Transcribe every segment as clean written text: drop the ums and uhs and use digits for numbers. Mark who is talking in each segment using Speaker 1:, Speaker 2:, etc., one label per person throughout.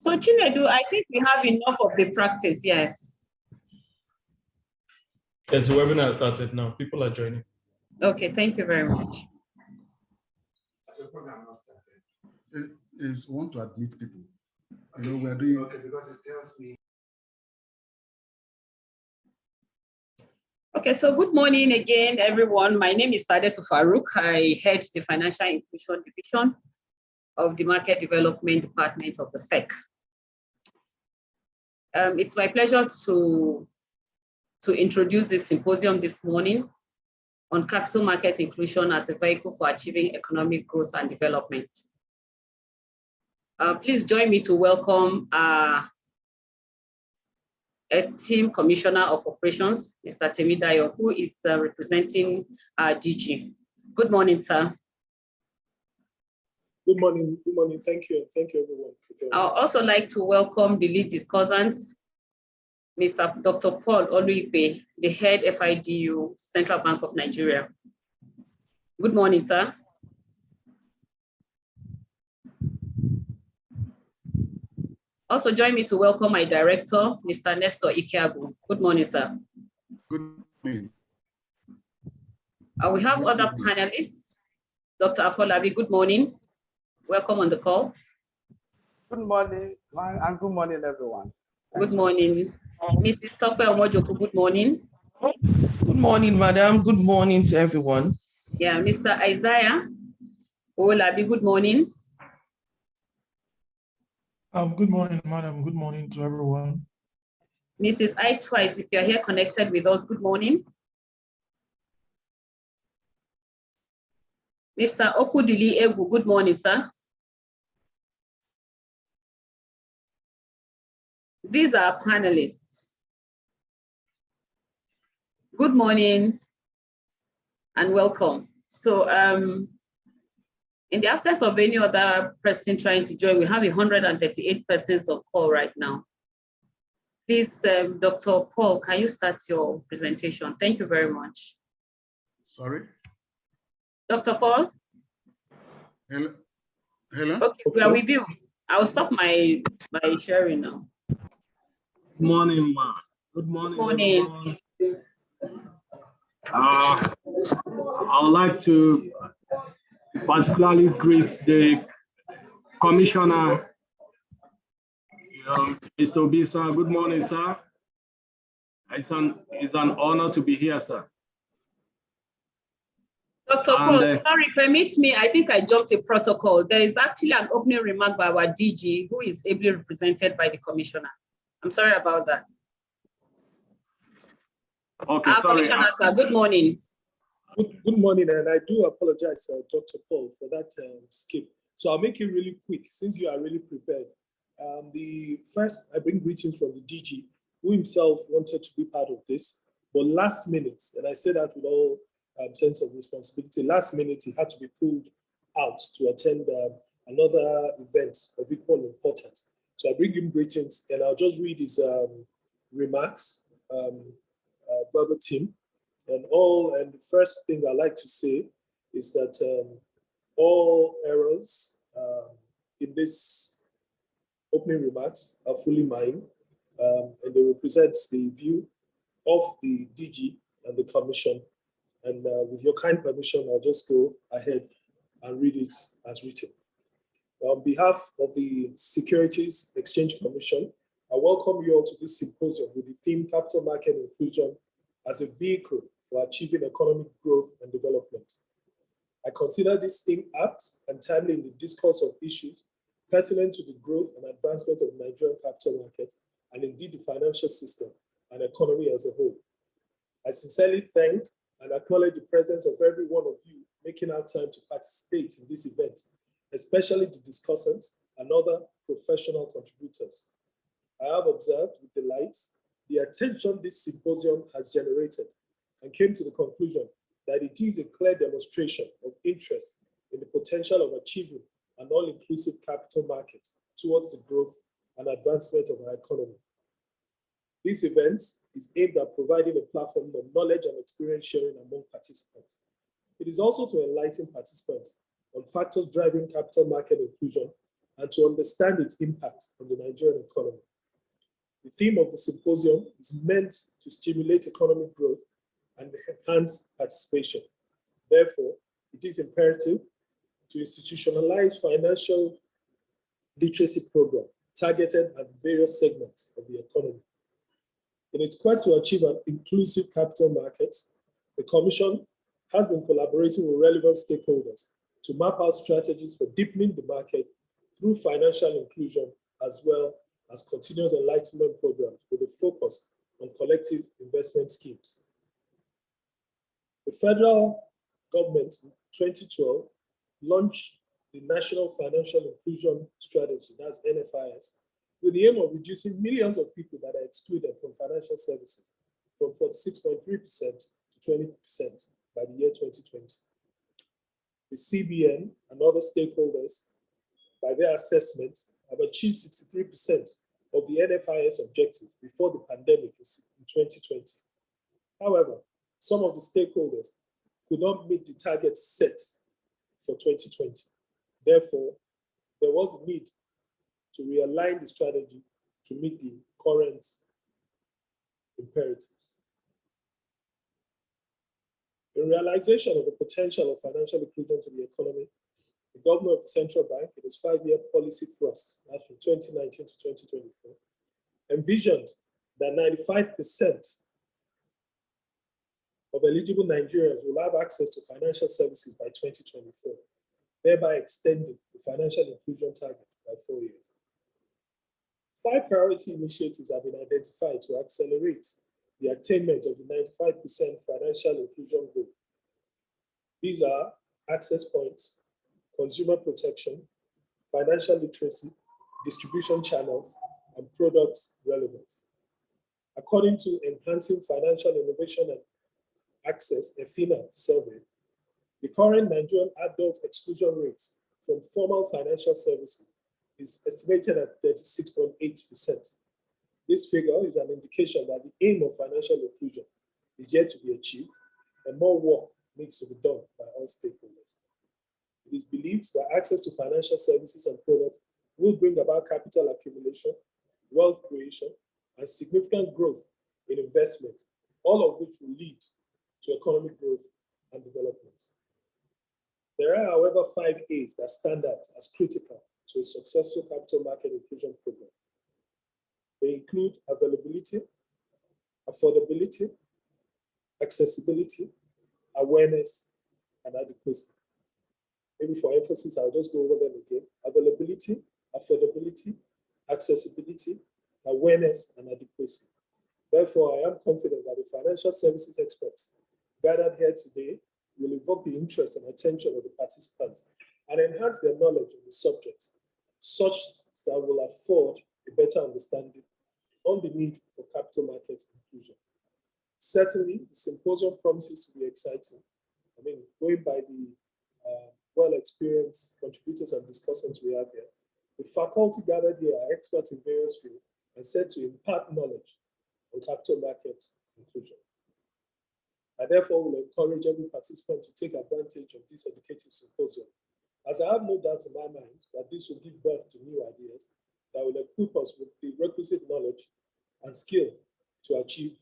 Speaker 1: So Chinedu, I think we have enough of the practice, yes.
Speaker 2: Yes, the webinar started now. People are joining.
Speaker 1: Okay, thank you very much.
Speaker 3: Is want to admit people. You know, we're doing okay because it tells me.
Speaker 1: Okay, so good morning again, everyone. My name is Sadetu Farouk. I head the Financial Inclusion Division of the Market Development Department of the SEC. It's my pleasure to introduce this symposium this morning on capital market inclusion as a vehicle for achieving economic growth and development. Please join me to welcome our esteemed Commissioner of Operations, Mr. Temidayo, who is representing DG. Good morning, sir.
Speaker 4: Good morning, thank you everyone for joining.
Speaker 1: I'd also like to welcome the lead discussant, Mr. Dr. Paul Oluipe, the head FIDU, Central Bank of Nigeria. Good morning, sir. Also join me to welcome my director, Mr. Nestor Ikeagu. Good morning, sir.
Speaker 3: Good morning.
Speaker 1: We have other panelists. Dr. Afolabi, good morning. Welcome on the call.
Speaker 5: Good morning, and good morning, everyone.
Speaker 1: Good morning. Mrs. Tope Omojoku, good morning.
Speaker 6: Good morning, madam. Good morning to everyone.
Speaker 1: Yeah, Mr. Isaiah Olabi, good morning.
Speaker 7: Good morning, madam. Good morning to everyone.
Speaker 1: Mrs. I Twice, if you're here connected with us, good morning. Mr. Okudili Egu, good morning, sir. These are panelists. Good morning and welcome. So in the absence of any other person trying to join, we have 138 persons on call right now. Please, Dr. Paul, can you start your presentation? Thank you very much.
Speaker 3: Sorry?
Speaker 1: Dr. Paul?
Speaker 3: Hello? Hello?
Speaker 1: Okay, we are with you. I'll stop my sharing now.
Speaker 8: Good morning, ma. Good morning,
Speaker 1: morning.
Speaker 8: everyone. I would like to particularly greet the Commissioner, Mr. Obisa. Good morning, sir. It's an honor to be here, sir.
Speaker 1: Dr. Paul, sorry, permit me, I think I jumped a protocol. There is actually an opening remark by our DG, who is ably represented by the Commissioner. I'm sorry about that.
Speaker 8: Okay, sorry.
Speaker 1: Commissioner, sir, good morning.
Speaker 4: Good morning, and I do apologize, Dr. Paul, for that skip. So I'll make it really quick, since you are really prepared. I bring greetings from the DG, who himself wanted to be part of this, but last minute, and I say that with all sense of responsibility, last minute he had to be pulled out to attend another event of equal importance. So I bring him greetings, and I'll just read his remarks verbatim. And the first thing I like to say is that all errors in this opening remarks are fully mine, and they represent the view of the DG and the Commission. And with your kind permission, I'll just go ahead and read it as written. On behalf of the Securities Exchange Commission, I welcome you all to this symposium with the theme Capital Market Inclusion as a vehicle for achieving economic growth and development. I consider this theme apt and timely in the discourse of issues pertinent to the growth and advancement of the Nigerian capital market and indeed the financial system and economy as a whole. I sincerely thank and acknowledge the presence of every one of you making out time to participate in this event, especially the discussants and other professional contributors. I have observed with delight the attention this symposium has generated and came to the conclusion that it is a clear demonstration of interest in the potential of achieving an all-inclusive capital market towards the growth and advancement of our economy. This event is aimed at providing a platform of knowledge and experience sharing among participants. It is also to enlighten participants on factors driving capital market inclusion and to understand its impact on the Nigerian economy. The theme of the symposium is meant to stimulate economic growth and enhance participation. Therefore, it is imperative to institutionalize financial literacy program targeted at various segments of the economy. In its quest to achieve an inclusive capital market, the Commission has been collaborating with relevant stakeholders to map out strategies for deepening the market through financial inclusion, as well as continuous enlightenment programs with a focus on collective investment schemes. The federal government in 2012 launched the National Financial Inclusion Strategy, that's NFIS, with the aim of reducing millions of people that are excluded from financial services from 46.3% to 20% by the year 2020. The CBN and other stakeholders, by their assessment, have achieved 63% of the NFIS objective before the pandemic in 2020. However, some of the stakeholders could not meet the targets set for 2020. Therefore, there was a need to realign the strategy to meet the current imperatives. In realization of the potential of financial inclusion to the economy, the governor of the central bank, in his 5-year policy thrust, that's from 2019 to 2024, envisioned that 95% of eligible Nigerians will have access to financial services by 2024, thereby extending the financial inclusion target by 4 years. 5 priority initiatives have been identified to accelerate the attainment of the 95% financial inclusion goal. These are access points, consumer protection, financial literacy, distribution channels, and product relevance. According to Enhancing Financial Innovation and Access, EFINA survey, the current Nigerian adult exclusion rates from formal financial services is estimated at 36.8%. This figure is an indication that the aim of financial inclusion is yet to be achieved, and more work needs to be done by all stakeholders. It is believed that access to financial services and products will bring about capital accumulation, wealth creation, and significant growth in investment, all of which will lead to economic growth and development. There are, however, 5 A's that stand out as critical to a successful capital market inclusion program. They include availability, affordability, accessibility, awareness, and adequacy. Maybe for emphasis, I'll just go over them again. Availability, affordability, accessibility, awareness, and adequacy. Therefore, I am confident that the financial services experts gathered here today will evoke the interest and attention of the participants and enhance their knowledge on the subject, such that will afford a better understanding on the need for capital market inclusion. Certainly, the symposium promises to be exciting. I mean, going by the well-experienced contributors and discussants we have here, the faculty gathered here are experts in various fields and set to impart knowledge on capital market inclusion. I therefore will encourage every participant to take advantage of this educative symposium, as I have no doubt in my mind that this will give birth to new ideas that will equip us with the requisite knowledge and skill to achieve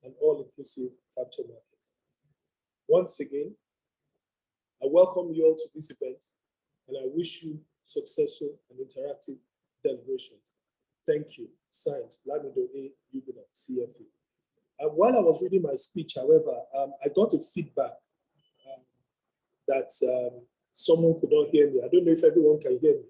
Speaker 4: an all-inclusive capital market. Once again, I welcome you all to this event, and I wish you successful and interactive deliberations. Thank you. Signed, Lamido A. Ubina, CFA. While I was reading my speech, however, I got a feedback that someone could not hear me. I don't know if everyone can hear me.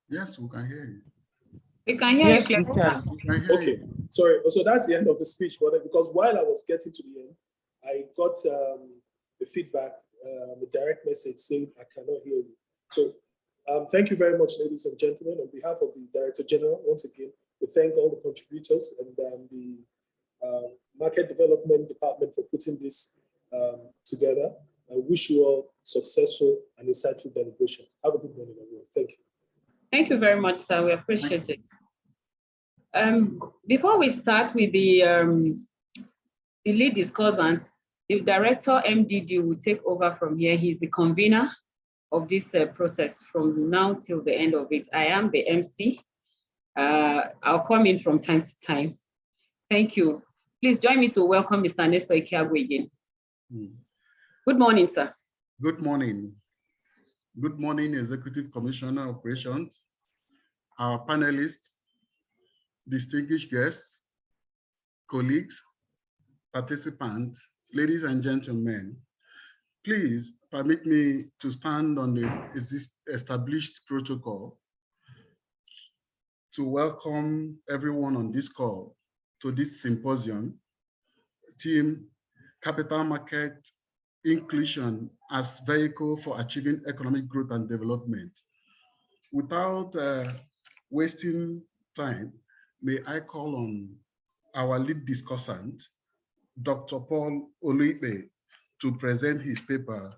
Speaker 3: Yes, we can hear you.
Speaker 1: We can hear
Speaker 6: Yes,
Speaker 1: you.
Speaker 6: we can.
Speaker 3: We can hear
Speaker 4: Okay,
Speaker 3: you.
Speaker 4: sorry. So that's the end of the speech, but because while I was getting to the end, I got the feedback, a direct message saying I cannot hear you. So thank you very much, ladies and gentlemen. On behalf of the Director General, once again, we thank all the contributors and the Market Development Department for putting this together. I wish you all successful and insightful deliberations. Have a good morning, everyone. Thank you.
Speaker 1: Thank you very much, sir. We appreciate it. Before we start with the lead discussant, the Director MDD will take over from here. He's the convener of this process from now till the end of it. I am the MC. I'll come in from time to time. Thank you. Please join me to welcome Mr. Nestor Ikeagwu again. Good morning, sir.
Speaker 3: Good morning. Good morning, Executive Commissioner Operations, our panelists, distinguished guests, colleagues, participants, ladies and gentlemen. Please permit me to stand on the established protocol to welcome everyone on this call to this symposium, theme Capital Market Inclusion as Vehicle for Achieving Economic Growth and Development. Without wasting time, may I call on our lead discussant, Dr. Paul Oluipe, to present his paper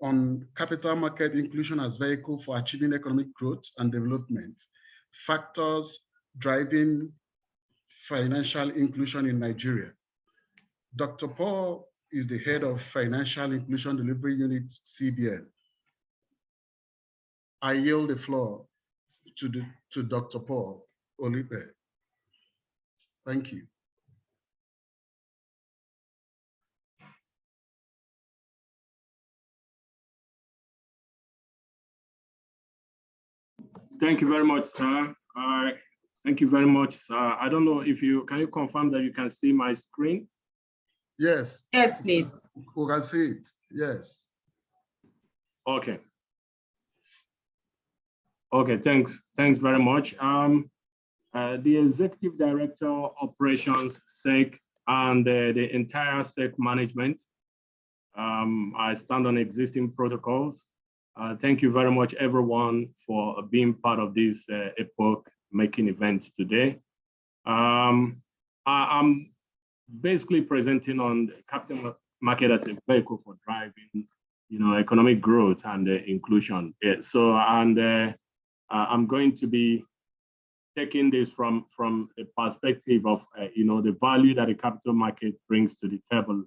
Speaker 3: on capital market inclusion as vehicle for achieving economic growth and development, factors driving financial inclusion in Nigeria. Dr. Paul is the head of Financial Inclusion Delivery Unit, CBN. I yield the floor to Dr. Paul Oluipe. Thank you.
Speaker 8: Thank you very much, sir. Thank you very much, sir. I don't know if can you confirm that you can see my screen?
Speaker 3: Yes.
Speaker 1: Yes, please.
Speaker 3: We can see it, yes.
Speaker 8: Okay. Okay, thanks very much. The Executive Director, Operations, SEC, and the entire SEC management, I stand on existing protocols. Thank you very much, everyone, for being part of this epoch-making event today. I'm basically presenting on the capital market as a vehicle for driving, economic growth and inclusion. I'm going to be taking this from a perspective of, the value that the capital market brings to the table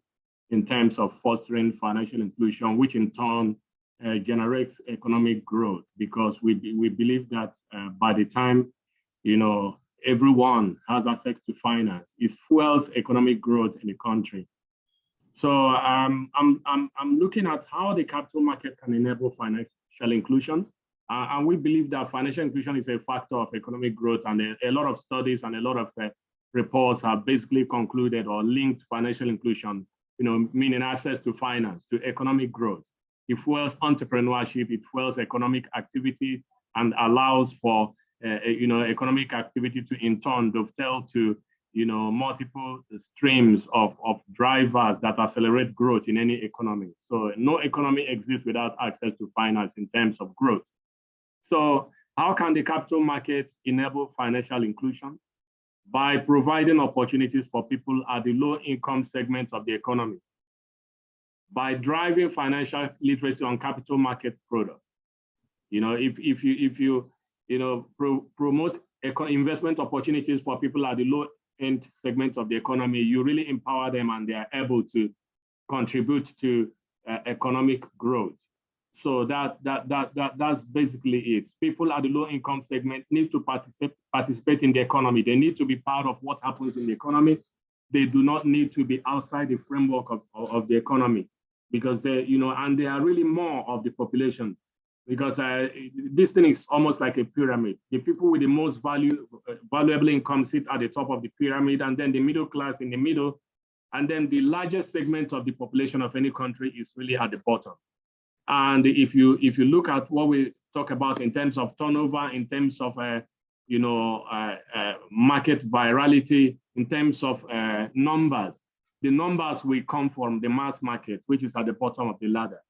Speaker 8: in terms of fostering financial inclusion, which in turn generates economic growth, because we believe that by the time everyone has access to finance, it fuels economic growth in the country. So I'm looking at how the capital market can enable financial inclusion, and we believe that financial inclusion is a factor of economic growth, and a lot of studies and a lot of reports have basically concluded or linked financial inclusion, meaning access to finance, to economic growth. It fuels entrepreneurship, it fuels economic activity, and allows for economic activity to in turn dovetail to multiple streams of drivers that accelerate growth in any economy. So no economy exists without access to finance in terms of growth. So how can the capital market enable financial inclusion? By providing opportunities for people at the low income segment of the economy, by driving financial literacy on capital market products. If you promote investment opportunities for people at the low end segment of the economy, you really empower them and they are able to contribute to economic growth. So that's basically it. People at the low income segment need to participate in the economy. They need to be part of what happens in the economy. They do not need to be outside the framework of the economy, because and they are really more of the population, because this thing is almost like a pyramid. The people with the most valuable income sit at the top of the pyramid, and then the middle class in the middle, and then the largest segment of the population of any country is really at the bottom. And if you look at what we talk about in terms of turnover, in terms of market virality, in terms of numbers, the numbers will come from the mass market, which is at the bottom of the ladder.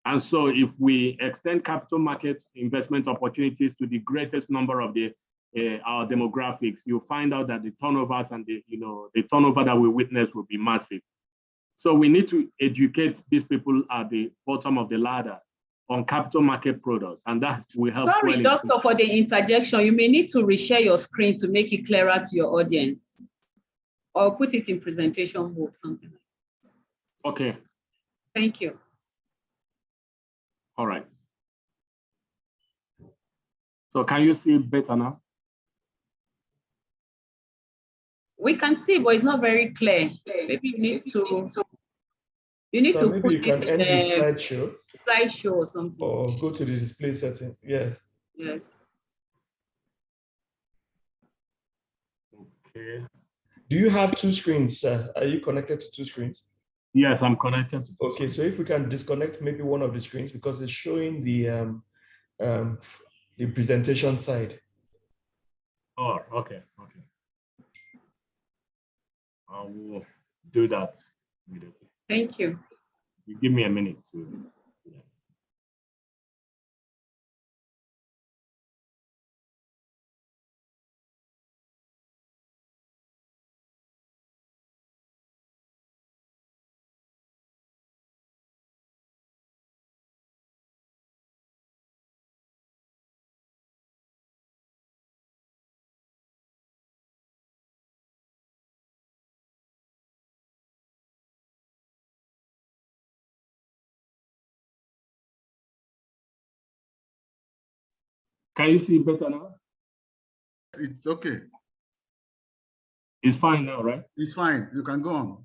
Speaker 8: And so if we extend capital market investment opportunities to the greatest number of our demographics, you'll find out that the turnovers and the turnover that we witness will be massive. So we need to educate these people at the bottom of the ladder on capital market products, and that will help.
Speaker 1: Sorry, Doctor, for the interjection. You may need to reshare your screen to make it clearer to your audience, or put it in presentation mode, something like that.
Speaker 8: Okay.
Speaker 1: Thank you.
Speaker 8: All right. So can you see better now?
Speaker 1: We can see, but it's not very clear. Maybe you need to
Speaker 2: So maybe
Speaker 1: put
Speaker 2: you can
Speaker 1: it
Speaker 2: end the
Speaker 1: in a
Speaker 2: slideshow
Speaker 1: slideshow or something.
Speaker 2: or go to the display settings. Yes.
Speaker 1: Yes.
Speaker 8: Okay.
Speaker 2: Do you have two screens, sir? Are you connected to two screens?
Speaker 8: Yes, I'm connected to two
Speaker 2: Okay,
Speaker 8: screens.
Speaker 2: so if we can disconnect maybe one of the screens because it's showing the presentation side.
Speaker 8: Oh, okay, okay. I will do that immediately.
Speaker 1: Thank you.
Speaker 8: You give me a minute to. Can you see better now?
Speaker 3: It's okay.
Speaker 8: It's fine now, right?
Speaker 3: It's fine. You can go on.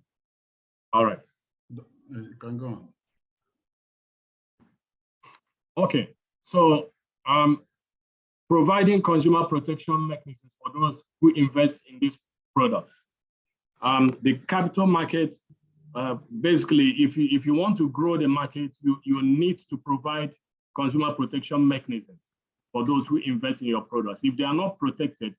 Speaker 8: All right.
Speaker 3: You can go on.
Speaker 8: Okay. So providing consumer protection mechanisms for those who invest in these products. The capital market, basically, if you want to grow the market, you need to provide consumer protection mechanisms for those who invest in your products. If they are not protected,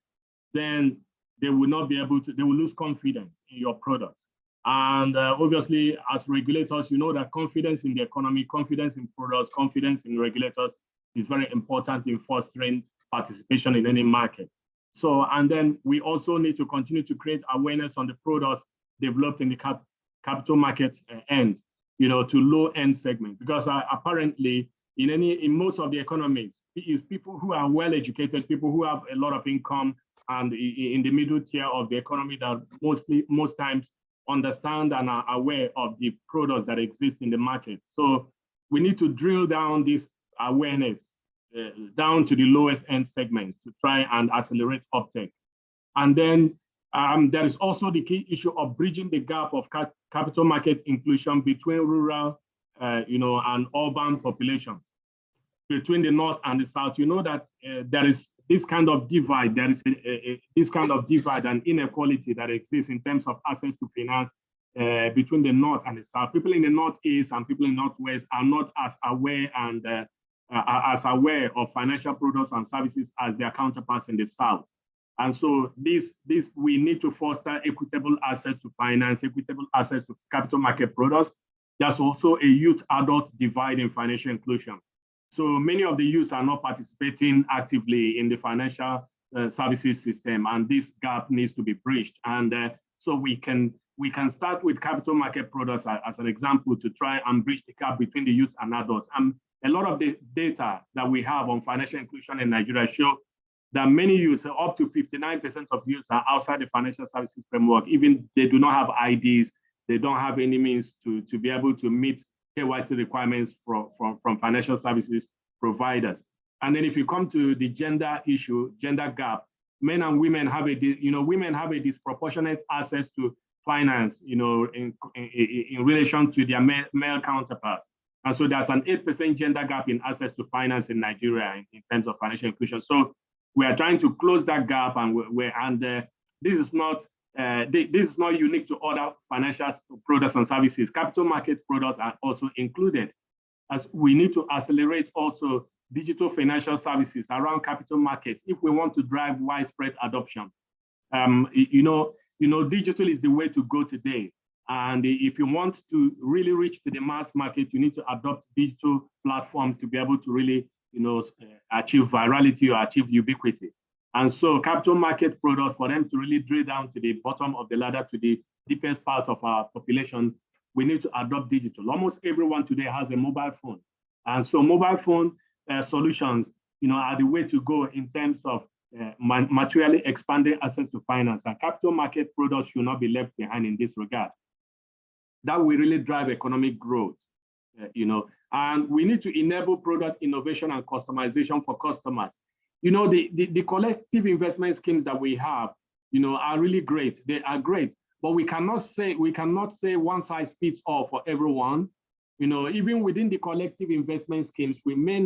Speaker 8: then they will not be able to, they will lose confidence in your products. And obviously, as regulators, you know that confidence in the economy, confidence in products, confidence in regulators is very important in fostering participation in any market. So, and then we also need to continue to create awareness on the products developed in the capital market end, you know, to low-end segment, because apparently in most of the economies, it is people who are well-educated, people who have a lot of income, and in the middle tier of the economy that most times understand and are aware of the products that exist in the market. So we need to drill down this awareness down to the lowest end segments to try and accelerate uptake. And then there is also the key issue of bridging the gap of capital market inclusion between rural, you know, and urban populations, between the North and the South. You know that there is this kind of divide, there is this kind of divide and inequality that exists in terms of access to finance between the North and the South. People in the Northeast and people in the Northwest are not as aware and as aware of financial products and services as their counterparts in the South. And so we need to foster equitable access to finance, equitable access to capital market products. There's also a youth-adult divide in financial inclusion. So many of the youth are not participating actively in the financial services system, and this gap needs to be bridged. And so we can start with capital market products as an example to try and bridge the gap between the youth and adults. And a lot of the data that we have on financial inclusion in Nigeria show that many youths, up to 59% of youths, are outside the financial services framework. Even they do not have IDs, they don't have any means to be able to meet KYC requirements from financial services providers. And then if you come to the gender issue, gender gap, men and women have women have a disproportionate access to finance, in relation to their male counterparts. And so there's an 8% gender gap in access to finance in Nigeria in terms of financial inclusion. So we are trying to close that gap, and this is not unique to other financial products and services. Capital market products are also included, as we need to accelerate also digital financial services around capital markets if we want to drive widespread adoption. Digital is the way to go today. And if you want to really reach to the mass market, you need to adopt digital platforms to be able to really, achieve virality or achieve ubiquity. And so capital market products, for them to really drill down to the bottom of the ladder, to the deepest part of our population, we need to adopt digital. Almost everyone today has a mobile phone. And so mobile phone solutions, are the way to go in terms of materially expanding access to finance. And capital market products should not be left behind in this regard. That will really drive economic growth, And we need to enable product innovation and customization for customers. You know, the collective investment schemes that we have, you know, are really great. They are great, but we cannot say one size fits all for everyone. You know, even within the collective investment schemes, we may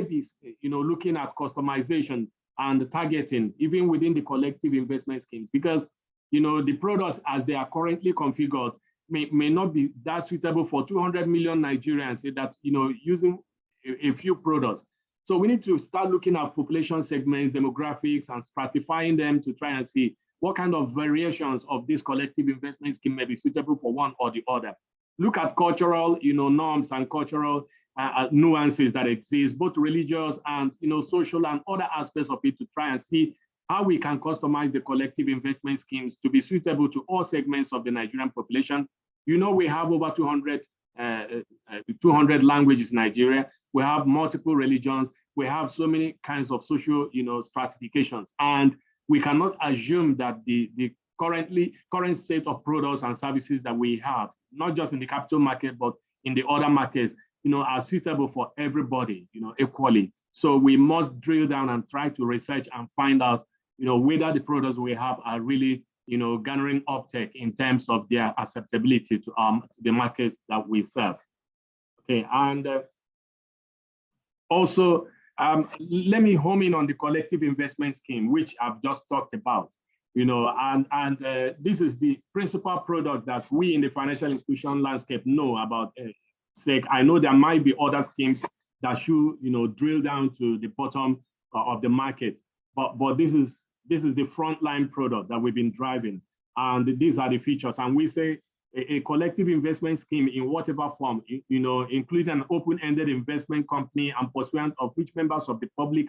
Speaker 8: be, you know, looking at customization and targeting even within the collective investment schemes, because, you know, the products as they are currently configured may not be that suitable for 200 million Nigerians that, you know, using a few products. So we need to start looking at population segments, demographics, and stratifying them to try and see what kind of variations of this collective investment scheme may be suitable for one or the other. Look at cultural, you know, norms and cultural nuances that exist, both religious and, you know, social and other aspects of it, to try and see how we can customize the collective investment schemes to be suitable to all segments of the Nigerian population. You know, we have over 200 languages in Nigeria. We have multiple religions. We have so many kinds of social, you know, stratifications, and we cannot assume that the current state of products and services that we have, not just in the capital market, but in the other markets, you know, are suitable for everybody, you know, equally. So we must drill down and try to research and find out, you know, whether the products we have are really, you know, garnering uptake in terms of their acceptability to the markets that we serve. Okay, and also, let me home in on the collective investment scheme, which I've just talked about. You know, and this is the principal product that we in the financial inclusion landscape know about. SEC. I know there might be other schemes that should, you know, drill down to the bottom of the market, but this is the frontline product that we've been driving, and these are the features. And we say a collective investment scheme in whatever form, you know, including an open-ended investment company and pursuant of which members of the public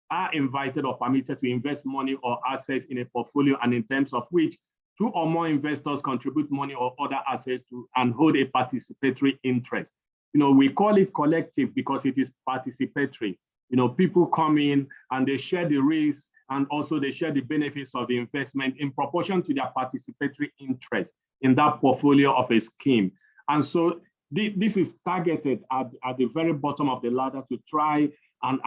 Speaker 8: are invited or permitted to invest money or assets in a portfolio, and in terms of which two or more investors contribute money or other assets to and hold a participatory interest. You know, we call it collective because it is participatory. You know, people come in and they share the risk, and also they share the benefits of the investment in proportion to their participatory interest in that portfolio of a scheme. And so this is targeted at the very bottom of the ladder to try and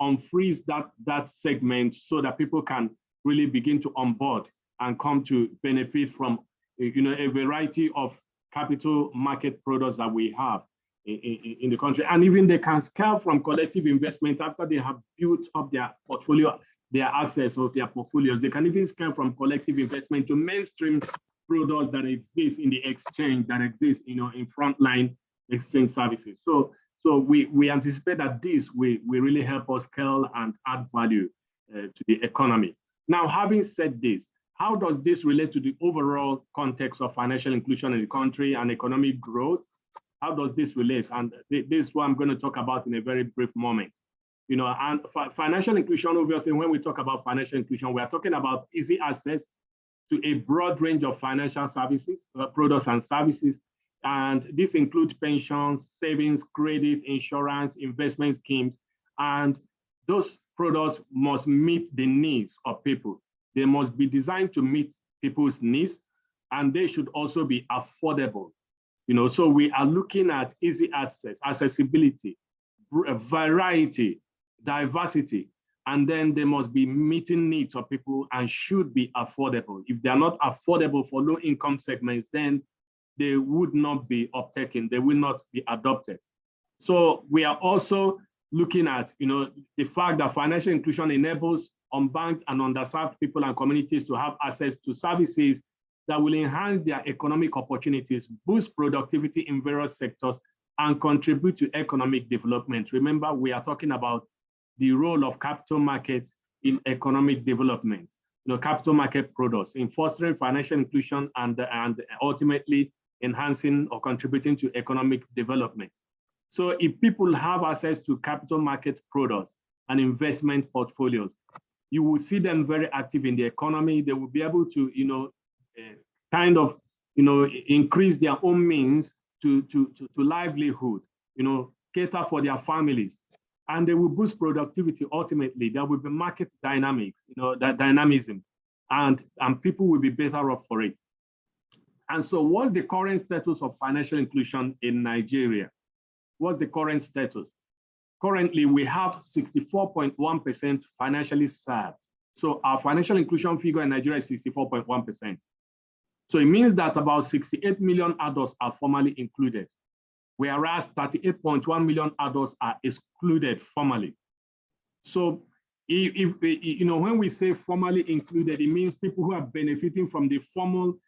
Speaker 8: unfreeze that segment so that people can really begin to onboard and come to benefit from, you know, a variety of capital market products that we have in the country. And even they can scale from collective investment after they have built up their portfolio, their assets or their portfolios. They can even scale from collective investment to mainstream products that exist in the exchange, that exist, you know, in frontline exchange services. So we anticipate that this will really help us scale and add value to the economy. Now, having said this, how does this relate to the overall context of financial inclusion in the country and economic growth? How does this relate? And this is what I'm going to talk about in a very brief moment. You know, and financial inclusion, obviously, when we talk about financial inclusion, we are talking about easy access to a broad range of financial services, products and services. And this includes pensions, savings, credit, insurance, investment schemes. And those products must meet the needs of people. They must be designed to meet people's needs, and they should also be affordable. You know, so we are looking at easy access, accessibility, variety, diversity, and then they must be meeting needs of people and should be affordable. If they are not affordable for low income segments, then they would not be uptaken, they will not be adopted. So we are also looking at, you know, the fact that financial inclusion enables unbanked and underserved people and communities to have access to services that will enhance their economic opportunities, boost productivity in various sectors, and contribute to economic development. Remember, we are talking about the role of capital markets in economic development, you know, capital market products, in fostering financial inclusion and ultimately enhancing or contributing to economic development. So if people have access to capital market products and investment portfolios, you will see them very active in the economy. They will be able to, you know, kind of, you know, increase their own means to livelihood, you know, cater for their families, and they will boost productivity. Ultimately, there will be market dynamics, you know, that dynamism, and people will be better off for it. And so what's the current status of financial inclusion in Nigeria? what's the current status? Currently, we have 64.1% financially served. So our financial inclusion figure in Nigeria is 64.1%. So it means that about 68 million adults are formally included, whereas 38.1 million adults are excluded formally. So if you know, when we say formally included, it means people who are benefiting from the formal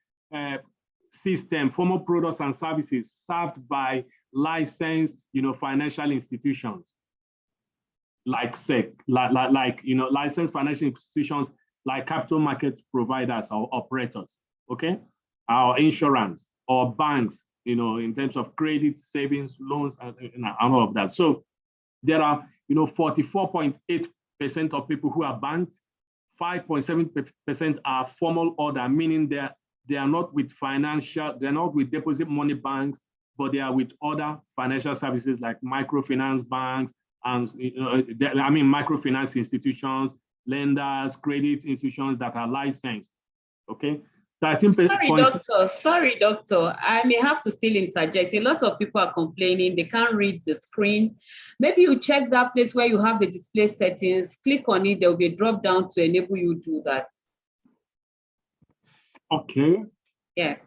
Speaker 8: system, formal products and services served by licensed, you know, financial institutions, like SEC, like you know, licensed financial institutions like capital market providers or operators, okay, or insurance or banks, you know, in terms of credit, savings, loans, and all of that. So there are, you know, 44.8% of people who are banked, 5.7% are formal order, meaning they are not with financial, they're not with deposit money banks, but they are with other financial services like microfinance banks, and I mean microfinance institutions, lenders, credit institutions that are licensed. Okay. 13%.
Speaker 1: Sorry, doctor. I may have to still interject. A lot of people are complaining they can't read the screen. Maybe you check that place where you have the display settings, click on it, there will be a drop down to enable you to do that.
Speaker 8: Okay.
Speaker 1: Yes.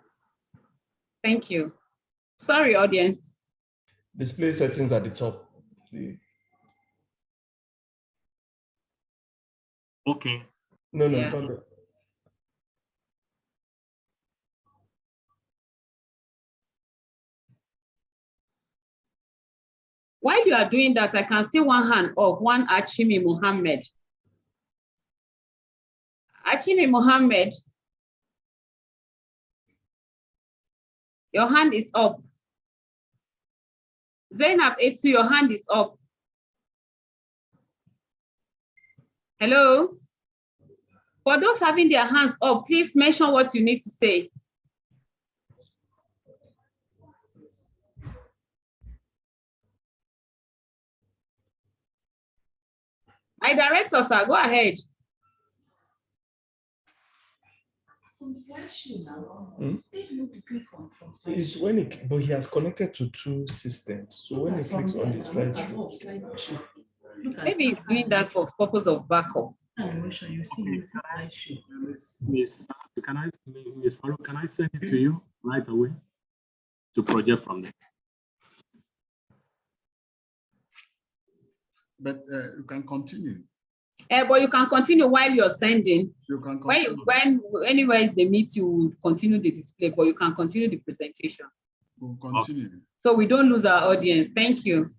Speaker 1: Thank you. Sorry, audience.
Speaker 2: Display settings at the top.
Speaker 8: Okay.
Speaker 2: No,
Speaker 1: Yeah.
Speaker 2: not that.
Speaker 1: While you are doing that, I can see one hand up, one Achimi Mohammed. Achimi Mohammed, your hand is up. Zainab Etsu, your hand is up. Hello? For those having their hands up, please mention what you need to say. My director, sir, go ahead.
Speaker 2: Is when it, but he has connected to two systems. So when he clicks on the slideshow,
Speaker 1: Maybe he's doing that for purpose of backup.
Speaker 8: Miss Farouk, can I send it to you right away to project from there?
Speaker 3: But you can continue.
Speaker 1: But you can continue while you're sending.
Speaker 3: You can continue.
Speaker 1: Anywhere they meet, you will continue the display, but you can continue the presentation.
Speaker 3: We'll continue.
Speaker 1: So we don't lose our audience. Thank you.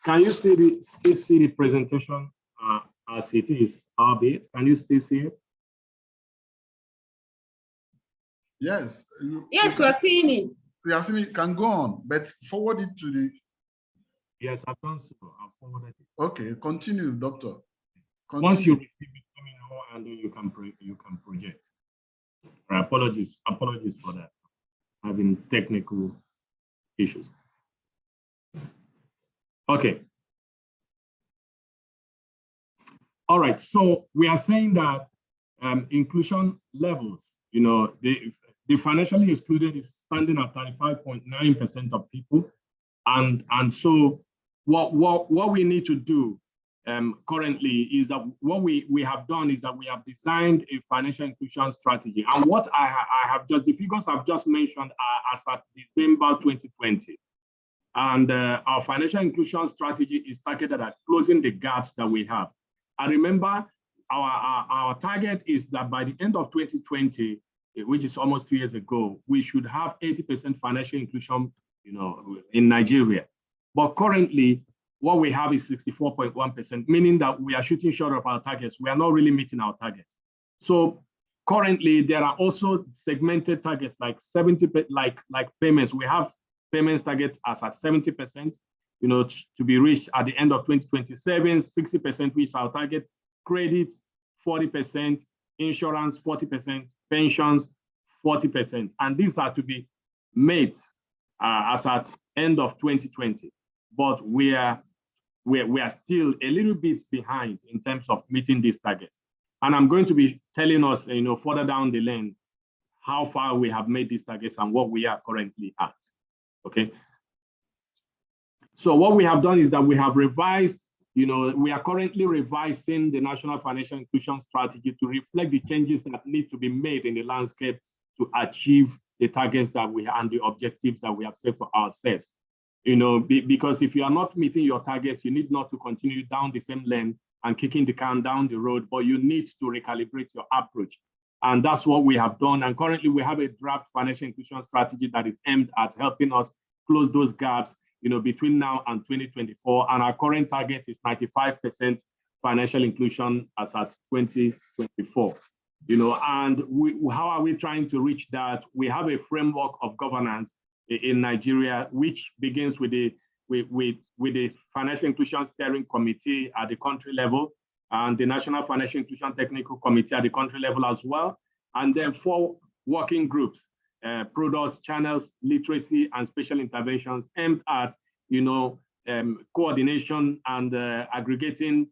Speaker 8: Can you still see the presentation as it is, albeit? Can you still see it?
Speaker 3: Yes.
Speaker 1: Yes, we're seeing it.
Speaker 3: We are seeing it. Can go on, but forward it to the.
Speaker 8: Yes, I've done so. I've forwarded it.
Speaker 3: Okay, continue, doctor. Continue.
Speaker 8: Once you receive it, let me know, and then you can project. Apologies for that. Having technical issues. Okay. All right. So we are saying that inclusion levels, you know, the financially excluded is standing at 35.9% of people, and so what we need to do currently is that what we have done is that we have designed a financial inclusion strategy, and what I have just, the figures I've just mentioned are as at December 2020. And our financial inclusion strategy is targeted at closing the gaps that we have. And remember, our target is that by the end of 2020, which is almost 2 years ago, we should have 80% financial inclusion, you know, in Nigeria. But currently, what we have is 64.1%, meaning that we are shooting short of our targets. We are not really meeting our targets. So currently, there are also segmented targets like 70%, like payments. We have payments target as at 70%, you know, to be reached at the end of 2027, 60% reach our target, credit 40%, insurance 40%, pensions 40%. And these are to be made as at end of 2020. But we are we are still a little bit behind in terms of meeting these targets. And I'm going to be telling us, further down the lane, how far we have made these targets and what we are currently at, okay? So what we have done is that we have revised, we are currently revising the National Financial Inclusion Strategy to reflect the changes that need to be made in the landscape to achieve the targets that we and the objectives that we have set for ourselves. Because if you are not meeting your targets, you need not to continue down the same lane and kicking the can down the road, but you need to recalibrate your approach. And that's what we have done. And currently we have a draft financial inclusion strategy that is aimed at helping us close those gaps, between now and 2024. And our current target is 95% financial inclusion as at 2024. And how are we trying to reach that? We have a framework of governance in Nigeria, which begins with the Financial Inclusion Steering Committee at the country level, and the National Financial Inclusion Technical Committee at the country level as well. And then 4 working groups, products, channels, literacy, and special interventions aimed at, coordination and aggregating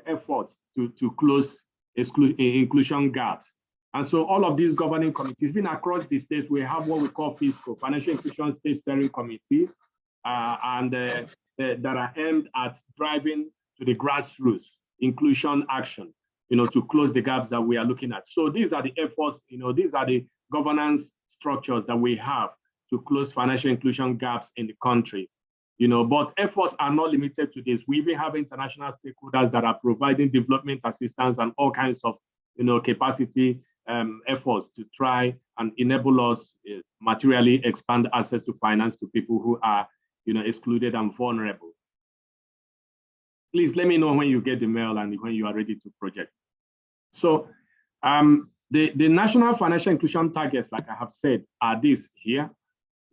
Speaker 8: efforts to close inclusion gaps. And so all of these governing committees, even across the states, we have what we call FISCO, Financial Inclusion State Steering Committee, that are aimed at driving to the grassroots inclusion action, to close the gaps that we are looking at. So these are the efforts, these are the governance structures that we have to close financial inclusion gaps in the country. But efforts are not limited to this. We even have international stakeholders that are providing development assistance and all kinds of, capacity efforts to try and enable us materially expand access to finance to people who are, excluded and vulnerable. Please let me know when you get the mail and when you are ready to project. So the national financial inclusion targets, like I have said, are these here.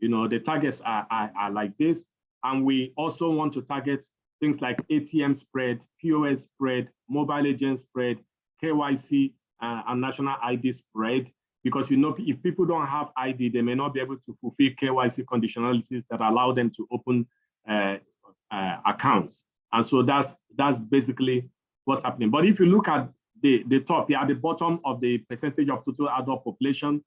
Speaker 8: The targets are like this. And we also want to target things like ATM spread, POS spread, mobile agent spread, KYC, and national ID spread. Because if people don't have ID, they may not be able to fulfill KYC conditionalities that allow them to open accounts. And so that's basically what's happening. But if you look at the top here, at the bottom of the percentage of total adult population,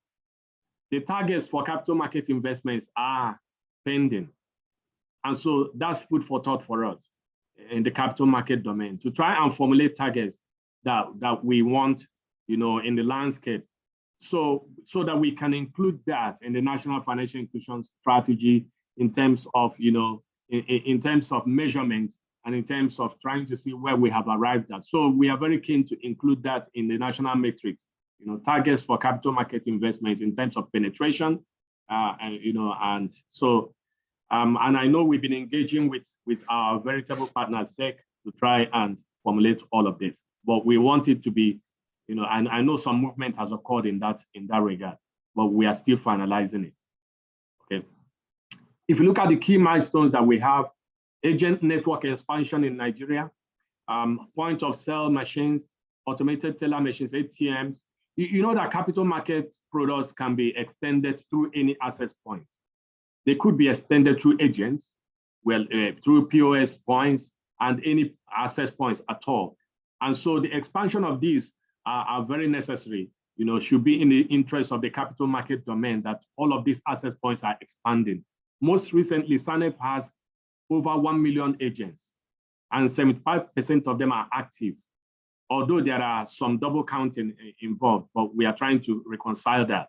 Speaker 8: the targets for capital market investments are pending. And so that's food for thought for us in the capital market domain to try and formulate targets that we want, in the landscape, so that we can include that in the national financial inclusion strategy in terms of, in terms of measurement and in terms of trying to see where we have arrived at. So we are very keen to include that in the national matrix, targets for capital market investments in terms of penetration, and so. And I know we've been engaging with our veritable partner, SEC, to try and formulate all of this. But we want it to be, and I know some movement has occurred in that regard, but we are still finalizing it. Okay. If you look at the key milestones that we have, agent network expansion in Nigeria, point of sale machines, automated teller machines, ATMs. You know that capital market products can be extended through any access points. They could be extended through agents, through POS points and any access points at all. And so the expansion of these are very necessary, should be in the interest of the capital market domain that all of these access points are expanding. Most recently, SANEF has over 1 million agents and 75% of them are active, although there are some double counting involved, but we are trying to reconcile that.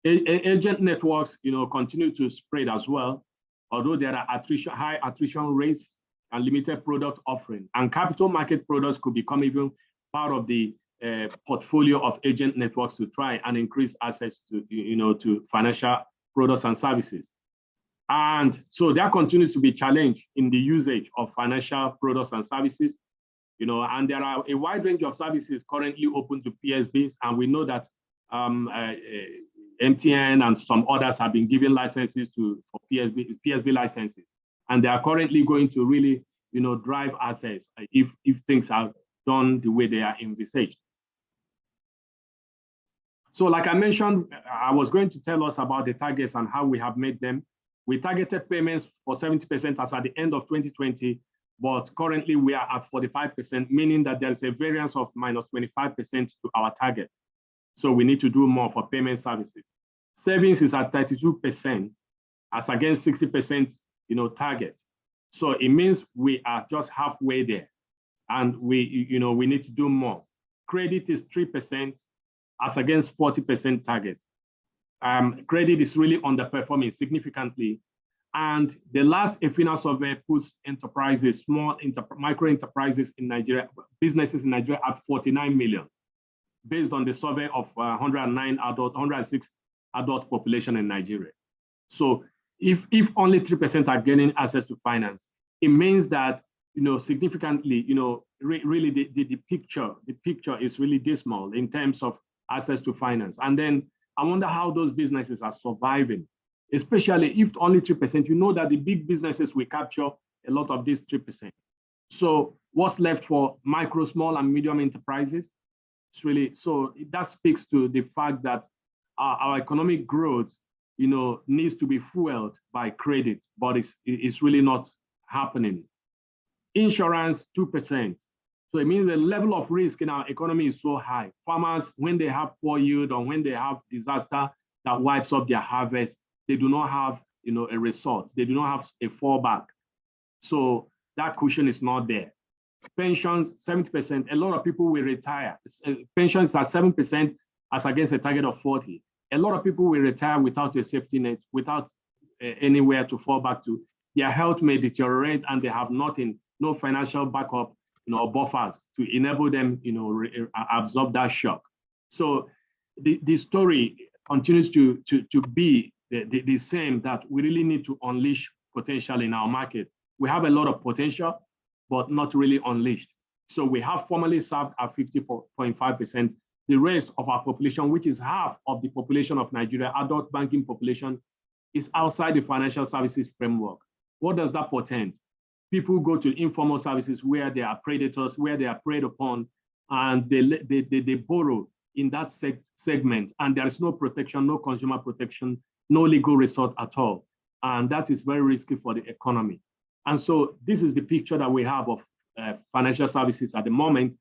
Speaker 8: Agent networks, continue to spread as well, although there are high attrition rates and limited product offering. And capital market products could become even part of the portfolio of agent networks to try and increase access to, to financial products and services. And so there continues to be challenge in the usage of financial products and services, and there are a wide range of services currently open to PSBs, and we know that MTN and some others have been given licenses for PSB licenses, and they are currently going to really, drive access if things are done the way they are envisaged. So, like I mentioned, I was going to tell us about the targets and how we have made them. We targeted payments for 70% as at the end of 2020, but currently we are at 45%, meaning that there's a variance of minus 25% to our target. So we need to do more for payment services. Savings is at 32% as against 60%, target. So it means we are just halfway there, and we need to do more. Credit is 3% as against 40% target. Credit is really underperforming significantly. And the last EFINA survey puts enterprises, micro enterprises in Nigeria, businesses in Nigeria at 49 million, based on the survey of 106 adult population in Nigeria. So if only 3% are gaining access to finance, it means that significantly, really the picture is really dismal in terms of access to finance. And then I wonder how those businesses are surviving, especially if only 3%. That the big businesses will capture a lot of this 3%. So what's left for micro, small, and medium enterprises? It's really, so that speaks to the fact that our economic growth, needs to be fueled by credit, but it's really not happening. Insurance, 2%. So it means the level of risk in our economy is so high. Farmers, when they have poor yield or when they have disaster that wipes up their harvest, they do not have, a resort. They do not have a fallback. So that cushion is not there. Pensions, 70%. A lot of people will retire. Pensions are 7% as against a target of 40%. A lot of people will retire without a safety net, without anywhere to fall back to. Their health may deteriorate and they have nothing, no financial backup, or buffers to enable them, absorb that shock. So the story continues to be the same, that we really need to unleash potential in our market. We have a lot of potential, but not really unleashed. So we have formally served at 54.5%. The rest of our population, which is half of the population of Nigeria, adult banking population, is outside the financial services framework. What does that portend? People go to informal services where they are predators, where they are preyed upon, and they borrow in that segment, and there is no protection, no consumer protection, no legal resort at all. And that is very risky for the economy. And so this is the picture that we have of financial services at the moment.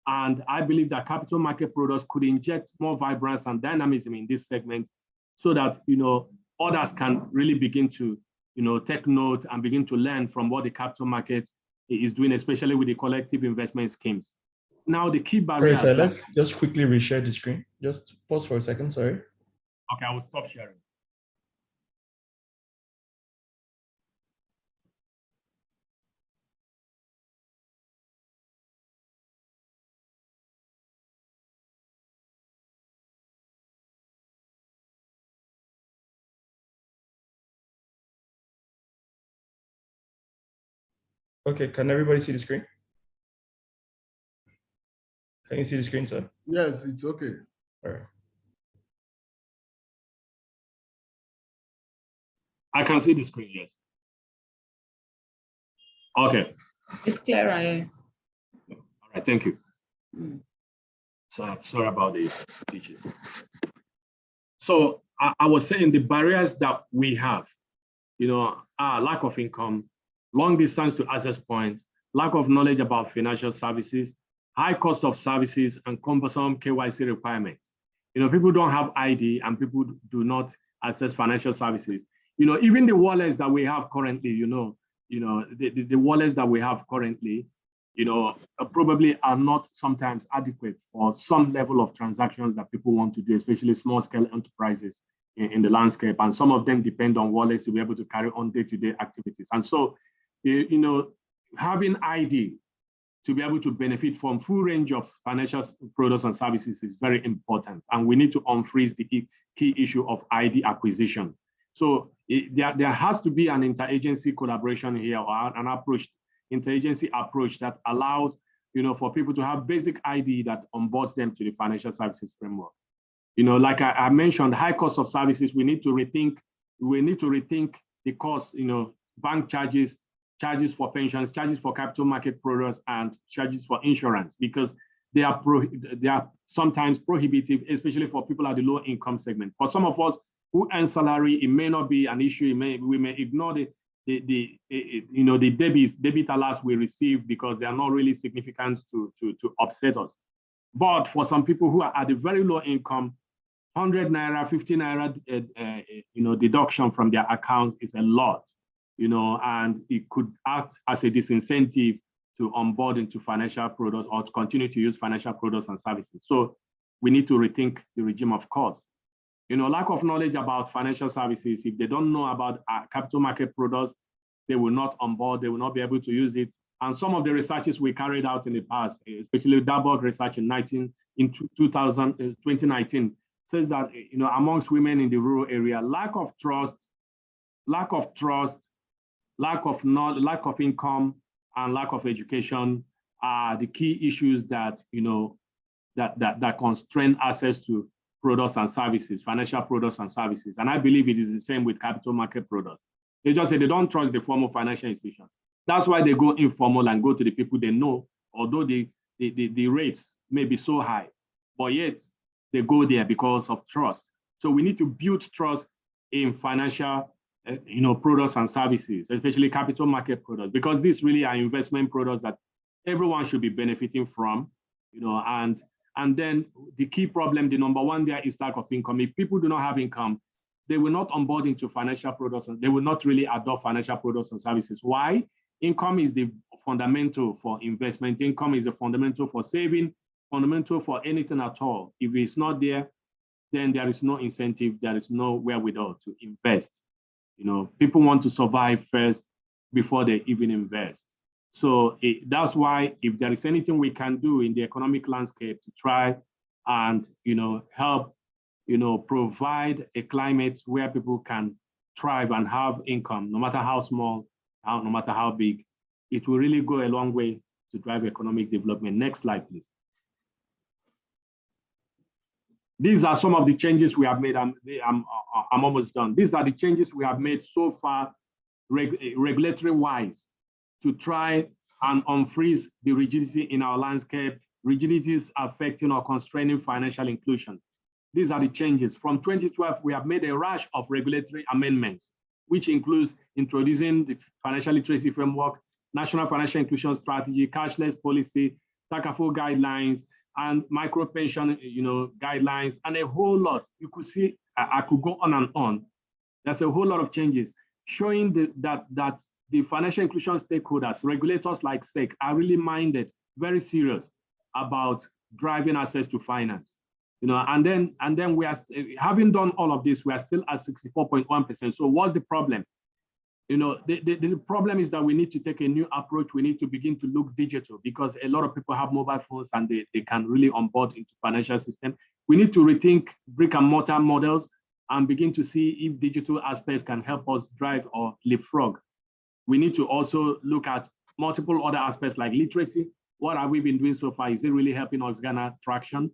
Speaker 8: And I believe that capital market products could inject more vibrance and dynamism in this segment so that, others can really begin to, take note and begin to learn from what the capital market is doing, especially with the collective investment schemes. Now, the key barrier.
Speaker 2: Sorry, sir, let's just quickly reshare the screen. Just pause for a second, sorry.
Speaker 8: Okay, I will stop sharing.
Speaker 2: Okay, can everybody see the screen? Can you see the screen, sir?
Speaker 3: Yes, it's okay.
Speaker 2: All right.
Speaker 8: I can see the screen, yes. Okay.
Speaker 1: It's clearer, yes.
Speaker 8: All right, thank you.
Speaker 1: Mm.
Speaker 8: So sorry about the glitches. So I was saying the barriers that we have, are lack of income, long distance to access points, lack of knowledge about financial services, high cost of services, and cumbersome KYC requirements. People don't have ID and people do not access financial services. Even the wallets that we have currently, the wallets that we have currently, probably are not sometimes adequate for some level of transactions that people want to do, especially small scale enterprises in the landscape. And some of them depend on wallets to be able to carry on day-to-day activities. And so, having ID to be able to benefit from full range of financial products and services is very important. And we need to unfreeze the key issue of ID acquisition. So there has to be an interagency collaboration here, or an interagency approach that allows, for people to have basic ID that onboards them to the financial services framework. Like I mentioned, high cost of services, we need to rethink the cost, bank charges for pensions, charges for capital market products, and charges for insurance, because they are sometimes prohibitive, especially for people at the low income segment. For some of us who earn salary, it may not be an issue. We may ignore the debit alerts we receive because they are not really significant to upset us. But for some people who are at a very low income, 100 naira, 50 naira, deduction from their accounts is a lot, and it could act as a disincentive to onboard into financial products or to continue to use financial products and services. So we need to rethink the regime of cost. Lack of knowledge about financial services, if they don't know about capital market products, they will not onboard, they will not be able to use it. And some of the researches we carried out in the past, especially Darboug research in 2019, says that amongst women in the rural area, lack of trust, lack of income, and lack of education are the key issues that that constrain access to products and services, financial products and services. And I believe it is the same with capital market products. They just say they don't trust the formal financial institutions. That's why they go informal and go to the people they know, although the rates may be so high, but yet they go there because of trust. So we need to build trust in financial products and services, especially capital market products, because these really are investment products that everyone should be benefiting from, and then the key problem, the number one there is lack of income. If people do not have income, they will not onboard into financial products and they will not really adopt financial products and services. Why? Income is the fundamental for investment. Income is the fundamental for saving, fundamental for anything at all. If it's not there, then there is no incentive, there is no wherewithal to invest. People want to survive first before they even invest. So that's why if there is anything we can do in the economic landscape to try and help provide a climate where people can thrive and have income, no matter how small, no matter how big, it will really go a long way to drive economic development. Next slide, please. These are some of the changes we have made. I'm almost done. These are the changes we have made so far, regulatory-wise, to try and unfreeze the rigidity in our landscape, rigidities affecting or constraining financial inclusion. These are the changes. From 2012, we have made a rash of regulatory amendments, which includes introducing the financial literacy framework, national financial inclusion strategy, cashless policy, TACAFO guidelines, and micro pension, guidelines, and a whole lot. You could see, I could go on and on. There's a whole lot of changes showing that the financial inclusion stakeholders, regulators like SEC, are really minded, very serious about driving access to finance. And then we are having done all of this, we are still at 64.1%. So what's the problem? The problem is that we need to take a new approach. We need to begin to look digital because a lot of people have mobile phones and they can really onboard into financial system. We need to rethink brick and mortar models and begin to see if digital aspects can help us drive or leapfrog. We need to also look at multiple other aspects like literacy. What have we been doing so far? Is it really helping us garner traction?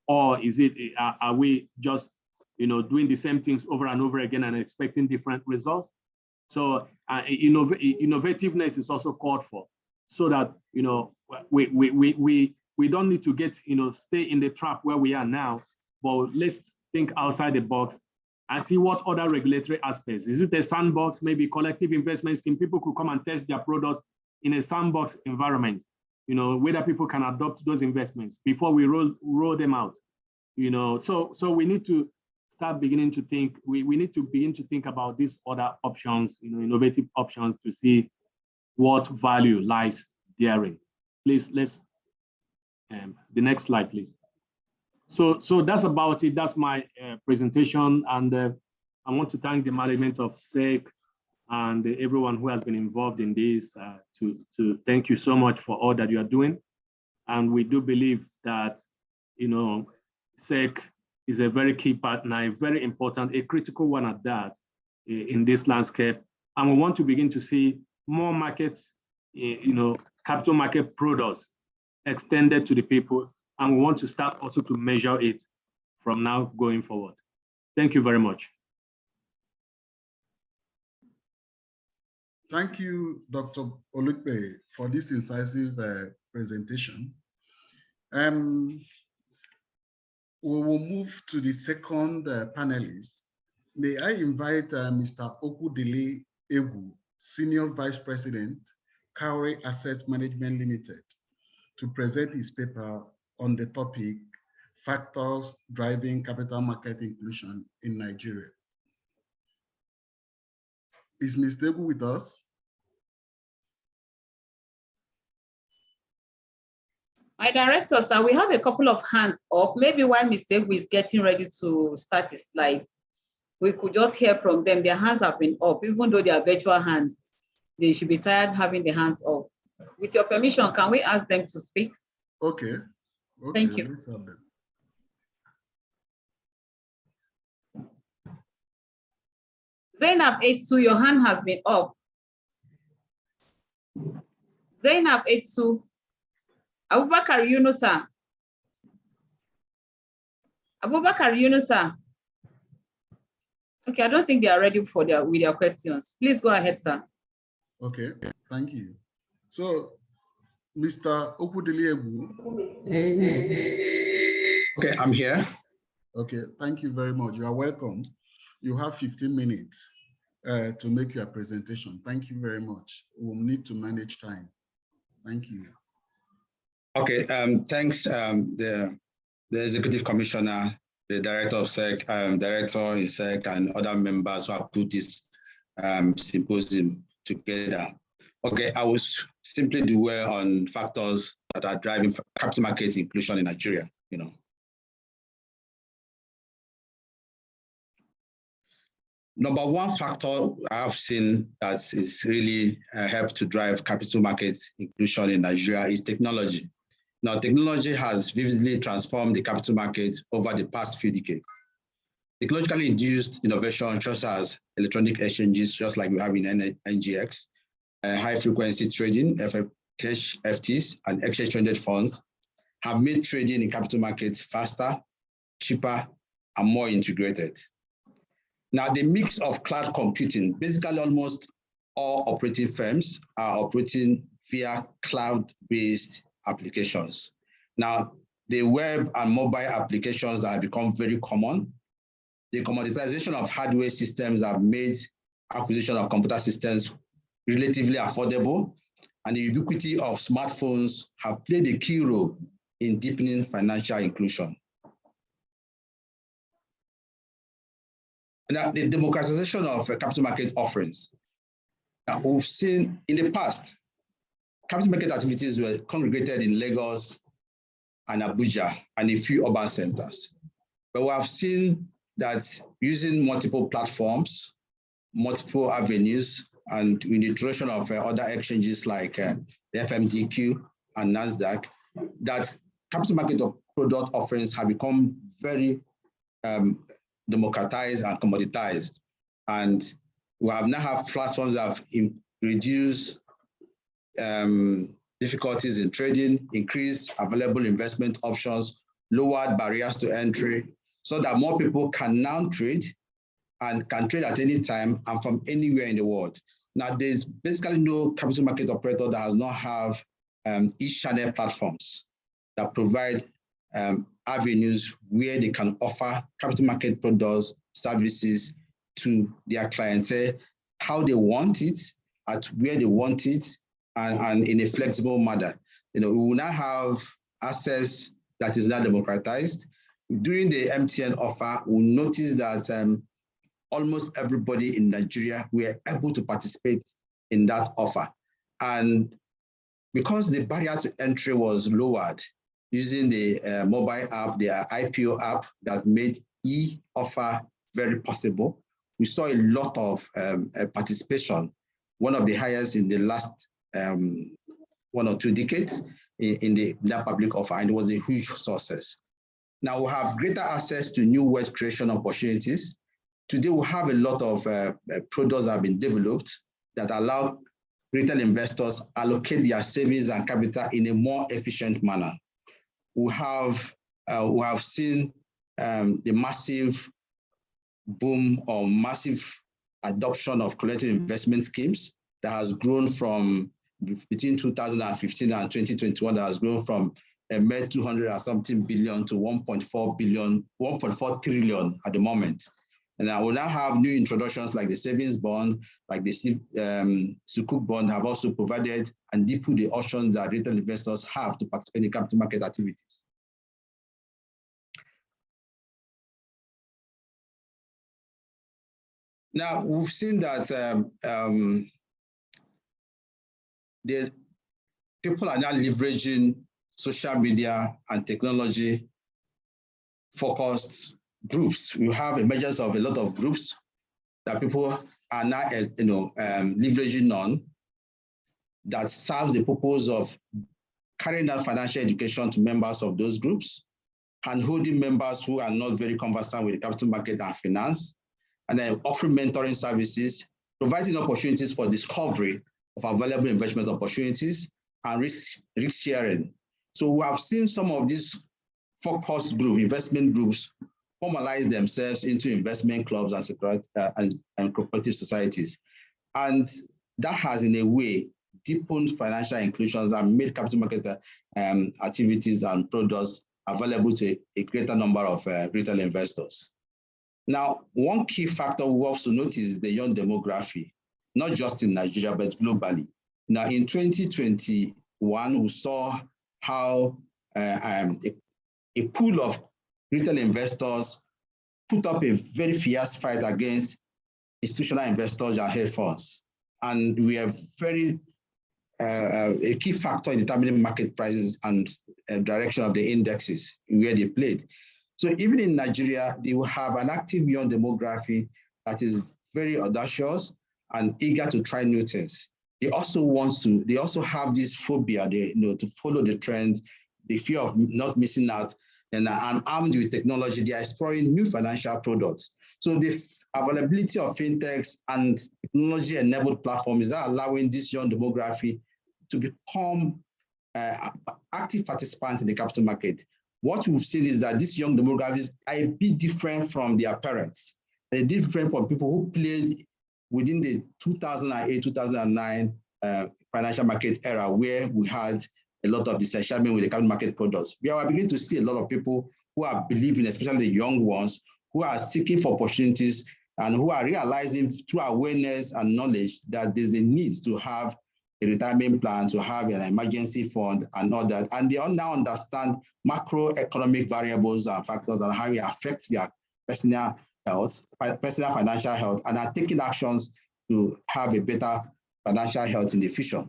Speaker 8: Or is it, are we just doing the same things over and over again and expecting different results? So innovativeness is also called for, so that we don't need to get stay in the trap where we are now, but let's think outside the box and see what other regulatory aspects. Is it a sandbox, maybe collective investment scheme? People could come and test their products in a sandbox environment, whether people can adopt those investments before we roll them out. So we need to start beginning to think, we need to begin to think about these other options, innovative options, to see what value lies therein. Please, let's, the next slide, please. So that's about it. That's my presentation. And I want to thank the management of SEC and everyone who has been involved in this, to thank you so much for all that you are doing. And we do believe that, SEC is a very key partner, a very important, a critical one at that in this landscape. And we want to begin to see more markets, capital market products extended to the people. And we want to start also to measure it from now going forward. Thank you very much.
Speaker 3: Thank you, Dr. Olukpe, for this incisive presentation. We will move to the second panelist. May I invite Mr. Okudele Egwu Senior Vice President, Cowrie Asset Management Limited, to present his paper on the topic, Factors Driving Capital Market Inclusion in Nigeria. Is Ms. Degu with us?
Speaker 1: My director, sir, we have a couple of hands up. Maybe while Ms. Degu is getting ready to start his slides, we could just hear from them. Their hands have been up, even though they are virtual hands. They should be tired having the hands up. With your permission, can we ask them to speak?
Speaker 3: Okay.
Speaker 1: Thank you.
Speaker 3: Let's have them.
Speaker 1: Zainab Etsu, your hand has been up. Zainab Etsu. Abubakar Yunusa. Abubakar Yunusa. Okay, I don't think they are ready for with their questions. Please go ahead, sir.
Speaker 3: Okay, thank you. So, Mr. Okudili.
Speaker 9: Okay, I'm here.
Speaker 3: Okay, thank you very much. You are welcome. You have 15 minutes to make your presentation. Thank you very much. We'll need to manage time. Thank you.
Speaker 9: Okay, thanks, the Executive Commissioner, the Director of SEC, Director in SEC, and other members who have put this symposium together. Okay, I will simply dwell on factors that are driving capital market inclusion in Nigeria. Number one factor I have seen that is really helped to drive capital market inclusion in Nigeria is technology. Now, technology has vividly transformed the capital market over the past few decades. Technologically induced innovation, such as electronic exchanges, just like we have in NGX, high-frequency trading, cash FTs, and exchange-traded funds, have made trading in capital markets faster, cheaper, and more integrated. Now, the mix of cloud computing, basically almost all operating firms are operating via cloud-based applications. Now, the web and mobile applications that have become very common, the commoditization of hardware systems have made acquisition of computer systems relatively affordable, and the ubiquity of smartphones have played a key role in deepening financial inclusion. Now, the democratization of capital market offerings. Now, we've seen in the past, capital market activities were congregated in Lagos and Abuja and a few urban centers. But we have seen that using multiple platforms, multiple avenues, and in the introduction of other exchanges like the FMDQ and NASDAQ, that capital market product offerings have become very democratized and commoditized. And we have now have platforms that have reduced difficulties in trading, increased available investment options, lowered barriers to entry, so that more people can now trade and can trade at any time and from anywhere in the world. Now, there's basically no capital market operator that does not have e-channel platforms that provide avenues where they can offer capital market products, services to their clients, how they want it, at where they want it, and in a flexible manner. We will now have access that is now democratized. During the MTN offer, we noticed that almost everybody in Nigeria were able to participate in that offer. And because the barrier to entry was lowered using the mobile app, the IPO app that made e-offer very possible, we saw a lot of participation, one of the highest in the last 1 or 2 decades in the public offer, and it was a huge success. Now we have greater access to new wealth creation opportunities. Today we have a lot of products that have been developed that allow retail investors allocate their savings and capital in a more efficient manner. We have seen the massive boom or massive adoption of collective investment schemes that has grown from between 2015 and 2021, that has grown from a mere 200 and something billion to 1.4 trillion at the moment. And I will now have new introductions like the savings bond, like the Sukuk bond have also provided and deepened the options that retail investors have to participate in capital market activities. Now, we've seen that the people are now leveraging social media and technology focused groups. We have emergence of a lot of groups that people are now leveraging on that serves the purpose of carrying out financial education to members of those groups and holding members who are not very conversant with the capital market and finance, and then offering mentoring services, providing opportunities for discovery of available investment opportunities and risk sharing. So we have seen some of these focus group, investment groups, formalize themselves into investment clubs and cooperative societies. And that has, in a way, deepened financial inclusions and made capital market activities and products available to a greater number of retail investors. Now, one key factor we also notice is the young demography, not just in Nigeria, but globally. Now, in 2021, we saw how a pool of retail investors put up a very fierce fight against institutional investors and hedge funds. And we have a key factor in determining market prices and direction of the indexes where they played. So even in Nigeria, they will have an active young demography that is very audacious and eager to try new things. They also have this phobia, to follow the trends, the fear of not missing out, and armed with technology, they are exploring new financial products. So the availability of fintechs and technology-enabled platforms are allowing this young demography to become active participants in the capital market. What we've seen is that these young demographics are a bit different from their parents. They're different from people who played within the 2008-2009 financial market era, where we had a lot of disenchantment with the capital market products. We are beginning to see a lot of people who are believing, especially the young ones, who are seeking for opportunities and who are realizing through awareness and knowledge that there's a need to have a retirement plan, to have an emergency fund and all that. And they all now understand macroeconomic variables and factors and how it affects their personal health, personal financial health, and are taking actions to have a better financial health in the future.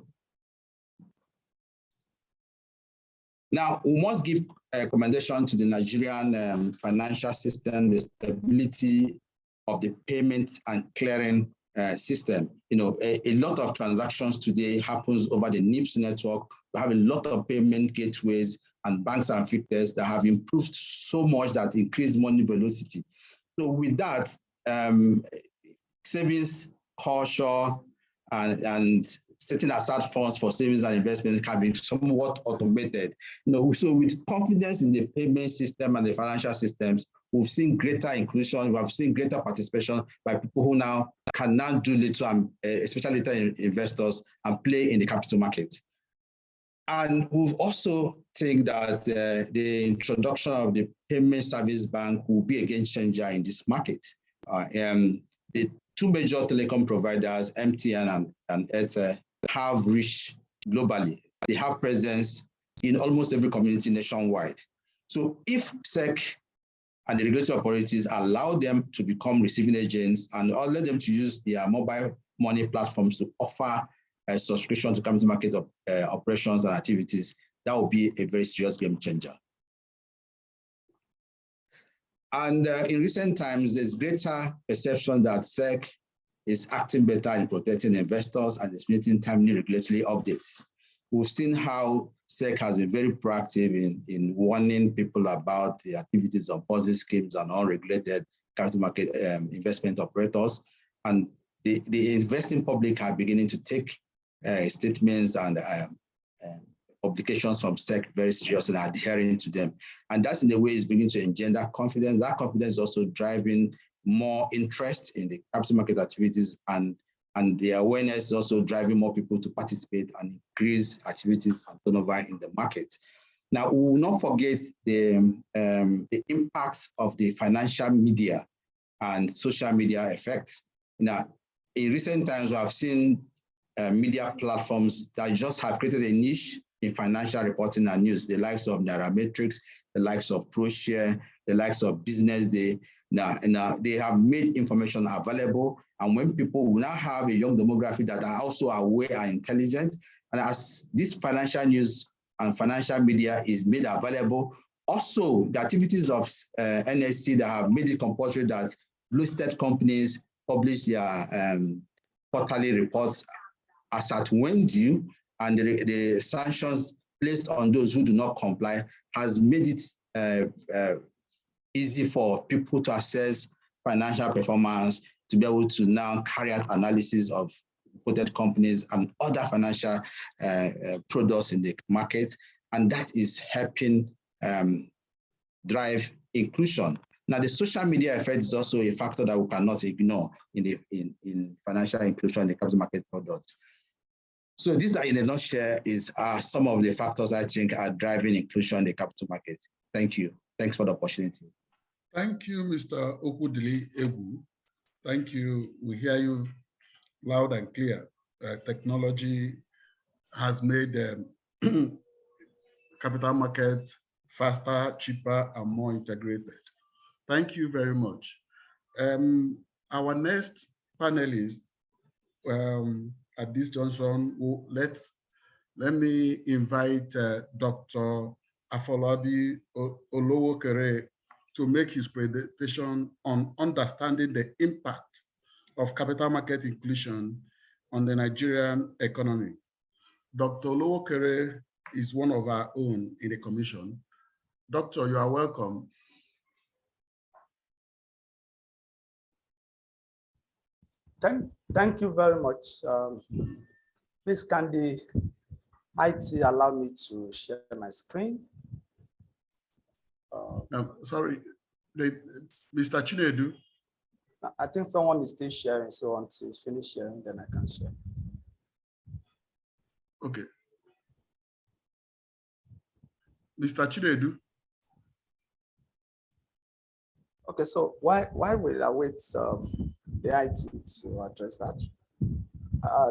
Speaker 9: Now, we must give a commendation to the Nigerian financial system, the stability of the payment and clearing system. A lot of transactions today happens over the NIPS network. We have a lot of payment gateways and banks and fintechs that have improved so much that increased money velocity. So with that, savings culture and setting aside funds for savings and investment can be somewhat automated. So with confidence in the payment system and the financial systems, we've seen greater inclusion, we have seen greater participation by people who now can now do little, especially little investors, and play in the capital market. And we've also think that the introduction of the payment service bank will be a game changer in this market. The two major telecom providers, MTN and Airtel, have reached globally. They have presence in almost every community nationwide. So if SEC and the regulatory authorities allow them to become receiving agents and allow them to use their mobile money platforms to offer a subscription to capital market operations and activities, that will be a very serious game changer. And in recent times, there's greater perception that SEC is acting better in protecting investors and disseminating timely regulatory updates. We've seen how SEC has been very proactive in warning people about the activities of Ponzi schemes and unregulated capital market investment operators. And the investing public are beginning to take statements and publications from SEC very seriously and adhering to them. And that's in a way is beginning to engender confidence. That confidence is also driving more interest in the capital market activities, and the awareness is also driving more people to participate and increase activities and turnover in the market. Now, we will not forget the impacts of the financial media and social media effects. Now, in recent times, we have seen media platforms that just have created a niche in financial reporting and news, the likes of Nairametrics, the likes of ProShare, the likes of Business Day. Now, they have made information available. And when people will now have a young demographic that are also aware and intelligent, and as this financial news and financial media is made available, also the activities of NSC that have made it compulsory that listed companies publish their quarterly reports as at when due, and the sanctions placed on those who do not comply has made it easy for people to assess financial performance, to be able to now carry out analysis of quoted companies and other financial products in the market. And that is helping drive inclusion. Now, the social media effect is also a factor that we cannot ignore in financial inclusion in the capital market products. So these are, in a nutshell, are some of the factors I think are driving inclusion in the capital market. Thank you. Thanks for the opportunity.
Speaker 3: Thank you, Mr. Okudili Egu. Thank you. We hear you loud and clear. Technology has made capital markets faster, cheaper, and more integrated. Thank you very much. Our next panelist at this junction, let me invite Dr. Afolabi Olowokere to make his presentation on understanding the impact of capital market inclusion on the Nigerian economy. Dr. Olowokere is one of our own in the commission. Doctor, you are welcome.
Speaker 5: Thank you very much. Please, can the IT allow me to share my screen?
Speaker 3: Sorry, Mr. Chinedu.
Speaker 5: I think someone is still sharing, so until it's finished sharing, then I can share.
Speaker 3: Okay. Mr. Chinedu.
Speaker 5: Okay, so why will I wait the IT to address that?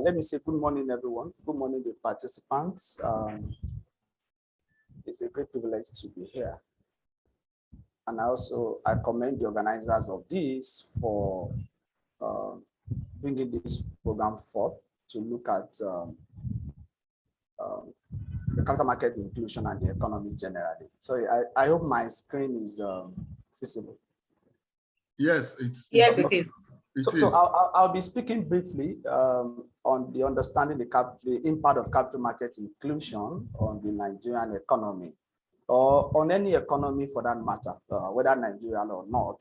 Speaker 5: Let me say good morning, everyone. Good morning, the participants. It's a great privilege to be here. And I commend the organizers of this for bringing this program forth to look at the capital market inclusion and the economy generally. So I hope my screen is visible.
Speaker 3: Yes,
Speaker 1: it is.
Speaker 5: So I'll be speaking briefly on the understanding the impact of capital market inclusion on the Nigerian economy, or on any economy for that matter, whether Nigerian or not.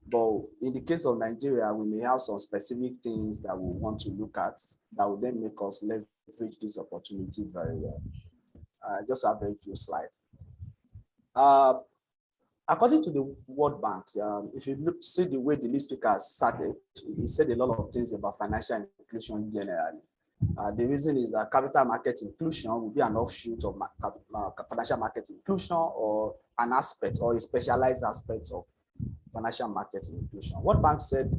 Speaker 5: But in the case of Nigeria, we may have some specific things that we want to look at that will then make us leverage this opportunity very well. I just have a few slides. According to the World Bank, if you see the way the lead speaker started, he said a lot of things about financial inclusion generally. The reason is that capital market inclusion will be an offshoot of financial market inclusion, or an aspect or a specialized aspect of financial market inclusion. World Bank said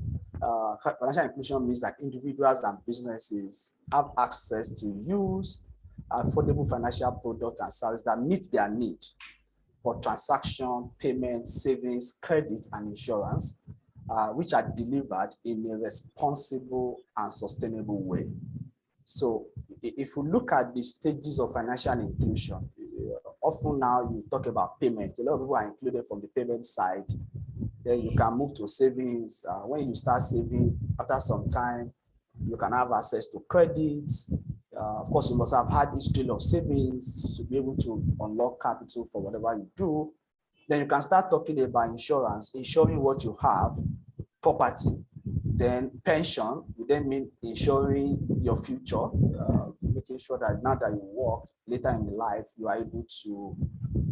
Speaker 5: financial inclusion means that individuals and businesses have access to use affordable financial products and services that meet their need for transaction, payment, savings, credit, and insurance, which are delivered in a responsible and sustainable way. So if you look at the stages of financial inclusion, often now you talk about payment. A lot of people are included from the payment side. Then you can move to savings. When you start saving, after some time, you can have access to credits. Of course, you must have had history of savings to be able to unlock capital for whatever you do. Then you can start talking about insurance, insuring what you have, property. Then pension, you then mean insuring your future, making sure that now that you work later in life, you are able to,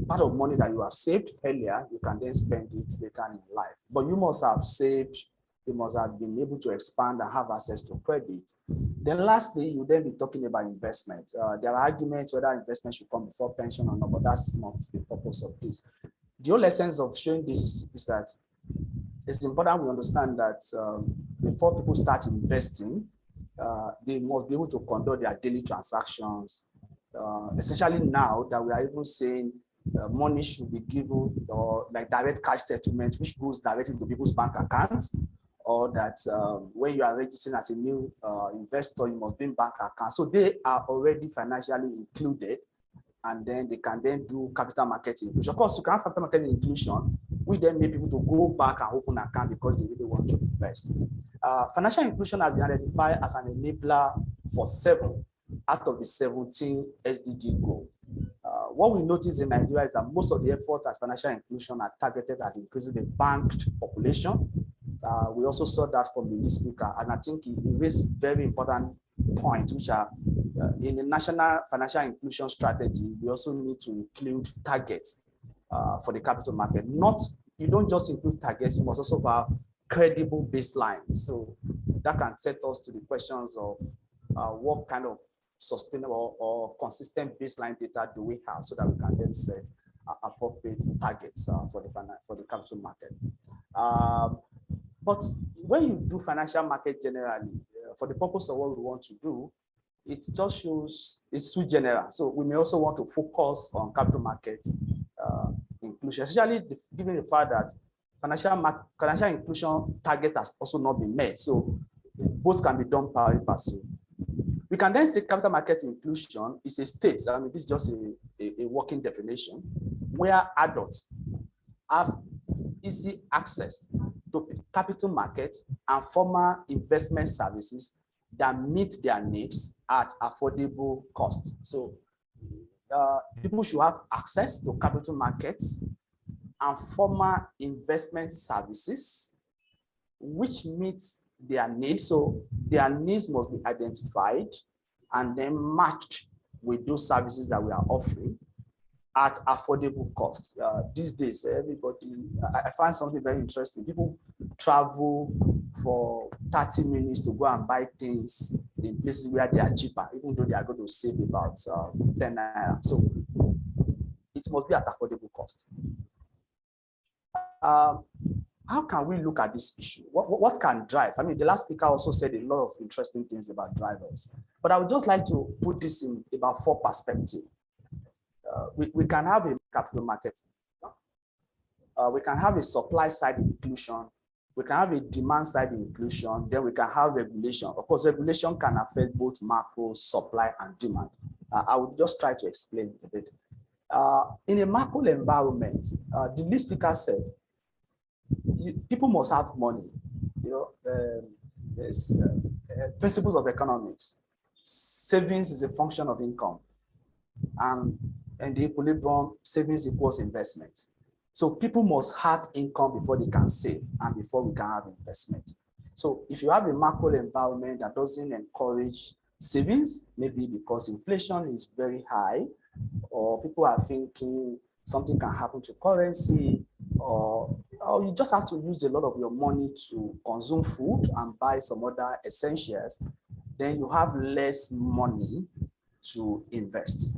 Speaker 5: part of money that you have saved earlier, you can then spend it later in life. But you must have saved, you must have been able to expand and have access to credit. Then lastly, you then be talking about investment. There are arguments whether investment should come before pension or not, but that's not the purpose of this. The whole essence of showing this is that it's important we understand that before people start investing, they must be able to conduct their daily transactions, especially now that we are even saying money should be given or like direct cash settlement, which goes directly to people's bank accounts, or that when you are registering as a new investor, you must bring bank accounts. So they are already financially included, and then they can then do capital market inclusion. Of course, you can have capital market inclusion, which then make people to go back and open an account because they really want to invest. Financial inclusion has been identified as an enabler for 7 out of the 17 SDG goals. What we notice in Nigeria is that most of the effort at financial inclusion are targeted at increasing the banked population. We also saw that from the lead speaker, and I think it raised very important points, which are in the national financial inclusion strategy, we also need to include targets for the capital market. You don't just include targets, you must also have credible baselines. So that can set us to the questions of what kind of sustainable or consistent baseline data do we have, so that we can then set appropriate targets for the capital market. But when you do financial market generally, for the purpose of what we want to do, it just shows it's too general. So we may also want to focus on capital market inclusion, especially given the fact that financial inclusion target has also not been met. So both can be done pari passu. We can then say capital market inclusion is a state. I mean, this is just a working definition where adults have easy access to capital markets and formal investment services that meet their needs at affordable costs. So people should have access to capital markets and formal investment services which meets their needs. So their needs must be identified and then matched with those services that we are offering at affordable cost. These days, everybody, I find something very interesting. People travel for 30 minutes to go and buy things in places where they are cheaper, even though they are going to save about 10 naira. So it must be at affordable cost. How can we look at this issue? What can drive? I mean, the last speaker also said a lot of interesting things about drivers, but I would just like to put this in about 4 perspectives. We can have a capital market. We can have a supply side inclusion. We can have a demand side inclusion. Then we can have regulation. Of course, regulation can affect both macro, supply, and demand. I will just try to explain a bit. In a macro environment, the lead speaker said, people must have money. You know, there's principles of economics. Savings is a function of income, and the equilibrium, savings equals investment. So people must have income before they can save and before we can have investment. So if you have a macro environment that doesn't encourage savings, maybe because inflation is very high, or people are thinking something can happen to currency, or you just have to use a lot of your money to consume food and buy some other essentials, then you have less money to invest.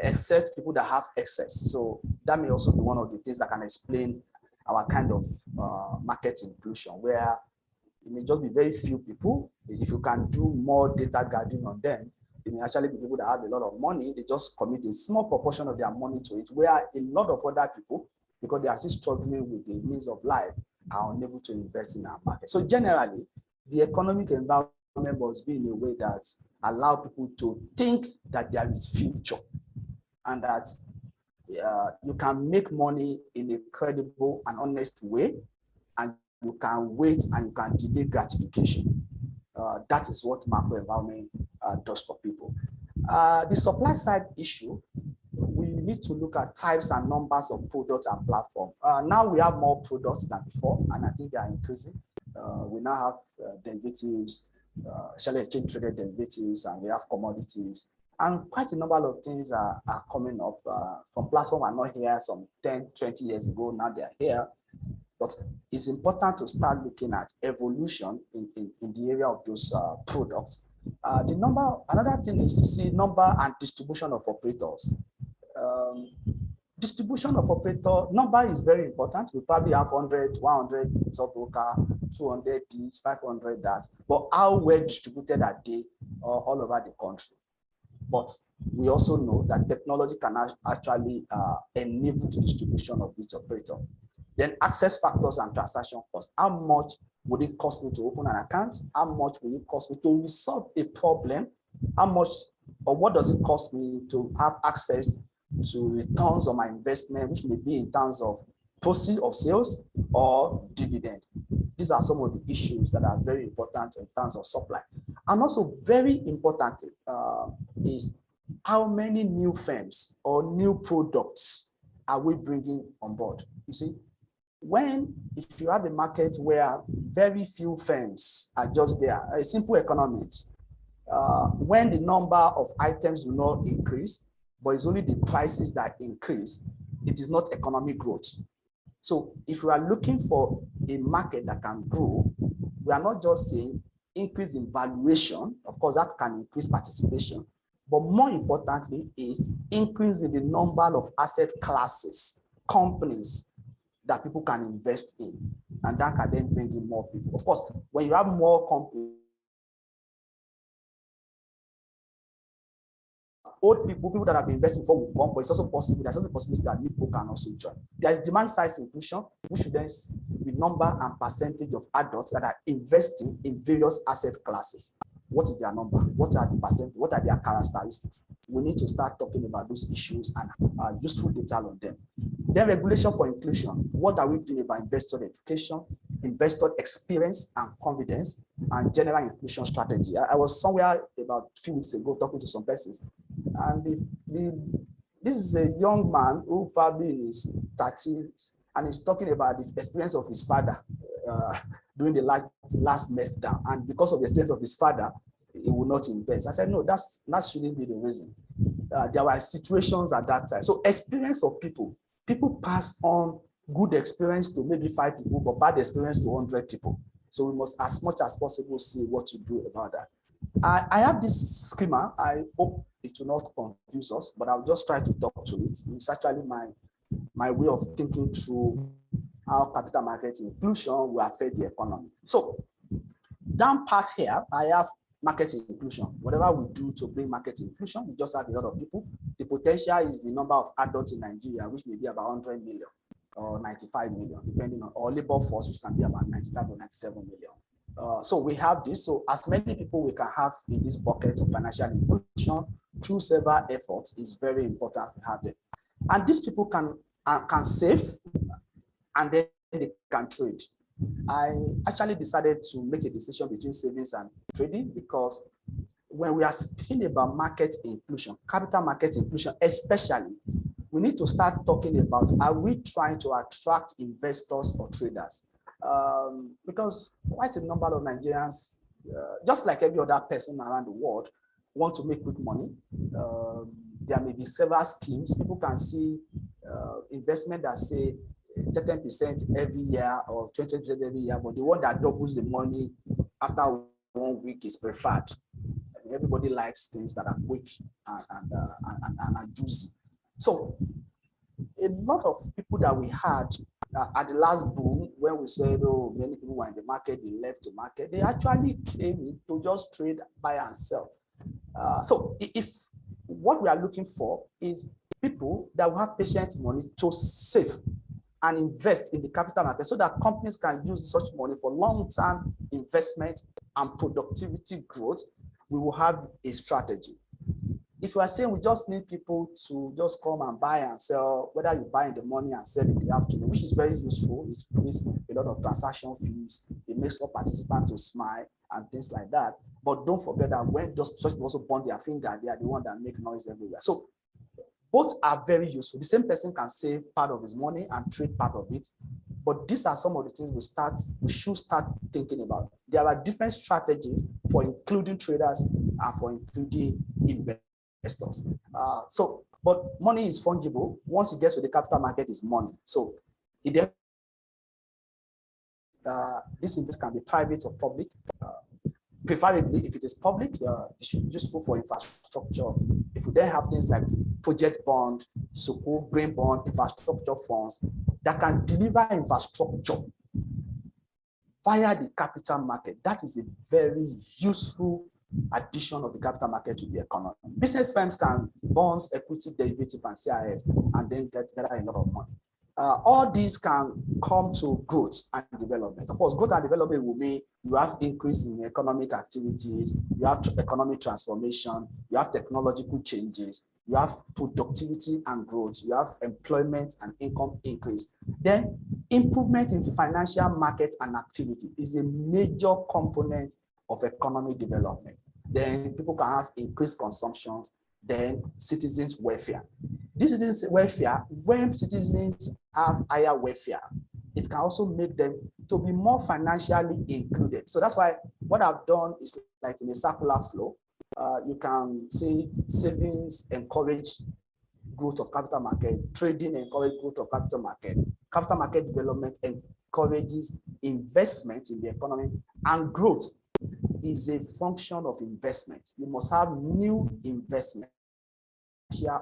Speaker 5: Except people that have excess. So that may also be one of the things that can explain our kind of market inclusion, where it may just be very few people. If you can do more data gathering on them, it may actually be people that have a lot of money. They just commit a small proportion of their money to it, where a lot of other people, because they are still struggling with the means of life, are unable to invest in our market. So generally, the economic environment must be in a way that allow people to think that there is future, and that you can make money in a credible and honest way, and you can wait and you can delay gratification. That is what macro environment does for people. The supply side issue, we need to look at types and numbers of products and platforms. Now we have more products than before, and I think they are increasing. We now have derivatives, especially exchange traded derivatives, and we have commodities. And quite a number of things are coming up. Some platforms are not here some 10, 20 years ago, now they are here. But it's important to start looking at evolution in the area of those products. Another thing is to see number and distribution of operators. Distribution of operator number is very important. We probably have 100, 100 sub-broker, 200 this, 500 that, but how well distributed are they all over the country? But we also know that technology can actually enable the distribution of each operator. Then access factors and transaction costs. How much would it cost me to open an account? How much will it cost me to resolve a problem? How much or what does it cost me to have access to returns on my investment, which may be in terms of proceeds of sales or dividend? These are some of the issues that are very important in terms of supply. And also very importantly is how many new firms or new products are we bringing on board? You see, if you have a market where very few firms are just there, a simple economics, when the number of items do not increase, but it's only the prices that increase, it is not economic growth. So if we are looking for a market that can grow, we are not just saying increase in valuation. Of course, that can increase participation, but more importantly is increase in the number of asset classes, companies that people can invest in, and that can then bring in more people. Of course, when you have more companies, old people that have been investing before will come, but it's also possible, there's also a possibility that new people can also join. There's demand side inclusion, which should then be number and percentage of adults that are investing in various asset classes. What is their number? What are the percent? What are their characteristics? We need to start talking about those issues and useful data on them. Then regulation for inclusion. What are we doing about investor education, investor experience and confidence, and general inclusion strategy? I was somewhere about a few weeks ago talking to some persons, and this is a young man who probably in his 30s, and he's talking about the experience of his father during the last meltdown, and because of the experience of his father, he will not invest. I said, no, that shouldn't be the reason. There were situations at that time. So experience of people pass on good experience to maybe 5 people, but bad experience to 100 people. So we must, as much as possible, see what to do about that. I have this schema. I hope it will not confuse us, but I'll just try to talk to it. It's actually my way of thinking through how capital market inclusion will affect the economy. So down part here, I have market inclusion. Whatever we do to bring market inclusion, we just have a lot of people. The potential is the number of adults in Nigeria, which may be about 100 million or 95 million, depending on our labor force, which can be about 95 or 97 million. So we have this. So as many people we can have in this bucket of financial inclusion through several efforts is very important to have them. And these people can save, and then they can trade. I actually decided to make a decision between savings and trading, because when we are speaking about market inclusion, capital market inclusion especially, we need to start talking about, are we trying to attract investors or traders? Because quite a number of Nigerians, just like every other person around the world, want to make quick money. There may be several schemes. People can see investment that say 10% every year or 20% every year, but the one that doubles the money after 1 week is preferred. Everybody likes things that are quick and are juicy. So a lot of people that we had at the last boom, when we said, oh, many people were in the market, they left the market, they actually came in to just trade, buy and sell. So if what we are looking for is people that will have patient money to save and invest in the capital market so that companies can use such money for long-term investment and productivity growth, we will have a strategy. If you are saying we just need people to just come and buy and sell, whether you buy in the morning and sell in the afternoon, which is very useful, it brings a lot of transaction fees, it makes all participants to smile and things like that. But don't forget that when those people also burn their finger, they are the one that make noise everywhere. So both are very useful. The same person can save part of his money and trade part of it. But these are some of the things we should start thinking about. There are different strategies for including traders and for including investors. But money is fungible. Once it gets to the capital market, it's money. So this investment can be private or public. Preferably, if it is public, it should be useful for infrastructure. If we then have things like project bond, Sukuk, green bond, infrastructure funds that can deliver infrastructure via the capital market, that is a very useful addition of the capital market to the economy. Business firms can bonds, equity, derivative, and CIF, and then get a lot of money. All these can come to growth and development. Of course, growth and development will mean you have increase in economic activities, you have economic transformation, you have technological changes, you have productivity and growth, you have employment and income increase. Then improvement in financial market and activity is a major component of economic development. Then people can have increased consumptions, then citizens' welfare. This citizens' welfare, when citizens have higher welfare, it can also make them to be more financially included. So that's why what I've done is like in a circular flow. You can see savings encourage growth of capital market, trading encourage growth of capital market development encourages investment in the economy, and growth is a function of investment. You must have new investment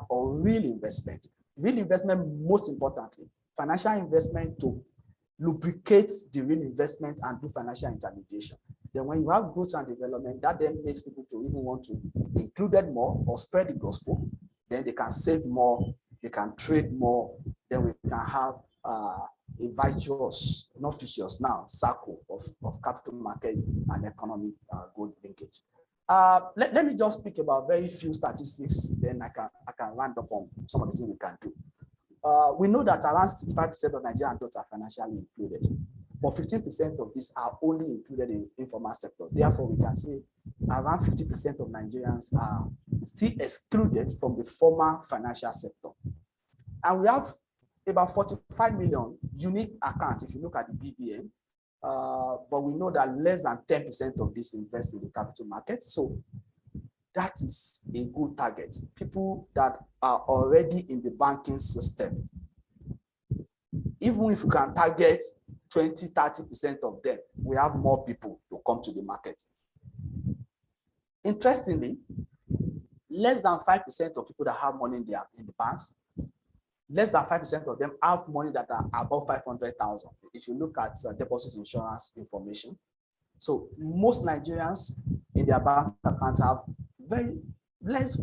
Speaker 5: or real investment. Real investment, most importantly, financial investment to lubricate the real investment and do financial intermediation. Then when you have growth and development, that then makes people to even want to include it more or spread the gospel. Then they can save more, they can trade more, then we can have a virtuous, not vicious now, circle of capital market and economic good linkage. Let me just speak about very few statistics, then I can round up on some of the things we can do. We know that around 65% of Nigerian adults are financially included, but 15% of these are only included in the informal sector. Therefore, we can say around 50% of Nigerians are still excluded from the formal financial sector. And we have about 45 million unique accounts if you look at the BBN, but we know that less than 10% of this invest in the capital market. So that is a good target. People that are already in the banking system, even if we can target 20–30% of them, we have more people to come to the market. Interestingly, less than 5% of people that have money in the banks, less than 5% of them have money that are above 500,000. If you look at deposit insurance information. So most Nigerians in their bank accounts have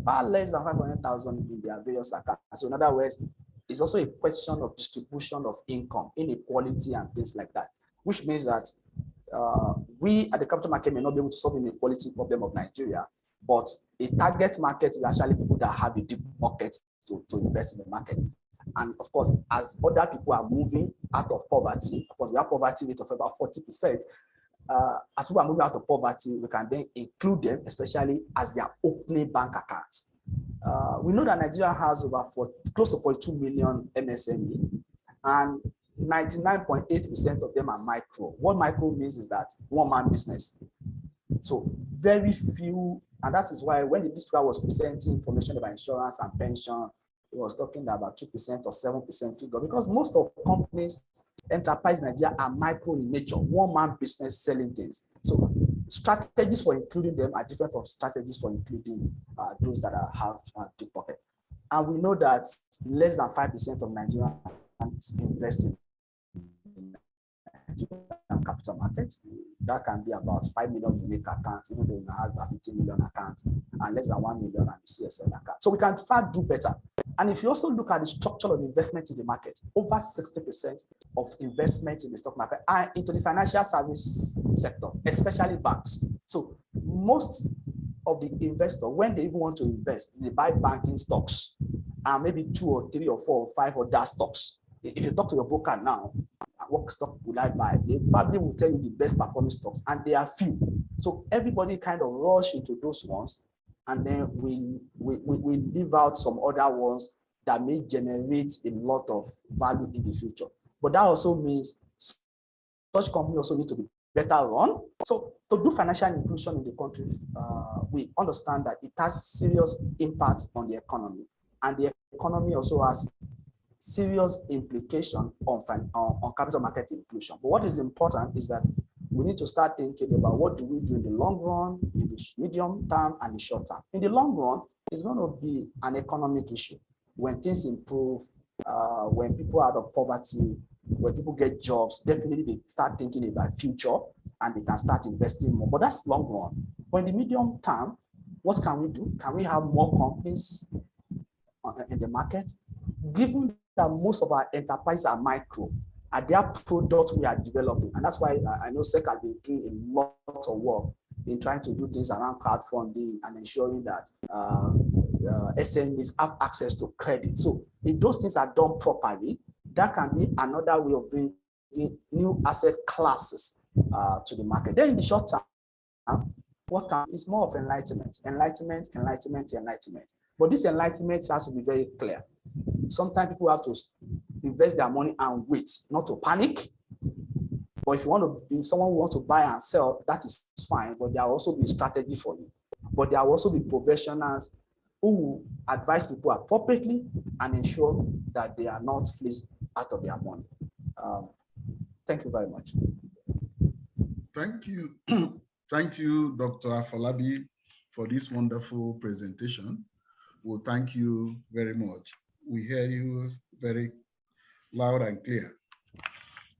Speaker 5: far less than 500,000 in their various accounts. So in other words, it's also a question of distribution of income, inequality and things like that, which means that we at the capital market may not be able to solve the inequality problem of Nigeria, but a target market is actually people that have a deep pocket to invest in the market. And of course, as other people are moving out of poverty, of course, we have poverty rate of about 40%. As people are moving out of poverty, we can then include them, especially as they are opening bank accounts. We know that Nigeria has close to 42 million MSME, and 99.8% of them are micro. What micro means is that one-man business. So very few, and that is why when the speaker was presenting information about insurance and pension, he was talking about 2% or 7% figure, because most of companies, enterprise Nigeria are micro in nature, one-man business selling things. So strategies for including them are different from strategies for including those that have deep pocket. And we know that less than 5% of Nigerians invest in capital market. That can be about 5 million unique accounts, even though we have a 50 million accounts, and less than 1 million on the CSL account. So we can far do better. And if you also look at the structure of investment in the market, over 60% of investment in the stock market are into the financial services sector, especially banks. So most of the investors, when they even want to invest, they buy banking stocks, and maybe 2 or 3 or 4 or 5 other stocks. If you talk to your broker now, what stock would I buy? They probably will tell you the best performing stocks, and they are few. So everybody kind of rush into those ones, and then we leave out some other ones that may generate a lot of value in the future. But that also means such companies also need to be better run. So to do financial inclusion in the country, we understand that it has serious impact on the economy, and the economy also has serious implication on capital market inclusion. But what is important is that we need to start thinking about what do we do in the long run, in the medium term, and the short term. In the long run, it's going to be an economic issue. When things improve, when people are out of poverty, when people get jobs, definitely they start thinking about future and they can start investing more. But that's long run. But in the medium term, what can we do? Can we have more companies in the market? Given that most of our enterprises are micro, are there products we are developing? And that's why I know SEC has been doing a lot of work in trying to do things around crowdfunding and ensuring that SMEs have access to credit. So if those things are done properly, that can be another way of bringing new asset classes to the market. Then in the short term, what can is more of enlightenment. But this enlightenment has to be very clear. Sometimes people have to invest their money and wait, not to panic. But if you want to be someone who wants to buy and sell, that is fine, but there will also be a strategy for you. But there will also be professionals who will advise people appropriately and ensure that they are not fleeced out of their money. Thank you very much.
Speaker 3: Thank you. Thank you, Dr. Afolabi, for this wonderful presentation. Well, thank you very much. We hear you very loud and clear.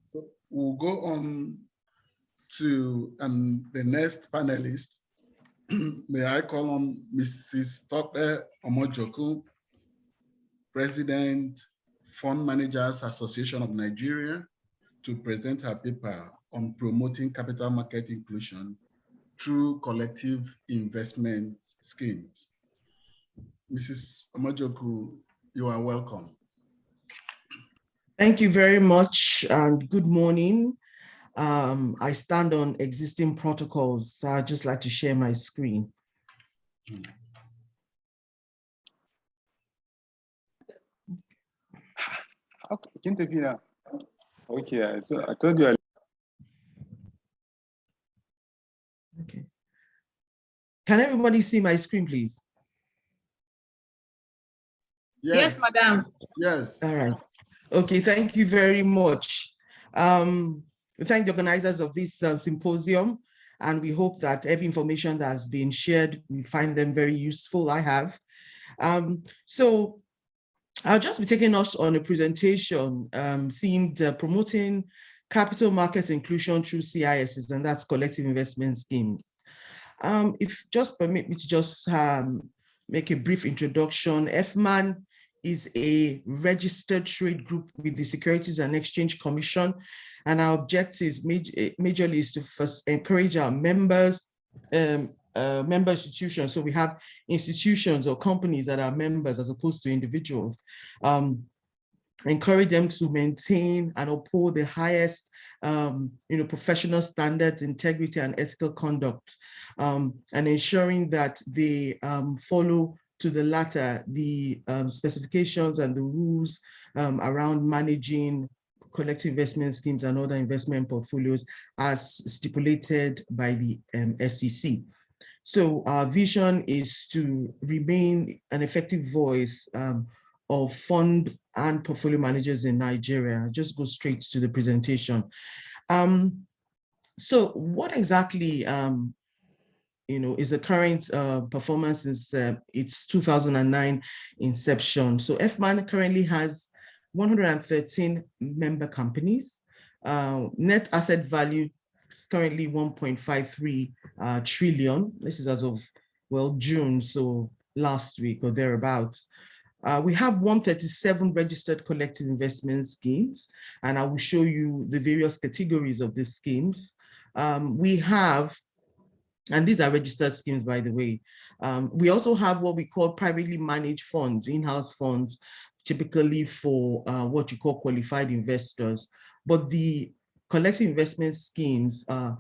Speaker 3: So we'll go on to the next panelist. May I call on Mrs. Tope Omojoku, President, Fund Managers Association of Nigeria, to present her paper on promoting capital market inclusion through collective investment schemes. Mrs. Omojoku, you are welcome.
Speaker 6: Thank you very much, and good morning. I stand on existing protocols, so I'd just like to share my screen.
Speaker 10: Okay, so I told you.
Speaker 6: Okay. Can everybody see my screen, please?
Speaker 1: Yes, madam.
Speaker 3: Yes.
Speaker 6: All right. Okay, thank you very much. We thank the organizers of this symposium, and we hope that every information that has been shared, we find them very useful. I have. So I'll just be taking us on a presentation themed promoting capital markets inclusion through CISs, and that's collective investment schemes. If just permit me to just make a brief introduction. FMAN is a registered trade group with the Securities and Exchange Commission, and our objectives majorly is to first encourage our members, member institutions. So we have institutions or companies that are members as opposed to individuals. Encourage them to maintain and uphold the highest professional standards, integrity, and ethical conduct, and ensuring that they follow to the latter the specifications and the rules around managing collective investment schemes and other investment portfolios as stipulated by the SEC. So our vision is to remain an effective voice of fund and portfolio managers in Nigeria. I'll just go straight to the presentation. So what exactly is the current performance since its 2009 inception? So FMAN currently has 113 member companies. Net asset value is currently 1.53 trillion. This is as of, well, June, so last week or thereabouts. We have 137 registered collective investment schemes, and I will show you the various categories of these schemes. We have, and these are registered schemes, by the way. We also have what we call privately managed funds, in-house funds, typically for what you call qualified investors. But the collective investment schemes are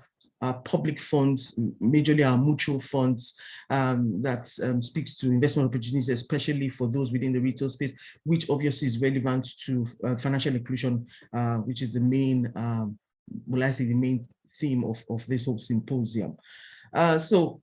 Speaker 6: public funds, majorly are mutual funds that speaks to investment opportunities, especially for those within the retail space, which obviously is relevant to financial inclusion, which is the main, well, I say the main theme of this whole symposium. So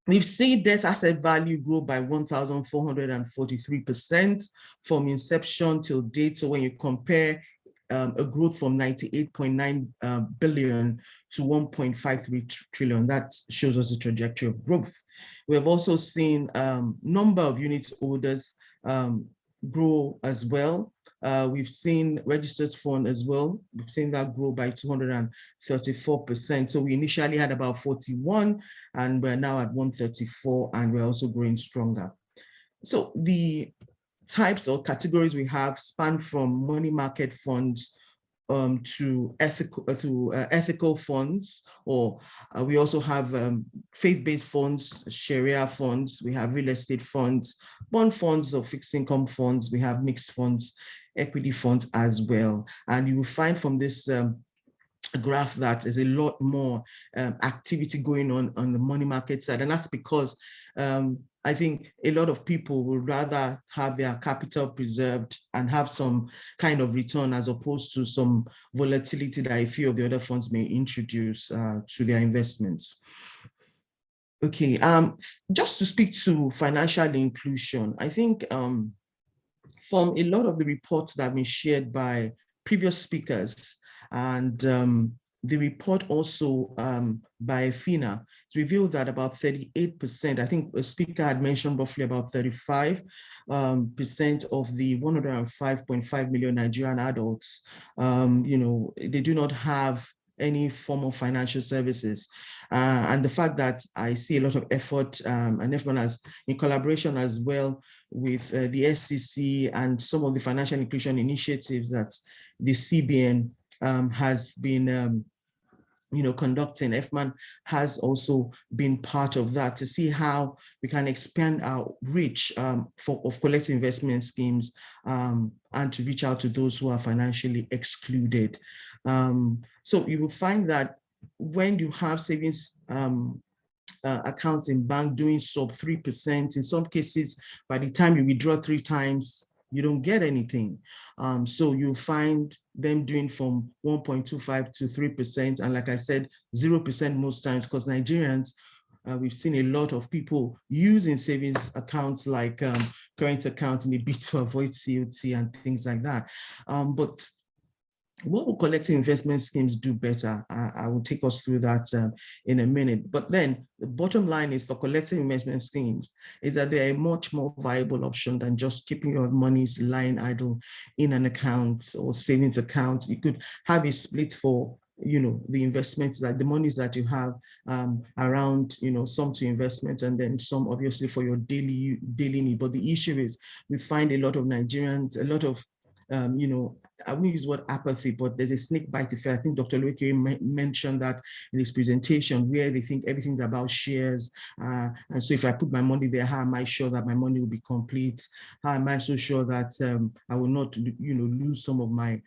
Speaker 6: we've seen net asset value grow by 1,443% from inception till date. So when you compare a growth from 98.9 billion to 1.53 trillion. That shows us the trajectory of growth. We have also seen number of unit holders grow as well. We've seen registered fund as well. We've seen that grow by 234%. So we initially had about 41 and we're now at 134 and we're also growing stronger. So the types or categories we have span from money market funds to ethical funds, or we also have faith-based funds, Sharia funds, we have real estate funds, bond funds or fixed income funds, we have mixed funds, equity funds as well. And you will find from this graph that there's a lot more activity going on the money market side. And that's because I think a lot of people would rather have their capital preserved and have some kind of return as opposed to some volatility that a few of the other funds may introduce to their investments. Okay, just to speak to financial inclusion, I think from a lot of the reports that have been shared by previous speakers and the report also by FINA revealed that about 38%, I think a speaker had mentioned roughly about 35% of the 105.5 million Nigerian adults, they do not have any form of financial services. And the fact that I see a lot of effort and FMAN has in collaboration as well with the SEC and some of the financial inclusion initiatives that the CBN has been conducting. FMAN has also been part of that to see how we can expand our reach of collective investment schemes and to reach out to those who are financially excluded. So you will find that when you have savings accounts in bank doing sub 3%, in some cases, by the time you withdraw 3 times, you don't get anything. So you'll find them doing from 1.25 to 3%. And like I said, 0% most times, because Nigerians, we've seen a lot of people using savings accounts like current accounts in a bit to avoid COT and things like that. But what will collective investment schemes do better? I will take us through that in a minute. But then the bottom line is for collective investment schemes is that they're a much more viable option than just keeping your monies lying idle in an account or savings account. You could have a split for the investments, like the monies that you have around, some to investments and then some obviously for your daily need. But the issue is we find a lot of Nigerians, a lot of I won't use the word apathy, but there's a snake bite effect. I think Dr. Lueke mentioned that in his presentation, where they think everything's about shares. And so if I put my money there, how am I sure that my money will be complete? How am I so sure that I will not, lose some of my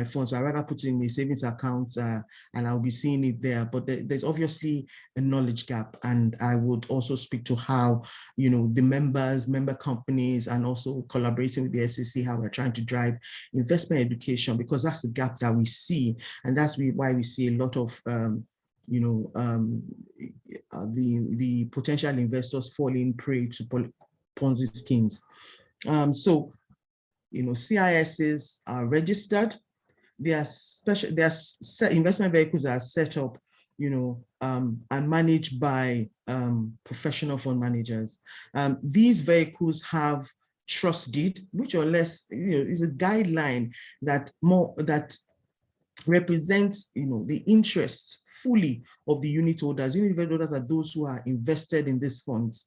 Speaker 6: funds? So I rather put it in a savings account and I'll be seeing it there. But there's obviously a knowledge gap. And I would also speak to how, the member companies and also collaborating with the SEC, how we're trying to drive investment education, because that's the gap that we see, and that's why we see a lot of the potential investors falling prey to Ponzi schemes. So CISs are registered. Their investment vehicles are set up, and managed by professional fund managers. These vehicles have trust deed, which or less is a guideline that represents the interests fully of the unit holders. Unit holders are those who are invested in these funds,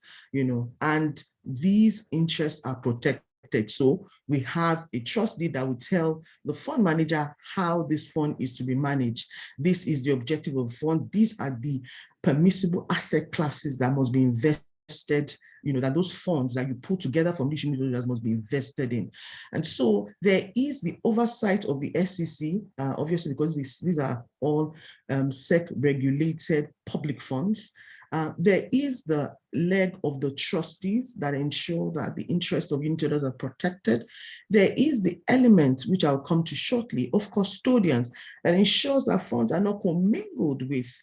Speaker 6: and these interests are protected. So we have a trust deed that will tell the fund manager how this fund is to be managed. This is the objective of the fund. These are the permissible asset classes that must be invested, that those funds that you put together from these unit holders must be invested in. And so there is the oversight of the SEC, obviously, because these are all SEC-regulated public funds. There is the leg of the trustees that ensure that the interests of unit holders are protected. There is the element, which I'll come to shortly, of custodians that ensures that funds are not commingled with,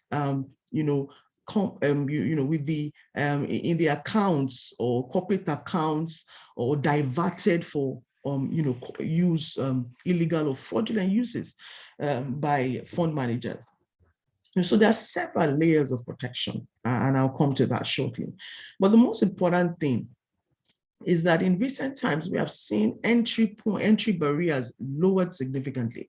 Speaker 6: with the in the accounts or corporate accounts or diverted for use illegal or fraudulent uses by fund managers. And so there are several layers of protection, and I'll come to that shortly. But the most important thing is that in recent times, we have seen entry barriers lowered significantly.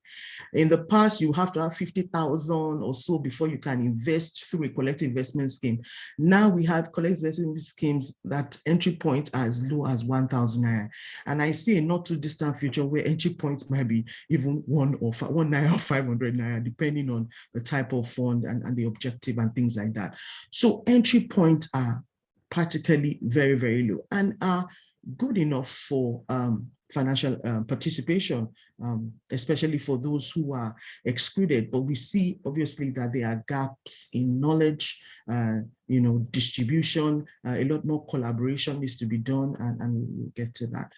Speaker 6: In the past, you have to have 50,000 or so before you can invest through a collective investment scheme. Now we have collective investment schemes that entry points are as low as 1,000 naira. And I see a not too distant future where entry points might be even 1 naira or 500 naira, depending on the type of fund and the objective and things like that. So entry points are practically very, very low and are good enough for financial participation, especially for those who are excluded. But we see obviously that there are gaps in knowledge, distribution, a lot more collaboration needs to be done, and we'll get to that.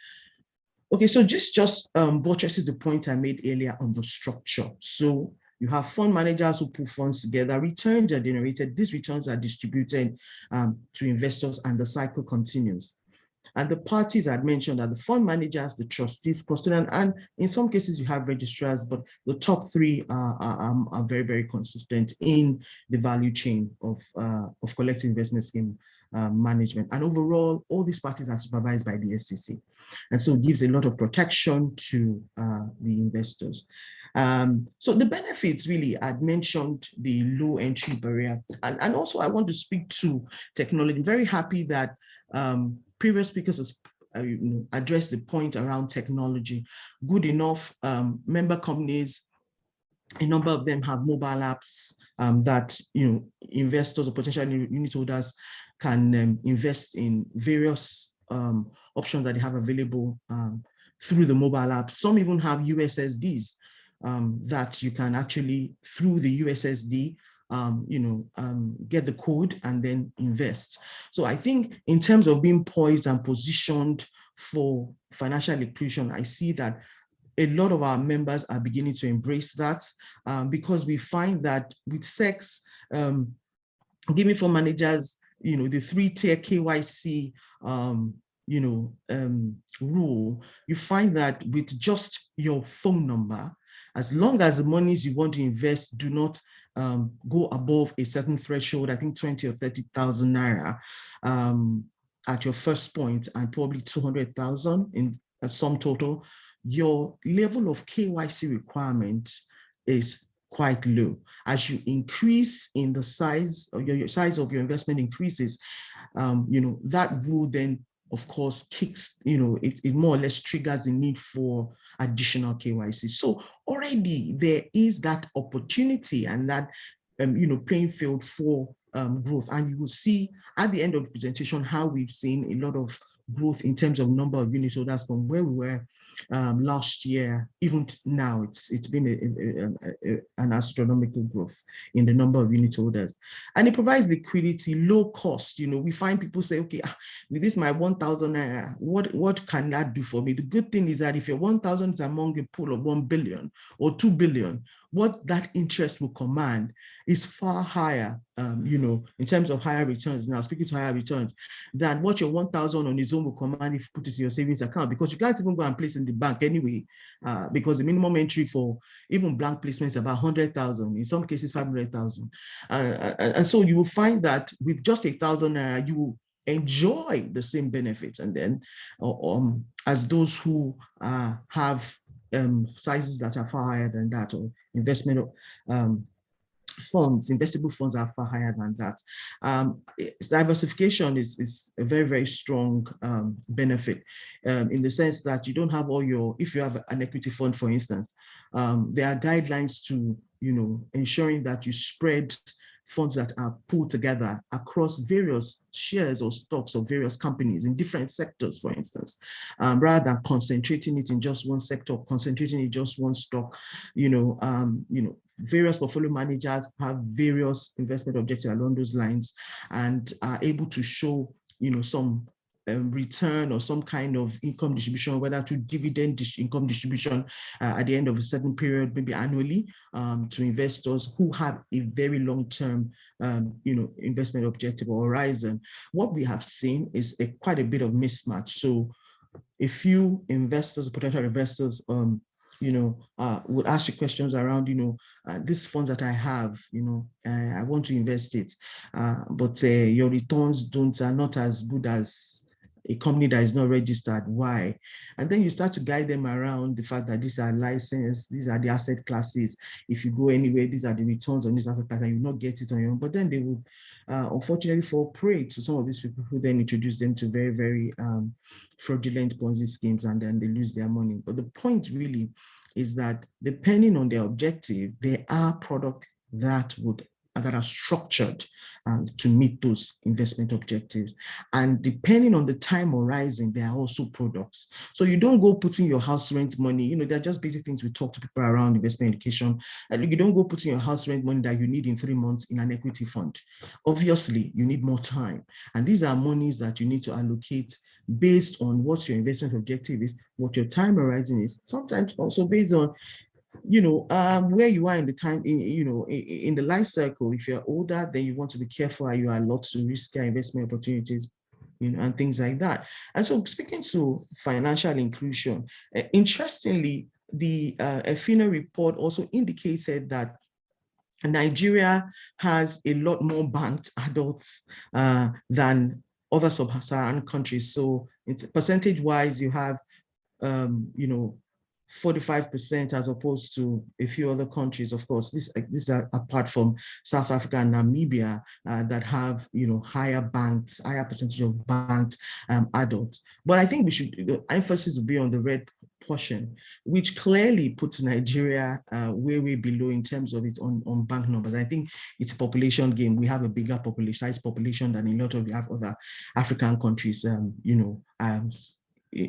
Speaker 6: Okay, so just buttresses the point I made earlier on the structure. So you have fund managers who put funds together, returns are generated, these returns are distributed to investors, and the cycle continues. And the parties I'd mentioned are the fund managers, the trustees, custodian, and in some cases you have registrars, but the top three are very, very consistent in the value chain of collective investment scheme management. And overall, all these parties are supervised by the SEC. And so it gives a lot of protection to the investors. So the benefits really, I'd mentioned the low entry barrier. And also I want to speak to technology. I'm very happy that previous speakers has addressed the point around technology. Good enough. Member companies, a number of them have mobile apps that investors or potential unit holders can invest in various options that they have available through the mobile app. Some even have USSDs that you can actually, through the USSD, get the code and then invest. So I think in terms of being poised and positioned for financial inclusion, I see that a lot of our members are beginning to embrace that because we find that with SECS, giving fund managers, the 3-tier KYC, rule, you find that with just your phone number, as long as the monies you want to invest do not go above a certain threshold, I think 20 or 30,000 naira at your first point, and probably 200,000 in a sum total, your level of KYC requirement is quite low. As you increase in the size, or your size of your investment increases, that rule then, of course, kicks, it more or less triggers the need for additional KYC. So already there is that opportunity and that, playing field for growth. And you will see at the end of the presentation how we've seen a lot of growth in terms of number of unit holders from where we were last year. Even now, it's been an astronomical growth in the number of unit holders, and it provides liquidity, low cost. We find people say, okay, with this my 1,000, what can that do for me? The good thing is that if your 1,000 is among a pool of 1 billion or 2 billion, what that interest will command is far higher, in terms of higher returns. Now, speaking to higher returns, than what your 1,000 on its own will command if you put it in your savings account, because you can't even go and place in the bank anyway, because the minimum entry for even blank placement is about 100,000, in some cases 500,000. And so you will find that with just 1,000 naira, you will enjoy the same benefits. And then as those who have sizes that are far higher than that, or investment funds, investable funds are far higher than that. Diversification is a very, very strong benefit in the sense that you don't have all your, if you have an equity fund, for instance, there are guidelines to, ensuring that you spread funds that are pulled together across various shares or stocks of various companies in different sectors, for instance, rather than concentrating it in just one sector, concentrating in just one stock. Various portfolio managers have various investment objectives along those lines and are able to show, some return or some kind of income distribution, whether through dividend income distribution at the end of a certain period, maybe annually, to investors who have a very long-term, investment objective or horizon. What we have seen is quite a bit of mismatch. So a few investors, potential investors, would ask you questions around, these funds that I have, I want to invest it, but your returns are not as good as a company that is not registered. Why? And then you start to guide them around the fact that these are licensed, these are the asset classes. If you go anywhere, these are the returns on this asset class, and you will not get it on your own. But then they would unfortunately fall prey to some of these people who then introduce them to very, very fraudulent Ponzi schemes, and then they lose their money. But the point really is that depending on their objective, there are products that are structured to meet those investment objectives. And depending on the time horizon, there are also products. So you don't go putting your house rent money, they're just basic things we talk to people around investment education. And you don't go putting your house rent money that you need in 3 months in an equity fund. Obviously, you need more time. And these are monies that you need to allocate based on what your investment objective is, what your time horizon is, sometimes also based on where you are in the time, in the life cycle. If you're older, then you want to be careful. You are allowed to risk investment opportunities, and things like that. And so, speaking to financial inclusion, interestingly, the EFINA report also indicated that Nigeria has a lot more banked adults than other sub-Saharan countries. So, it's percentage-wise, you have 45% as opposed to a few other countries. Of course, these are apart from South Africa and Namibia that have higher percentage of banked adults. But I think the emphasis will be on the red portion, which clearly puts Nigeria way below in terms of its on bank numbers. I think it's a population game. We have a bigger size population than a lot of the other African countries,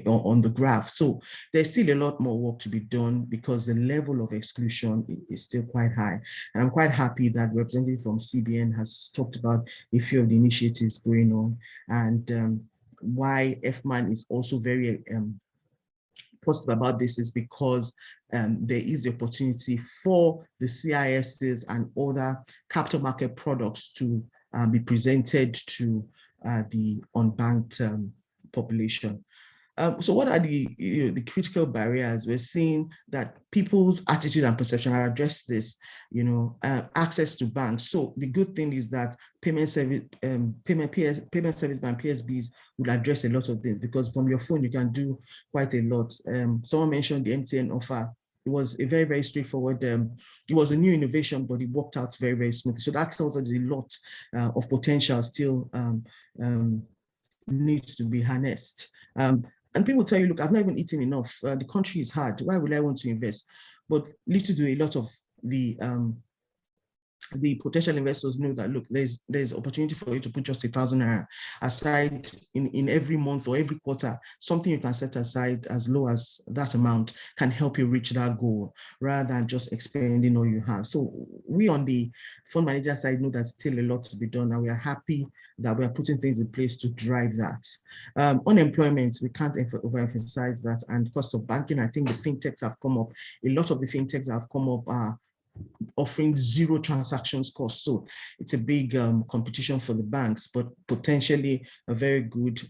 Speaker 6: on the graph. So there's still a lot more work to be done because the level of exclusion is still quite high. And I'm quite happy that representative from CBN has talked about a few of the initiatives going on, and why FMAN is also very positive about this is because there is the opportunity for the CISs and other capital market products to be presented to the unbanked population. So what are the critical barriers? We're seeing that people's attitude and perception are addressed this, access to banks. So the good thing is that payment service bank, PSBs, would address a lot of things, because from your phone, you can do quite a lot. Someone mentioned the MTN offer. It was a very, very straightforward, it was a new innovation, but it worked out very, very smoothly. So that tells us a lot of potential still needs to be harnessed. And people tell you, look, I've not even eaten enough. The country is hard. Why would I want to invest? But little do a lot of the potential investors know that, look, there's opportunity for you to put just 1,000 naira aside in every month or every quarter. Something you can set aside as low as that amount can help you reach that goal rather than just expending all you have. So we on the fund manager side know that still a lot to be done, and we are happy that we are putting things in place to drive that. Unemployment, we can't overemphasize that, and cost of banking. I think the fintechs have come up. A lot of the fintechs have come up are offering zero transactions cost. So it's a big competition for the banks, but potentially a very good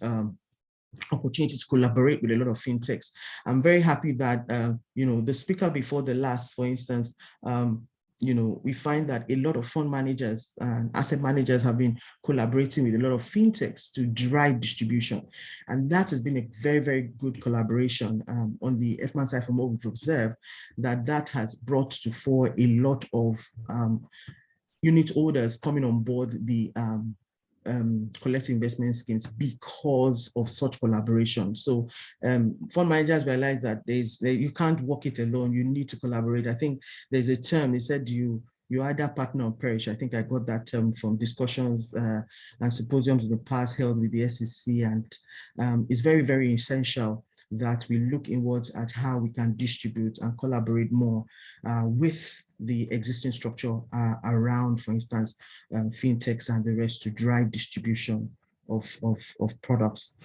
Speaker 6: opportunity to collaborate with a lot of fintechs. I'm very happy that, the speaker before the last, for instance, we find that a lot of fund managers and asset managers have been collaborating with a lot of fintechs to drive distribution. And that has been a very, very good collaboration on the FMAN side. From what we've observed, that has brought to fore a lot of unit holders coming on board the collective investment schemes because of such collaboration. So fund managers realize that you can't work it alone. You need to collaborate. I think there's a term, they said you either partner or perish. I think I got that term from discussions and symposiums in the past held with the SEC, and it's very, very essential that we look inwards at how we can distribute and collaborate more with the existing structure around, for instance, fintechs and the rest to drive distribution of products.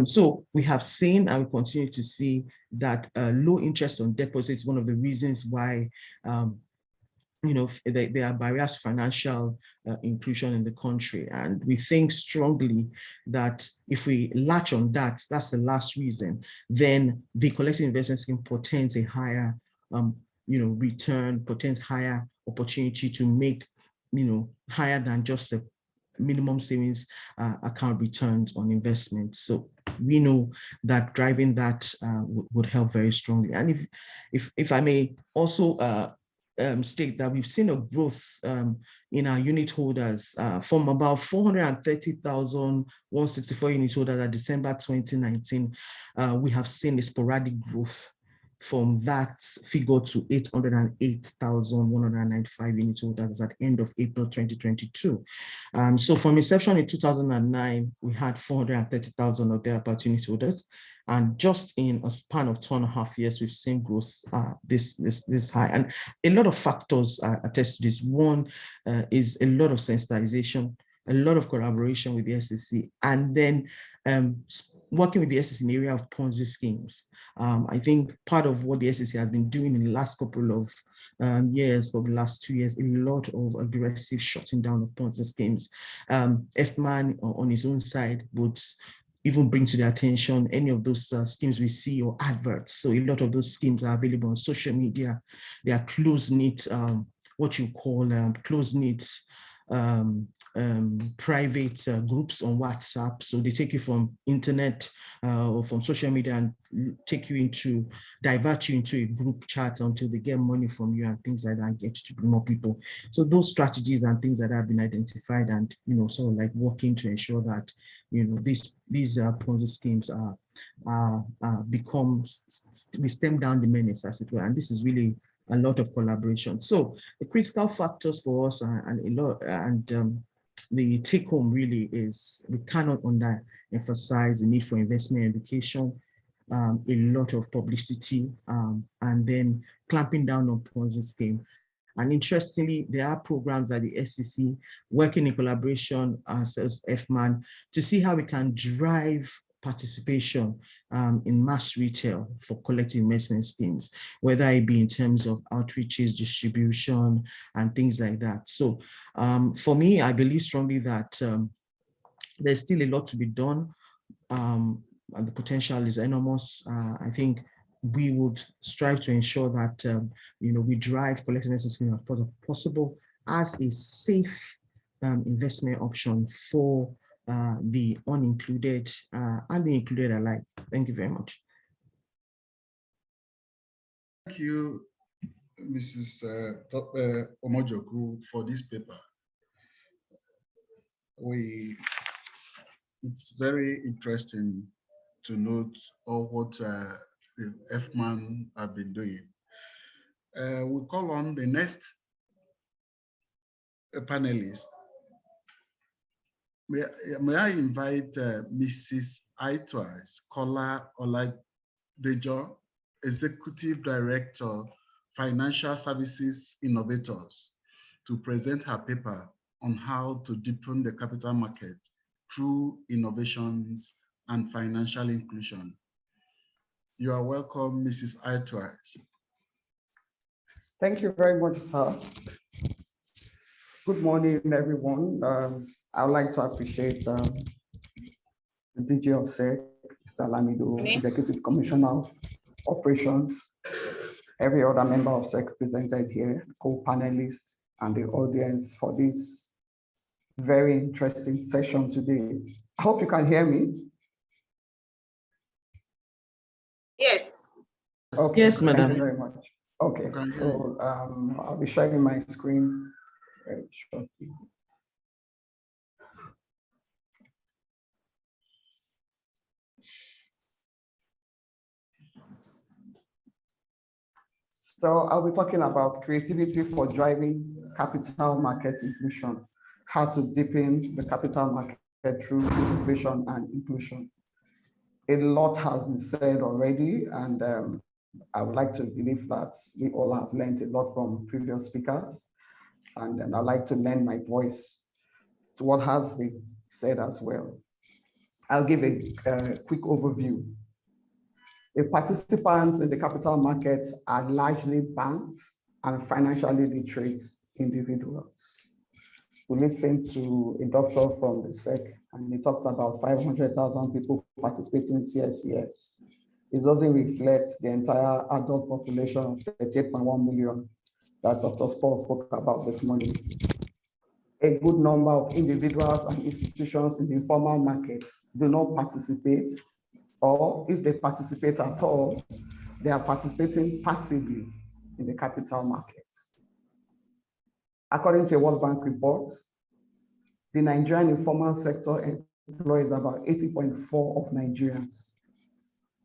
Speaker 6: So we have seen and we continue to see that low interest on deposits, one of the reasons why there are barriers to financial inclusion in the country. And we think strongly that if we latch on that, that's the last reason, then the collective investment scheme portends a higher return, portends higher opportunity to make, higher than just a minimum savings account returns on investment. So we know that driving that would help very strongly. And if I may also state that we've seen a growth in our unit holders from about 430,164 unit holders at December 2019. We have seen a sporadic growth from that figure to 808,195 unit holders at the end of April 2022. So from inception in 2009, we had 430,000 of thereabout unit holders. And just in a span of 2.5 years, we've seen growth this high. And a lot of factors attest to this. One is a lot of sensitization, a lot of collaboration with the SEC, and then working with the SEC in the area of Ponzi schemes. I think part of what the SEC has been doing in the last couple of years, probably the last 2 years, a lot of aggressive shutting down of Ponzi schemes. FMAN on his own side would even bring to their attention any of those schemes we see or adverts. So a lot of those schemes are available on social media. They are close-knit, what you call close-knit private groups on WhatsApp. So they take you from internet or from social media and divert you into a group chat until they get money from you and things like that, and get to more people. So those strategies and things that have been identified and, sort of like working to ensure that, these Ponzi schemes we stem down the menace, as it were. And this is really a lot of collaboration. So the critical factors for us the take home really is we cannot underemphasize the need for investment education, a lot of publicity, and then clamping down on Ponzi scheme. And interestingly, there are programs at the SEC working in collaboration as FMAN to see how we can drive participation in mass retail for collective investment schemes, whether it be in terms of outreaches, distribution, and things like that. So for me, I believe strongly that there's still a lot to be done, and the potential is enormous. I think we would strive to ensure that we drive collective investment schemes as possible as a safe investment option for the unincluded and the included alike. Thank you very much.
Speaker 3: Thank you, Mrs. Omojoku, for this paper. It's very interesting to note all what the FMAN have been doing. We call on the next panelist. May I invite Mrs. Aitwise Kola Oladejo, Executive Director, Financial Services Innovators, to present her paper on how to deepen the capital market through innovations and financial inclusion. You are welcome, Mrs. Aitwise.
Speaker 11: Thank you very much, sir. Good morning, everyone. I would like to appreciate the DG of SEC, Mr. Lamido, Executive Commissioner of Operations, every other member of SEC represented here, co-panelists, and the audience for this very interesting session today. I hope you can hear me.
Speaker 1: Yes.
Speaker 11: Okay.
Speaker 6: Yes, madam.
Speaker 11: Thank you very much. Okay, so I'll be sharing my screen very shortly. So I'll be talking about creativity for driving capital market inclusion, how to deepen the capital market through innovation and inclusion. A lot has been said already, and I would like to believe that we all have learned a lot from previous speakers, and I'd like to lend my voice to what has been said as well. I'll give a quick overview. The participants in the capital markets are largely banks and financially literate individuals. We listened to a doctor from the SEC, and he talked about 500,000 people participating in CSCS. It doesn't reflect the entire adult population of 38.1 million that Dr. Spall spoke about this morning. A good number of individuals and institutions in the informal markets do not participate, or if they participate at all, they are participating passively in the capital markets. According to a World Bank report, the Nigerian informal sector employs about 80.4% of Nigerians,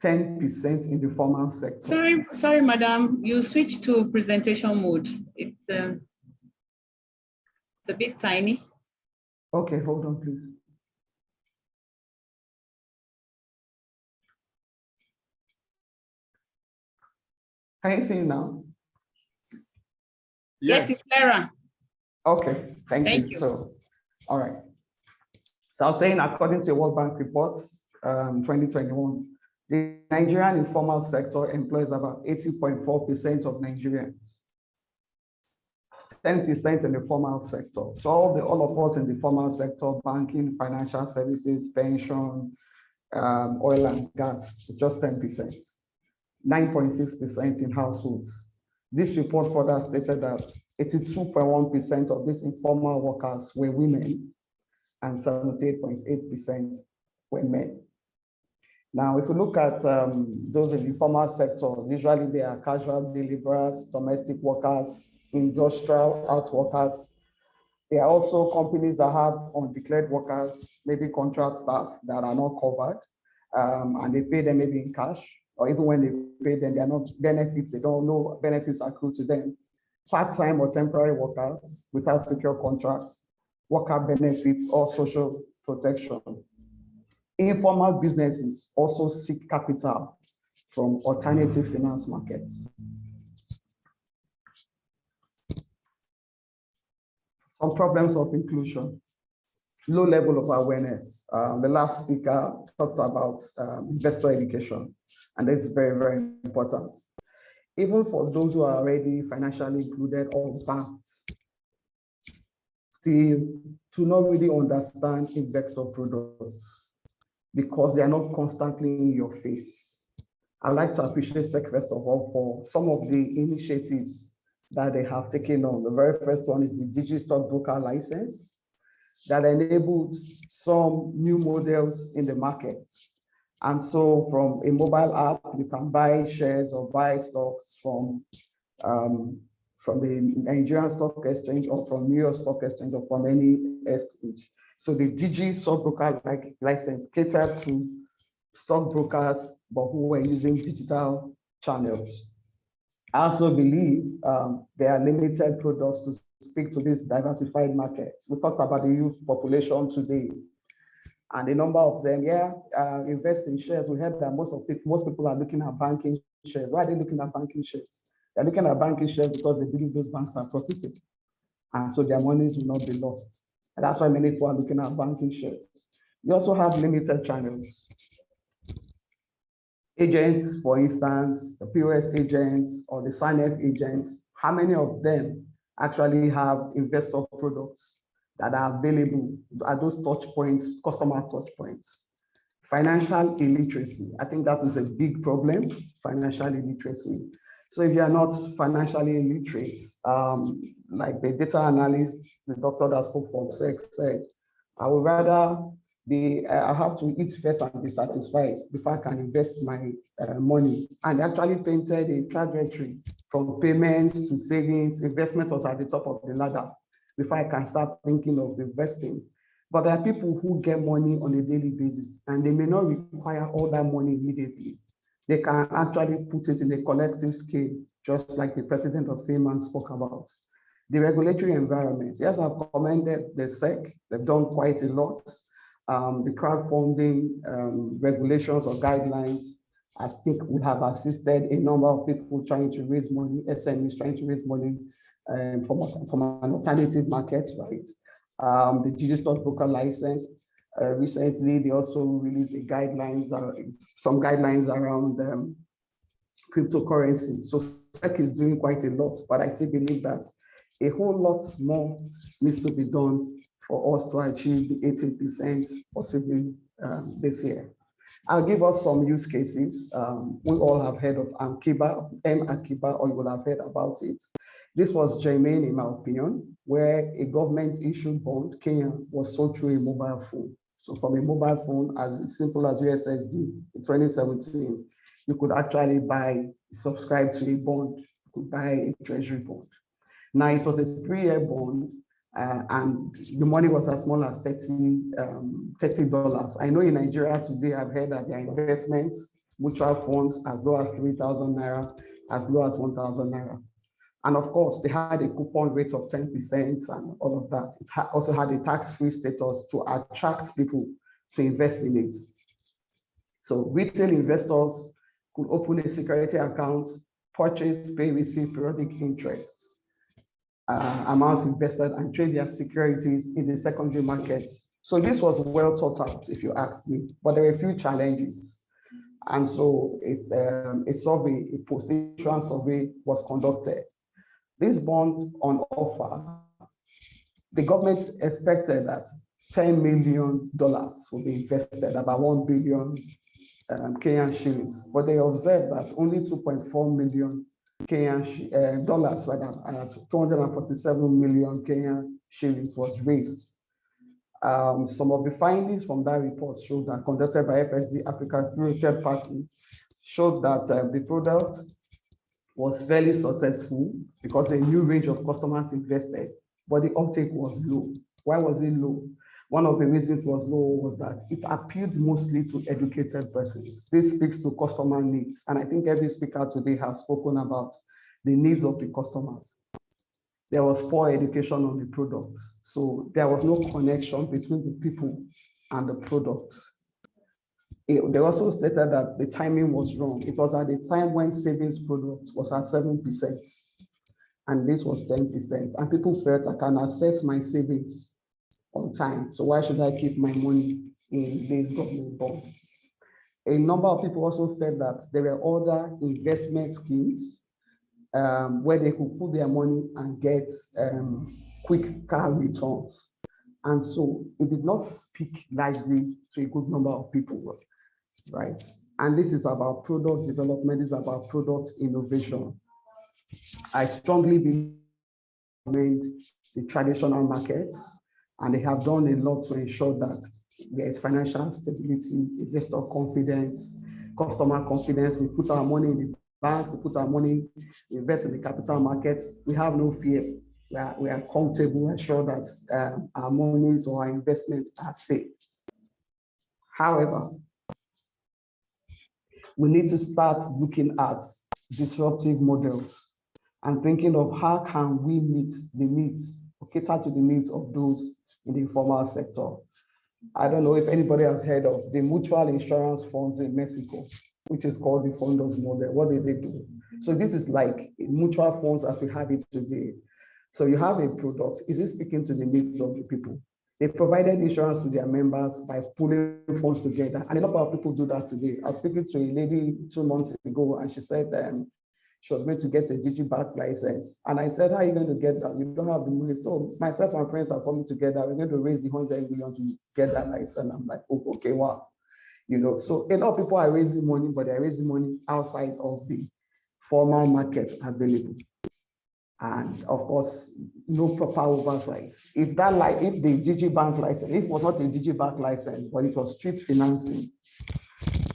Speaker 11: 10% in the formal sector.
Speaker 1: Sorry, madam, you switched to presentation mode. It's a bit tiny.
Speaker 11: Okay, hold on, please. Can you see it now?
Speaker 1: Yes, it's clearer.
Speaker 11: Okay, thank you. So, all right. So I was saying, according to a World Bank report, 2021, the Nigerian informal sector employs about 80.4% of Nigerians, 10% in the formal sector. So all of us in the formal sector, banking, financial services, pension, oil and gas, is just 10%, 9.6% in households. This report further stated that 82.1% of these informal workers were women and 78.8% were men. Now, if we look at those in the informal sector, usually they are casual laborers, domestic workers, industrial out workers. There are also companies that have undeclared workers, maybe contract staff that are not covered, and they pay them maybe in cash, or even when they pay them, they are not benefits, they don't know benefits accrue to them. Part-time or temporary workers without secure contracts, worker benefits or social protection. Informal businesses also seek capital from alternative finance markets. Some problems of inclusion, low level of awareness. The last speaker talked about investor education, and that's very, very important. Even for those who are already financially included or banked, still to not really understand investor products because they are not constantly in your face. I'd like to appreciate SEC first of all for some of the initiatives that they have taken on. The very first one is the DigiStockBroker license that enabled some new models in the market. And so from a mobile app, you can buy shares or buy stocks from the Nigerian Stock Exchange or from New York Stock Exchange or from any exchange. So the DigiStockBroker license catered to stockbrokers, but who were using digital channels. I also believe there are limited products to speak to this diversified market. We talked about the youth population today, and the number of them, invest in shares. We heard that most people are looking at banking shares. Why are they looking at banking shares? They're looking at banking shares because they believe those banks are profitable, and so their monies will not be lost. And that's why many people are looking at banking shares. You also have limited channels. Agents, for instance, the POS agents or the sign-up agents, how many of them actually have investor products that are available at those touch points, customer touch points? Financial illiteracy, I think that is a big problem, financial illiteracy. So if you are not financially illiterate, like the data analyst, the doctor that spoke from SEC said, I would rather I have to eat first and be satisfied before I can invest my money. And actually painted a trajectory from payments to savings. Investment was at the top of the ladder before I can start thinking of investing. But there are people who get money on a daily basis, and they may not require all that money immediately. They can actually put it in a collective scale, just like the president of Fayman spoke about. The regulatory environment, yes, I've commended the SEC, they've done quite a lot. The crowdfunding regulations or guidelines, I think would have assisted a number of people trying to raise money, SMEs trying to raise money from an alternative market, right? The DigiStockBroker license, recently they also released some guidelines around cryptocurrency. So SEC is doing quite a lot, but I still believe that a whole lot more needs to be done for us to achieve the 18% possibly this year. I'll give us some use cases. We all have heard of Ankiba, M-Ankiba, or you will have heard about it. This was germane, in my opinion, where a government-issued bond, Kenya, was sold through a mobile phone. So from a mobile phone, as simple as USSD in 2017, you could actually subscribe to a bond, you could buy a treasury bond. Now, it was a 3-year bond, and the money was as small as $30. I know in Nigeria today, I've heard that their investments, mutual funds, as low as 3,000 naira, as low as 1,000 naira. And of course, they had a coupon rate of 10% and all of that. It also had a tax-free status to attract people to invest in it. So retail investors could open a security account, purchase, pay, receive periodic interest. Amounts invested and trade their securities in the secondary market. So this was well thought out, if you ask me, but there were a few challenges. And so a survey, a post-issue survey was conducted. This bond on offer, the government expected that $10 million would be invested, about 1 billion Kenyan shillings, but they observed that only 2.4 million Kenyan dollars, rather, 247 million Kenyan shillings was raised. Some of the findings from that report showed that, conducted by FSD Africa through a third party, showed that the product was fairly successful because a new range of customers invested, but the uptake was low. Why was it low? One of the reasons it was low was that it appealed mostly to educated persons. This speaks to customer needs. And I think every speaker today has spoken about the needs of the customers. There was poor education on the products. So there was no connection between the people and the product. They also stated that the timing was wrong. It was at the time when savings products was at 7%, and this was 10%. And people felt, I can access my savings on time, so why should I keep my money in this government bond? A number of people also felt that there were other investment schemes where they could put their money and get quick car returns. And so it did not speak largely to a good number of people, right? And this is about product development, this is about product innovation. I strongly believe the traditional markets, and they have done a lot to ensure that there is financial stability, investor confidence, customer confidence. We put our money in the banks, we put our money, we invest in the capital markets. We have no fear. We are comfortable and sure that our monies or our investments are safe. However, we need to start looking at disruptive models and thinking of how can we meet the needs, or cater to the needs of those in the informal sector. I don't know if anybody has heard of the mutual insurance funds in Mexico, which is called the Fondos model. What did they do? So this is like mutual funds as we have it today. So you have a product. Is it speaking to the needs of the people? They provided insurance to their members by pulling funds together. And a lot of people do that today. I was speaking to a lady 2 months ago, and she said she was going to get a digibank license. And I said, how are you going to get that? You don't have the money. So myself and friends are coming together. We're going to raise the 100 million to get that license. I'm like, oh, okay, wow. You know, so a lot of people are raising money, but they're raising money outside of the formal market available. And of course, no proper oversight. If the digibank license, if it was not a digibank license, but it was street financing,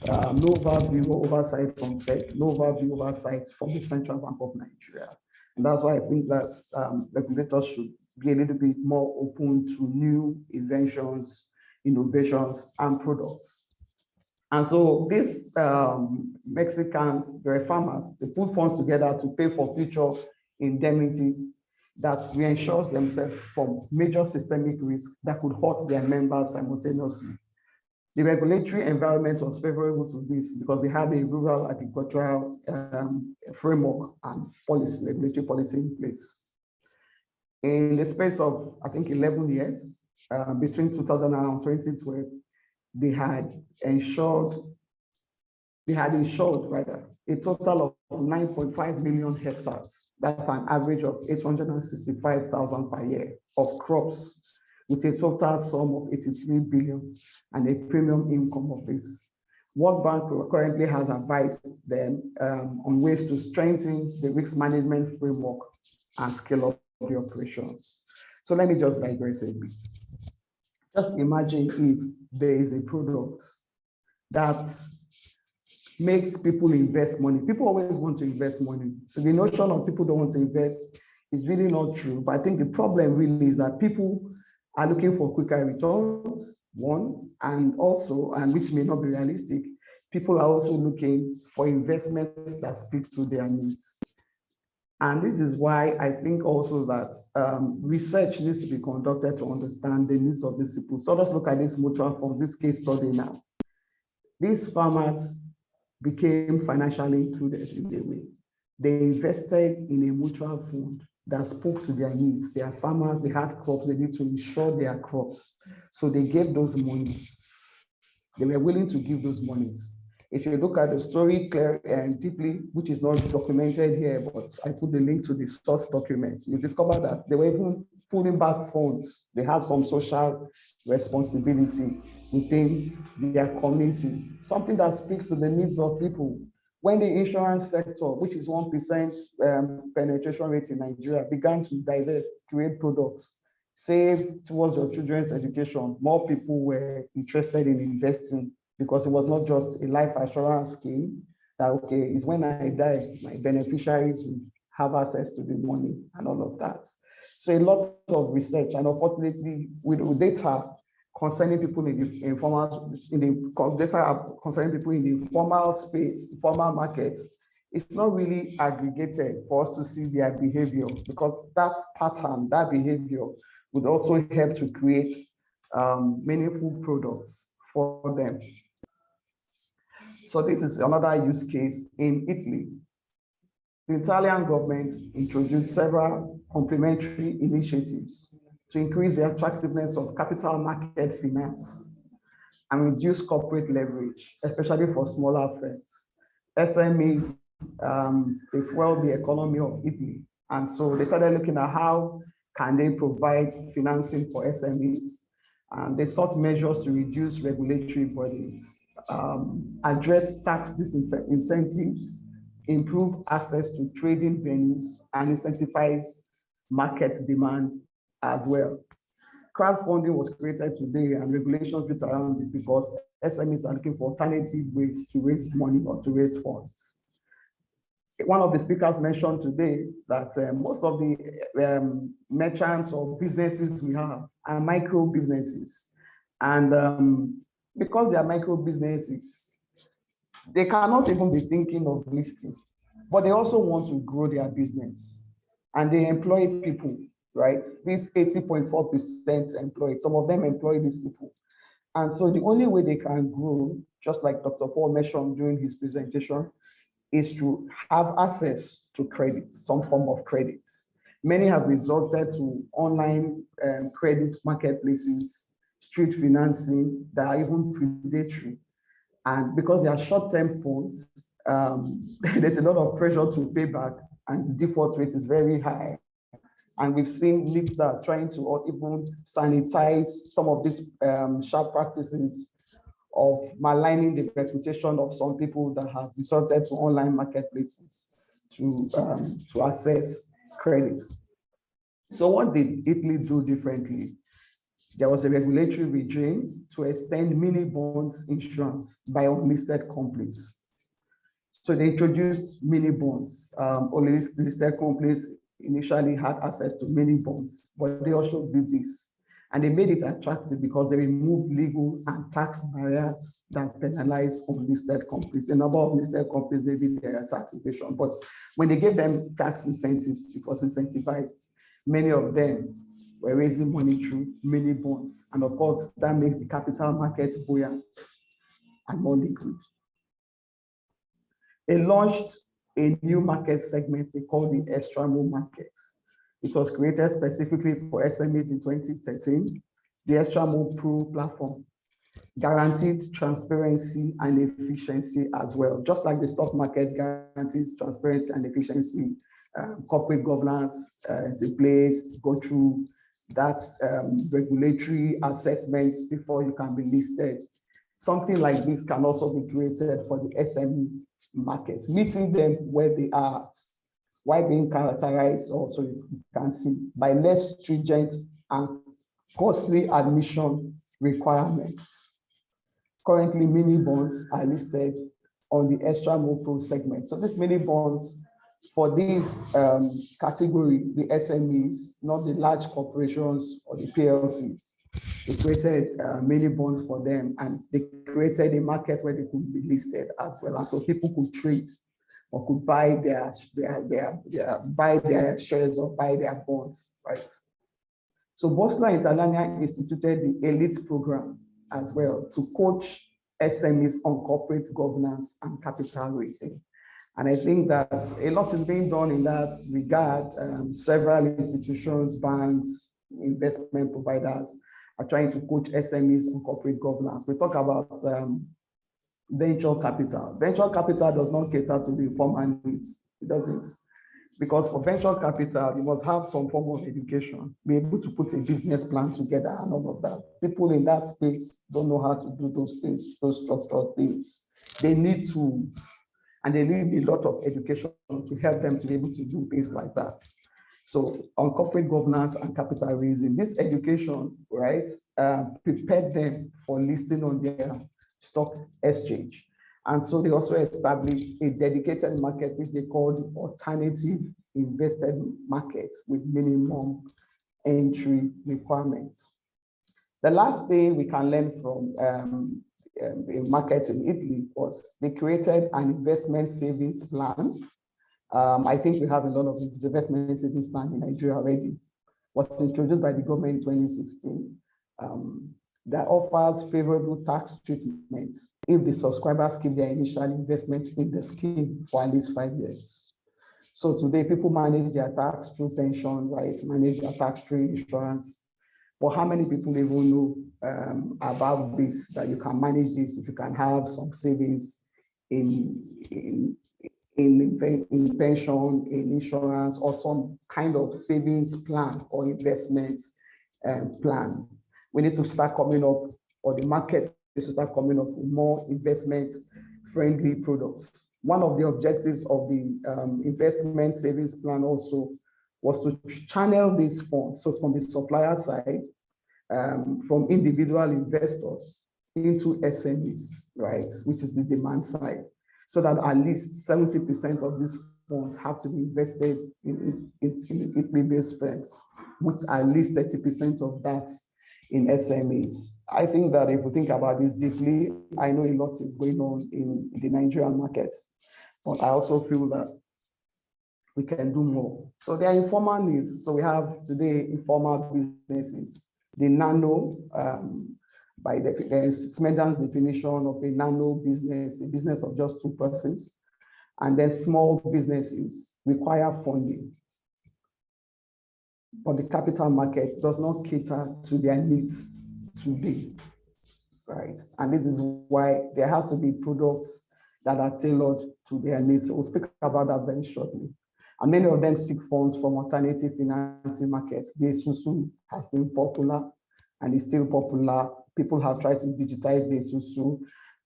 Speaker 11: no overview oversight from SEC, no overview oversight from the Central Bank of Nigeria. And that's why I think that regulators should be a little bit more open to new inventions, innovations, and products. And so these Mexicans, they're farmers, they put funds together to pay for future indemnities that reinsures themselves from major systemic risk that could hurt their members simultaneously. The regulatory environment was favorable to this because they had a rural agricultural framework and policy, regulatory policy in place. In the space of, I think, 11 years, between 2000 and 2012, they had ensured they had insured rather a total of 9.5 million hectares. That's an average of 865,000 per year of crops, with a total sum of 83 billion and a premium income of this. World Bank currently has advised them on ways to strengthen the risk management framework and scale up the operations. So let me just digress a bit. Just imagine if there is a product that makes people invest money. People always want to invest money. So the notion of people don't want to invest is really not true. But I think the problem really is that people are looking for quicker returns, one, and also, and which may not be realistic, people are also looking for investments that speak to their needs. And this is why I think also that research needs to be conducted to understand the needs of these people. So let's look at this mutual fund, this case study now. These farmers became financially included in the way. They invested in a mutual fund that spoke to their needs. They are farmers, they had crops, they need to insure their crops. So they gave those monies. They were willing to give those monies. If you look at the story clearly and deeply, which is not documented here, but I put the link to the source document, you discover that they were even pulling back funds. They had some social responsibility within their community, something that speaks to the needs of people. When the insurance sector, which is 1% penetration rate in Nigeria, began to divest, create products, save towards your children's education, more people were interested in investing because it was not just a life assurance scheme that, okay, it's when I die, my beneficiaries will have access to the money and all of that. So a lot of research, and unfortunately, with data concerning people in the informal, data concerning people in the formal space, the formal market, it's not really aggregated for us to see their behavior, because that pattern, that behavior would also help to create meaningful products for them. So this is another use case in Italy. The Italian government introduced several complementary initiatives to increase the attractiveness of capital market finance and reduce corporate leverage, especially for smaller firms. SMEs, they fuel the economy of Italy. And so they started looking at how can they provide financing for SMEs. And they sought measures to reduce regulatory burdens, address tax incentives, improve access to trading venues, and incentivize market demand as well. Crowdfunding was created today and regulations built around it because SMEs are looking for alternative ways to raise money or to raise funds. One of the speakers mentioned today that most of the merchants or businesses we have are micro businesses. And because they are micro businesses, they cannot even be thinking of listing, but they also want to grow their business. And they employ people, right? These 80.4% employed, some of them employ these people. And so the only way they can grow, just like Dr. Paul mentioned during his presentation, is to have access to credit, some form of credit. Many have resorted to online credit marketplaces, street financing that are even predatory. And because they are short-term funds, there's a lot of pressure to pay back, and the default rate is very high. And we've seen NIPSDA trying to even sanitize some of these sharp practices of maligning the reputation of some people that have resorted to online marketplaces to access credit. So what did Italy do differently? There was a regulatory regime to extend mini bonds insurance by unlisted companies. So they introduced mini bonds. Only listed companies initially had access to mini bonds, but they also did this. And they made it attractive because they removed legal and tax barriers that penalize unlisted companies. A number of listed companies, maybe their tax evasion, but when they gave them tax incentives, it was incentivized. Many of them were raising money through mini bonds. And of course, that makes the capital market buoyant and more liquid. They launched a new market segment they called the Estramo market. It was created specifically for SMEs in 2013, the Estramo Pro platform. guaranteed transparency and efficiency as well. Just like the stock market guarantees transparency and efficiency, corporate governance is in place, go through that regulatory assessments before you can be listed. Something like this can also be created for the SME markets, meeting them where they are, while being characterized also, you can see, by less stringent and costly admission requirements. Currently, mini bonds are listed on the extra MoPro segment. So these mini bonds for this category, the SMEs, not the large corporations or the PLCs, they created mini bonds for them, and they created a market where they could be listed as well. And so people could trade or could buy their shares or buy their bonds, right? So Bosler International instituted the ELITE program as well to coach SMEs on corporate governance and capital raising. And I think that a lot is being done in that regard. Several institutions, banks, investment providers are trying to coach SMEs on corporate governance. We talk about venture capital. Venture capital does not cater to the informal needs. It doesn't. Because for venture capital, you must have some form of education, be able to put a business plan together and all of that. People in that space don't know how to do those things, those structured things. They need to, and they need a lot of education to help them to be able to do things like that. So on corporate governance and capital raising, this education, right, prepared them for listing on their stock exchange. And so they also established a dedicated market, which they called alternative invested markets with minimum entry requirements. The last thing we can learn from a market in Italy was they created an investment savings plan. I think we have a lot of investment savings plan in Nigeria already. It was introduced by the government in 2016. That offers favorable tax treatments if the subscribers keep their initial investment in the scheme for at least 5 years. So today, people manage their tax through pension, right? Manage their tax through insurance. But how many people even know about this, that you can manage this if you can have some savings in pension, in insurance, or some kind of savings plan or investment plan? We need to start coming up, or the market needs to start coming up with more investment-friendly products. One of the objectives of the investment savings plan also was to channel these funds, so from the supplier side, from individual investors into SMEs, right, which is the demand side, so that at least 70% of these funds have to be invested in Italy-based firms, which at least 30% of that in SMEs. I think that if we think about this deeply, I know a lot is going on in the Nigerian markets, but I also feel that we can do more. So there are informal needs. So we have today informal businesses. The nano, by the Smedjan's definition of a nano business, a business of just 2 persons, and then small businesses require funding. But the capital market does not cater to their needs today, right? And this is why there has to be products that are tailored to their needs. So we'll speak about that very shortly. And many of them seek funds from alternative financing markets. The Esusu has been popular and is still popular. People have tried to digitize the Esusu.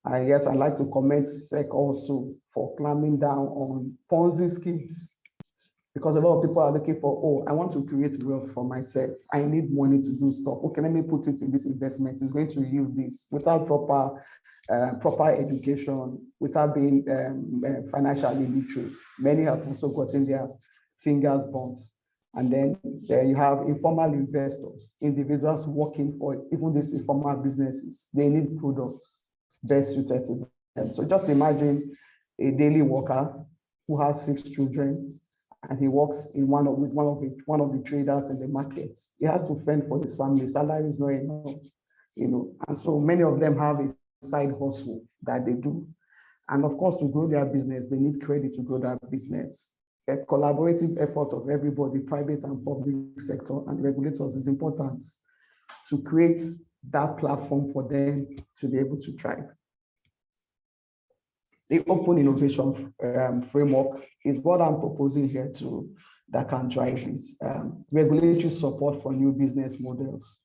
Speaker 11: And yes, I'd like to commend SEC also for clamping down on Ponzi schemes, because a lot of people are looking for, oh, I want to create wealth for myself. I need money to do stuff. Okay, let me put it in this investment. It's going to yield this without proper education, without being financially literate. Many have also gotten their fingers burnt. And then there you have informal investors, individuals working for even these informal businesses. They need products best suited to them. So just imagine a daily worker who has 6 children, and he works in one of the traders in the market. He has to fend for his family. Salary is not enough, And so many of them have a side hustle that they do. And of course, to grow their business, they need credit to grow that business. A collaborative effort of everybody, private and public sector and regulators, is important to create that platform for them to be able to thrive. The open innovation framework is what I'm proposing here that can drive this. Regulatory support for new business models.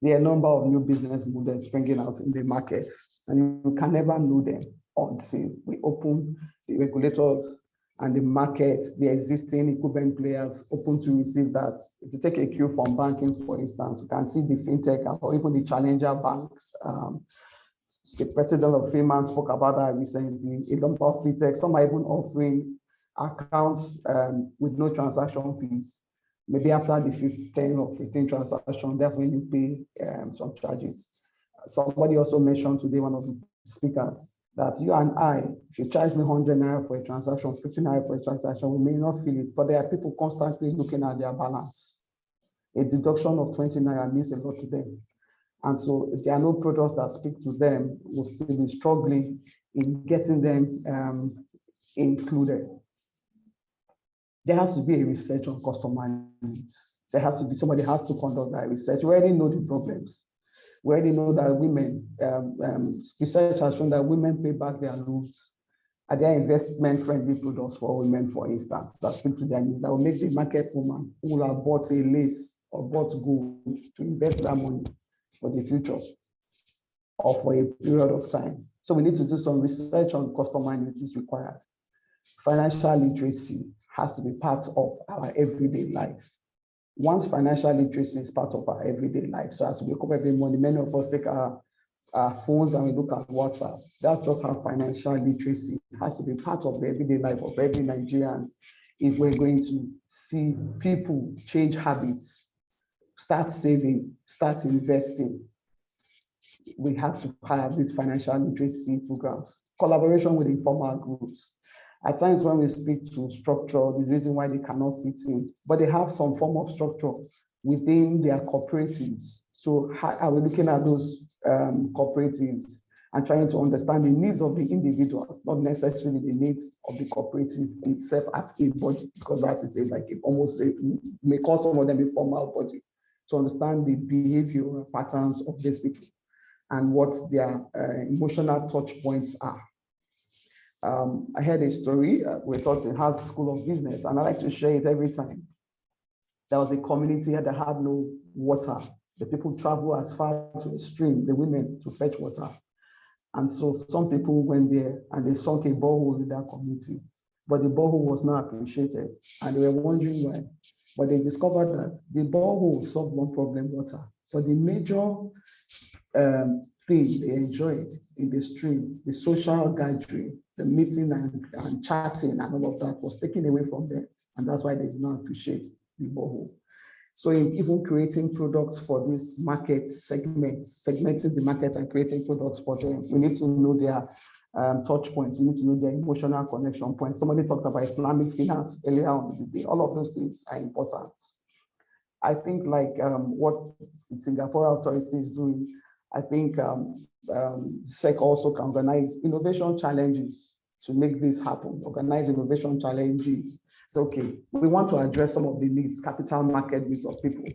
Speaker 11: There are a number of new business models springing out in the market, and you can never know them until we open the regulators and the market, the existing incumbent players open to receive that. If you take a cue from banking, for instance, you can see the fintech or even the challenger banks. The president of FinMan spoke about that recently. A number of fintechs, some are even offering accounts with no transaction fees. Maybe after the 10 or 15 transactions, that's when you pay some charges. Somebody also mentioned today, one of the speakers, that you and I, if you charge me 100 naira for a transaction, 50 naira for a transaction, we may not feel it, but there are people constantly looking at their balance. A deduction of 20 naira means a lot to them. And so if there are no products that speak to them, we'll still be struggling in getting them included. There has to be a research on customer needs. There has to be, somebody has to conduct that research. We already know the problems. We already know that women, research has shown that women pay back their loans. Are there investment-friendly products for women, for instance, that speak to their needs, that will make the market woman who will have bought a lace or bought gold to invest that money for the future or for a period of time? So we need to do some research on customer needs is required. Financial literacy has to be part of our everyday life. Once financial literacy is part of our everyday life, so as we wake up every morning, many of us take our phones and we look at WhatsApp. That's just how financial literacy has to be part of the everyday life of every Nigerian if we're going to see people change habits, start saving, start investing. We have to have these financial literacy programs. Collaboration with informal groups. At times when we speak to structure, there's reason why they cannot fit in, but they have some form of structure within their cooperatives. So how are we looking at those cooperatives and trying to understand the needs of the individuals, not necessarily the needs of the cooperative itself as a body, because that is almost may call some of them a formal body, to understand the behavioral patterns of these people and what their emotional touch points are. I heard a story, we thought it has a school of business, and I like to share it every time. There was a community that had no water. The people travel as far to a stream, the women, to fetch water. And so some people went there and they sunk a borehole in that community, but the borehole was not appreciated. And they were wondering why. But they discovered that the borehole solved one problem, water. But the major thing they enjoyed in the stream, the social gathering, the meeting and chatting and all of that was taken away from them. And that's why they did not appreciate the borehole. So in even creating products for this market segment, segmenting the market and creating products for them, we need to know their touch points. We need to know their emotional connection points. Somebody talked about Islamic finance earlier on the day. All of those things are important. I think like what Singapore authority is doing, I think SEC also can organize innovation challenges to make this happen, organize innovation challenges. So, okay, we want to address some of the needs, capital market needs of people,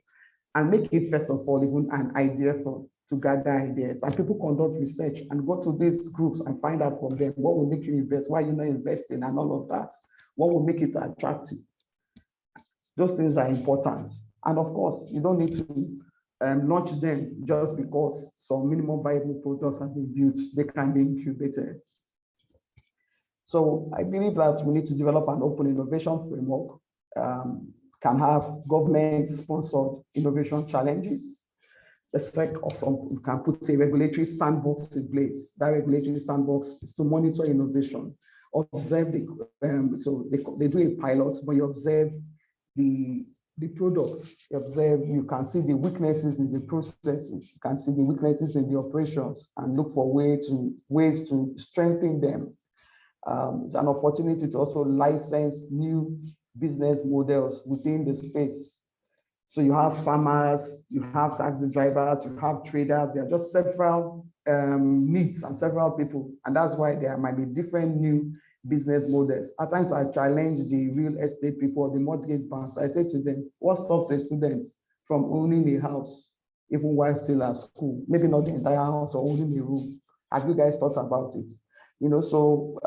Speaker 11: and make it, first of all, even an idea to gather ideas. And people conduct research and go to these groups and find out from them what will make you invest, why you're not investing, and all of that. What will make it attractive? Those things are important. And of course, you don't need to launch them just because some minimum viable products have been built. They can be incubated. So I believe that we need to develop an open innovation framework, can have government-sponsored innovation challenges. The SEC can put a regulatory sandbox in place. That regulatory sandbox is to monitor innovation, observe so they do a pilot, but you observe the products, you can see the weaknesses in the processes, you can see the weaknesses in the operations and look for ways to strengthen them. It's an opportunity to also license new business models within the space. So you have farmers, you have taxi drivers, you have traders. There are just several needs and several people. And that's why there might be different new business models. At times I challenge the real estate people, the mortgage banks. I say to them, what stops a student from owning a house even while still at school. Maybe not the entire house or only the room. Have you guys thought about it? You know, so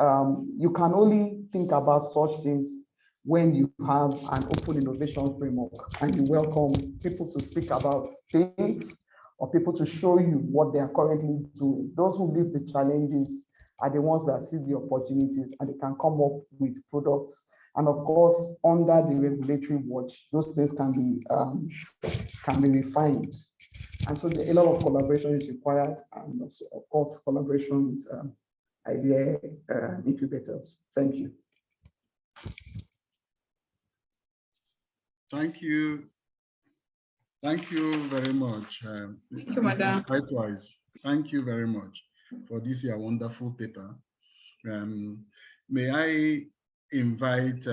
Speaker 11: you can only think about such things when you have an open innovation framework and you welcome people to speak about things or people to show you what they are currently doing. Those who live the challenges are the ones that see the opportunities and they can come up with products. And of course, under the regulatory watch, those things can be refined. And so a lot of collaboration is required, and also, of course, collaboration with idea incubators. Thank you.
Speaker 3: Thank you. Thank you very much.
Speaker 1: Thank you, Madam.
Speaker 3: Likewise, thank you very much for this wonderful paper. May I invite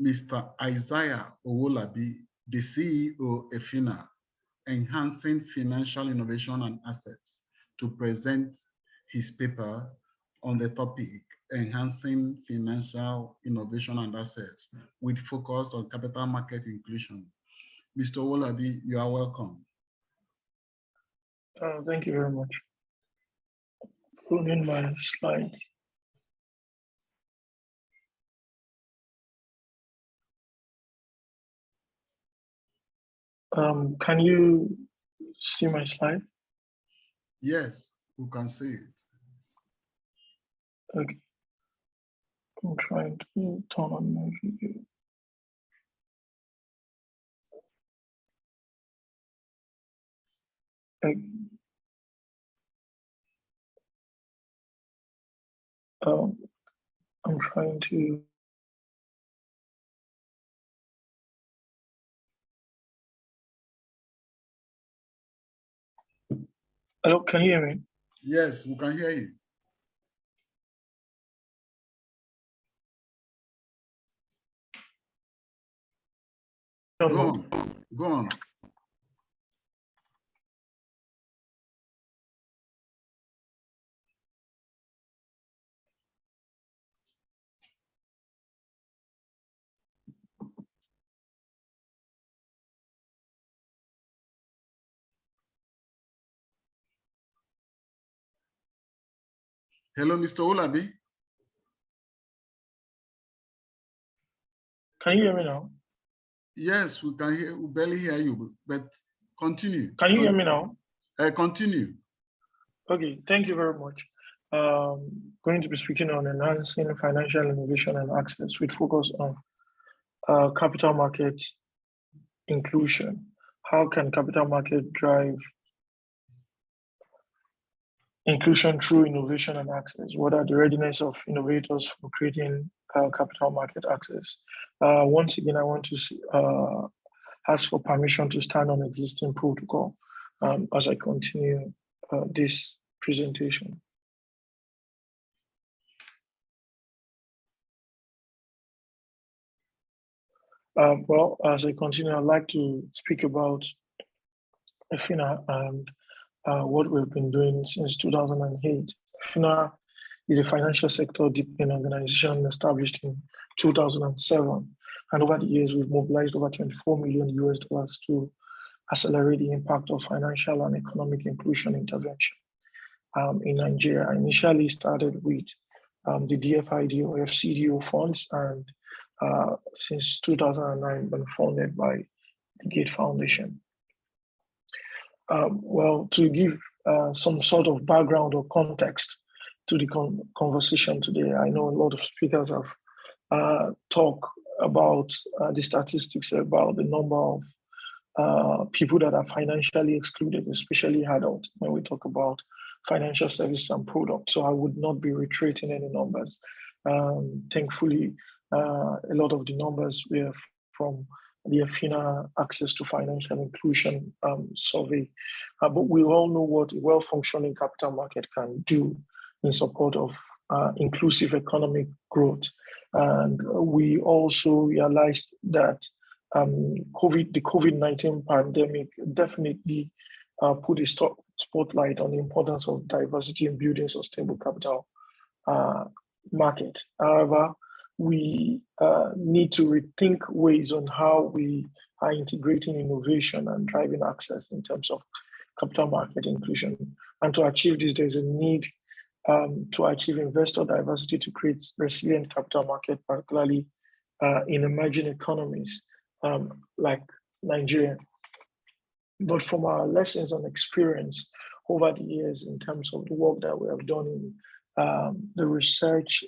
Speaker 3: Mr. Isaiah Owolabi, the CEO, EFINA, Enhancing Financial Innovation and Assets, to present his paper on the topic, Enhancing Financial Innovation and Assets, with focus on capital market inclusion. Mr. Owolabi, you are welcome.
Speaker 7: Thank you very much. Put in my slides. Can you see my slide?
Speaker 3: Yes, we can see it.
Speaker 7: Okay. I'm trying to turn on my video. Okay. I'm trying to. Hello, can you hear me?
Speaker 3: Yes, we can hear you. Go on, go on. Hello, Mr. Owolabi.
Speaker 7: Can you hear me now?
Speaker 3: Yes, we can hear. We barely hear you, but continue.
Speaker 7: Can you hear me now?
Speaker 3: Continue.
Speaker 7: Okay, thank you very much. Going to be speaking on enhancing financial innovation and access with focus on capital market inclusion. How can capital market drive inclusion through innovation and access? What are the readiness of innovators for creating capital market access? Once again, I want to ask for permission to stand on existing protocol as I continue this presentation. Well, as I continue, I'd like to speak about EFINA and what we've been doing since 2008. EFINA is a financial sector deepening organization established in 2007. And over the years, we've mobilized over $24 million to accelerate the impact of financial and economic inclusion intervention in Nigeria. I initially started with the DFID or FCDO funds, and since 2009, been funded by the Gate Foundation. Well, to give some sort of background or context to the conversation today, I know a lot of speakers have talked about the statistics about the number of people that are financially excluded, especially adults, when we talk about financial services and products. So I would not be reiterating any numbers. Thankfully, a lot of the numbers were from the EFINA Access to Financial Inclusion survey. But we all know what a well-functioning capital market can do in support of inclusive economic growth. And we also realized that the COVID-19 pandemic definitely put a spotlight on the importance of diversity in building sustainable capital market. However, we need to rethink ways on how we are integrating innovation and driving access in terms of capital market inclusion. And to achieve this, there's a need to achieve investor diversity to create resilient capital market, particularly in emerging economies like Nigeria. But from our lessons and experience over the years in terms of the work that we have done in the research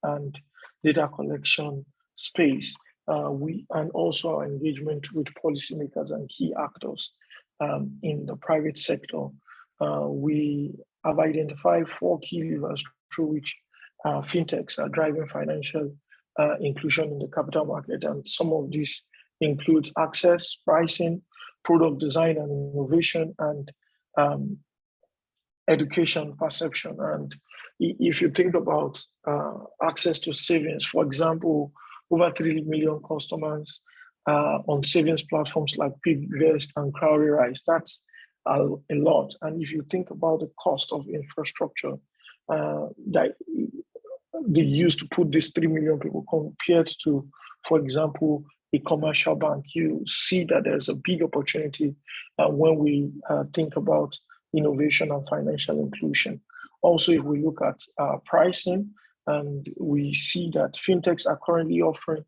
Speaker 7: and data collection space, and also our engagement with policymakers and key actors in the private sector, we have identified 4 key levers through which fintechs are driving financial inclusion in the capital market. And some of these include access, pricing, product design and innovation, and education perception. And if you think about access to savings, for example, over 3 million customers on savings platforms like PigVest and Cowrywise, that's a lot. And if you think about the cost of infrastructure that they use to put these 3 million people compared to, for example, a commercial bank, you see that there's a big opportunity when we think about innovation and financial inclusion. Also, if we look at pricing, and we see that fintechs are currently offering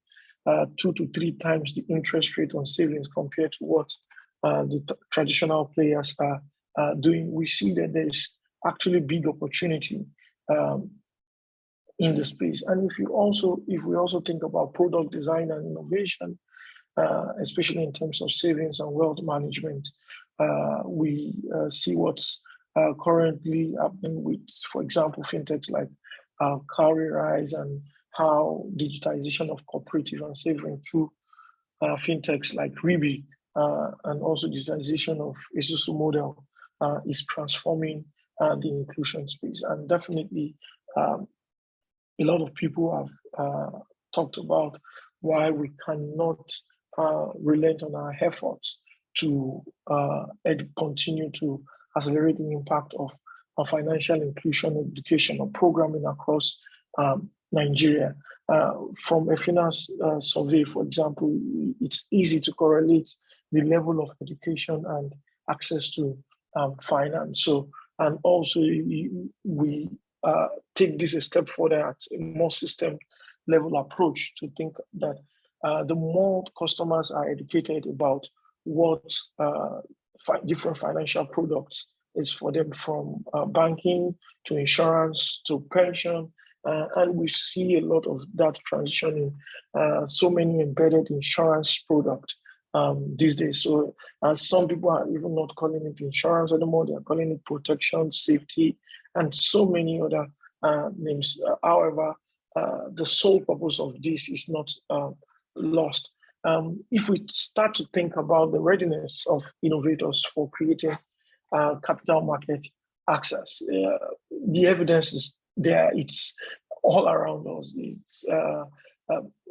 Speaker 7: 2 to 3 times the interest rate on savings compared to what the traditional players are doing, we see that there's actually big opportunity in the space. And if we also think about product design and innovation, especially in terms of savings and wealth management, we see what's currently happening with, for example, fintechs like Cowrywise, and how digitization of cooperative and saving through fintechs like Ribi, and also digitization of Isusu model is transforming the inclusion space. And definitely, a lot of people have talked about why we cannot relent on our efforts to continue to accelerate the impact of financial inclusion education or programming across Nigeria. From a finance survey, for example, it's easy to correlate the level of education and access to finance. So, and also we take this a step further at a more system level approach to think that the more customers are educated about what different financial products is for them, from banking to insurance to pension, and we see a lot of that transitioning. So many embedded insurance products these days. So some people are even not calling it insurance anymore; they are calling it protection, safety, and so many other names. However, the sole purpose of this is not lost. If we start to think about the readiness of innovators for creating capital market access, the evidence is there. It's all around us. It's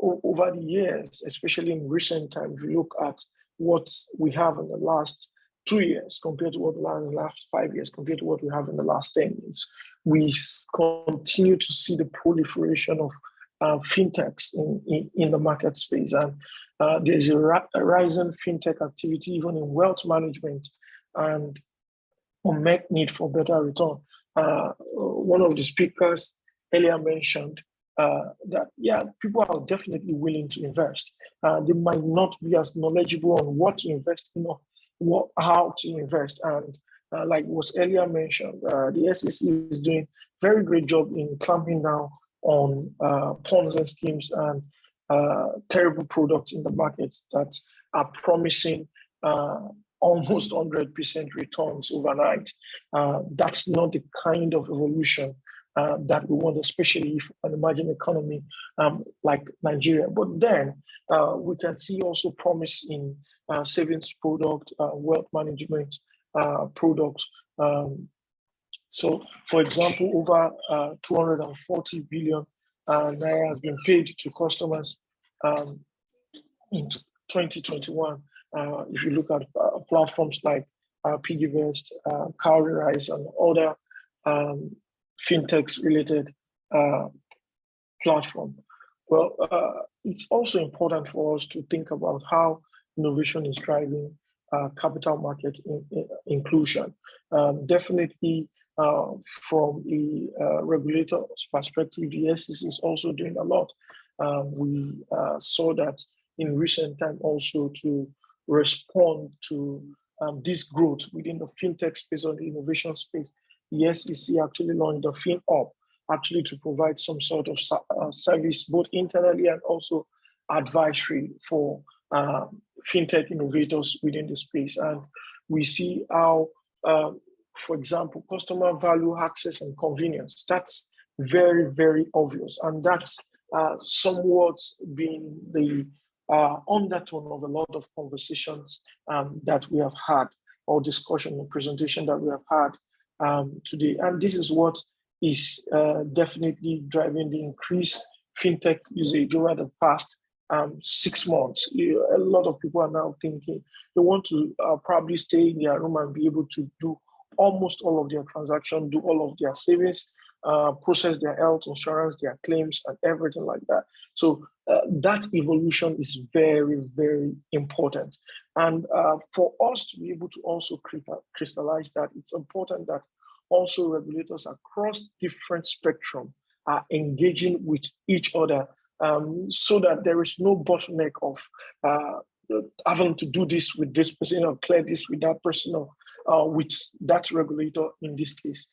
Speaker 7: over the years, especially in recent times, we look at what we have in the last 2 years compared to what we have in the last 5 years, compared to what we have in the last 10 years. We continue to see the proliferation of fintechs in the market space. And there's a rising fintech activity even in wealth management, and unmet need for better return. One of the speakers earlier mentioned that, yeah, people are definitely willing to invest. They might not be as knowledgeable on what to invest in or how to invest. And like was earlier mentioned, the SEC is doing a very great job in clamping down on Ponzi schemes and terrible products in the market that are promising almost 100% returns overnight. That's not the kind of evolution that we want, especially if an emerging economy like Nigeria. But then we can see also promise in savings product, wealth management products. So, for example, over 240 billion naira has been paid to customers in 2021. If you look at platforms like PiggyVest, Cowrywise, and other fintechs related platform. Well, it's also important for us to think about how innovation is driving capital market inclusion. Definitely from a regulator's perspective, the SEC is also doing a lot. We saw that in recent time also to respond to this growth within the fintech space or the innovation space. The SEC actually launched the FinUp actually to provide some sort of service both internally and also advisory for fintech innovators within the space. And we see how, for example, customer value, access, and convenience, that's very, very obvious. And that's somewhat been the undertone of a lot of conversations that we have had, or discussion and presentation that we have had today. And this is what is definitely driving the increased fintech usage over the past 6 months. A lot of people are now thinking they want to probably stay in their room and be able to do almost all of their transactions, do all of their savings, process their health insurance, their claims, and everything like that. So that evolution is very, very important. And for us to be able to also crystallize that, it's important that also regulators across different spectrum are engaging with each other so that there is no bottleneck of having to do this with this person or clear this with that person or with that regulator in this case.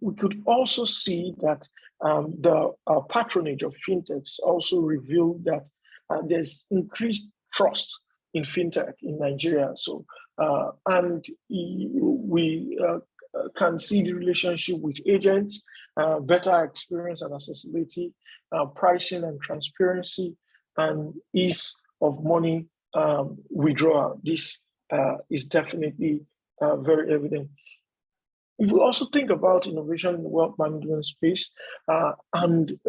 Speaker 7: We could also see that the patronage of fintechs also revealed that there's increased trust in fintech in Nigeria. So, and we can see the relationship with agents, better experience and accessibility, pricing and transparency, and ease of money withdrawal. This is definitely very evident. If we also think about innovation in the wealth management space and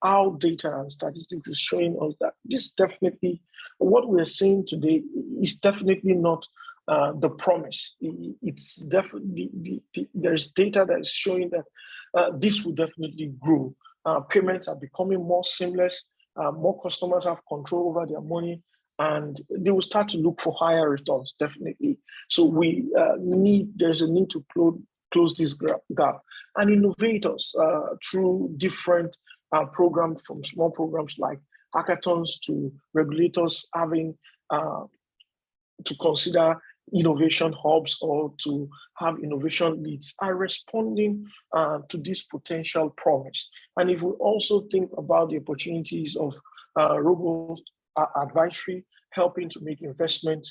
Speaker 7: how data and statistics is showing us that this definitely, what we're seeing today is definitely not the promise. It's definitely, there's data that is showing that this will definitely grow. Payments are becoming more seamless, more customers have control over their money, and they will start to look for higher returns, definitely. So we there's a need to close this gap. And innovators through different programs, from small programs like hackathons to regulators having to consider innovation hubs or to have innovation leads, are responding to this potential promise. And if we also think about the opportunities of robust advisory, helping to make investment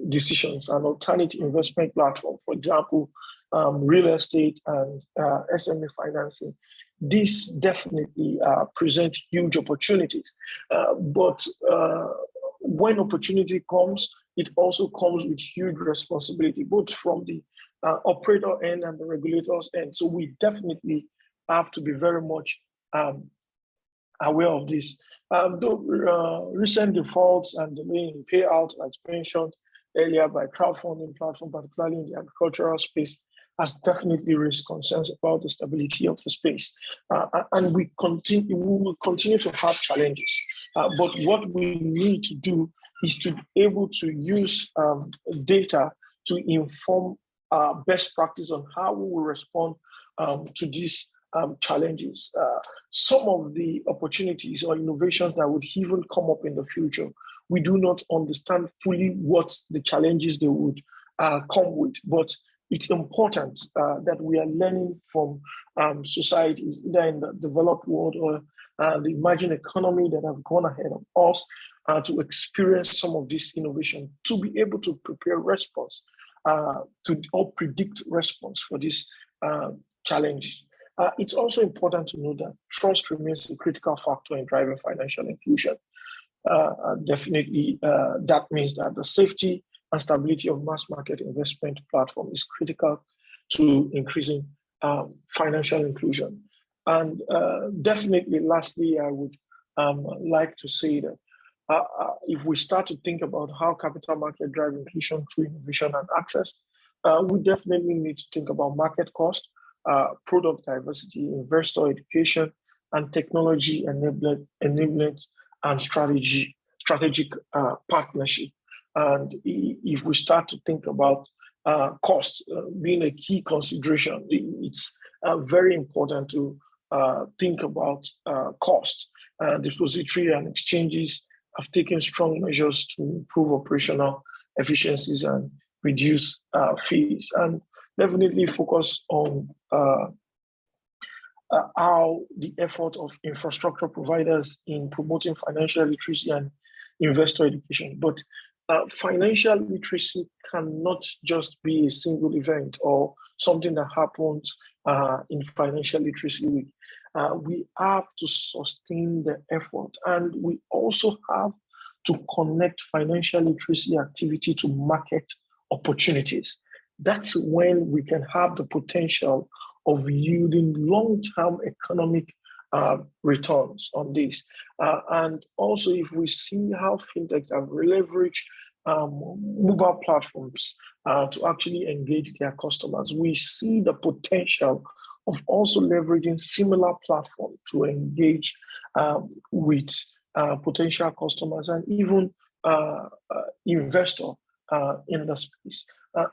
Speaker 7: decisions, an alternative investment platform, for example, real estate and SME financing, this definitely presents huge opportunities. But when opportunity comes, it also comes with huge responsibility, both from the operator end and the regulators end. So we definitely have to be very much aware of this. Though recent defaults and delay in payout, as mentioned earlier by crowdfunding platform, particularly in the agricultural space, has definitely raised concerns about the stability of the space. And we will continue to have challenges. But what we need to do is to be able to use data to inform best practice on how we will respond to these challenges. Some of the opportunities or innovations that would even come up in the future, we do not understand fully what the challenges they would come with, but it's important that we are learning from societies, either in the developed world or the emerging economy that have gone ahead of us to experience some of this innovation, to be able to prepare response or predict response for this challenge. It's also important to know that trust remains a critical factor in driving financial inclusion. Definitely, that means that the safety and stability of mass market investment platform is critical to increasing financial inclusion. And definitely, lastly, I would like to say that if we start to think about how capital market drive inclusion through innovation and access, we definitely need to think about market cost, product diversity, investor education, and technology enablement and strategic partnership. And if we start to think about cost being a key consideration, it's very important to think about cost. Depository and exchanges have taken strong measures to improve operational efficiencies and reduce fees, and definitely focus on how the effort of infrastructure providers in promoting financial literacy and investor education. But financial literacy cannot just be a single event or something that happens in Financial Literacy Week. We have to sustain the effort, and we also have to connect financial literacy activity to market opportunities. That's when we can have the potential of yielding long-term economic returns on this. And also, if we see how fintechs have leveraged mobile platforms to actually engage their customers, we see the potential of also leveraging similar platforms to engage with potential customers and even investor in the space.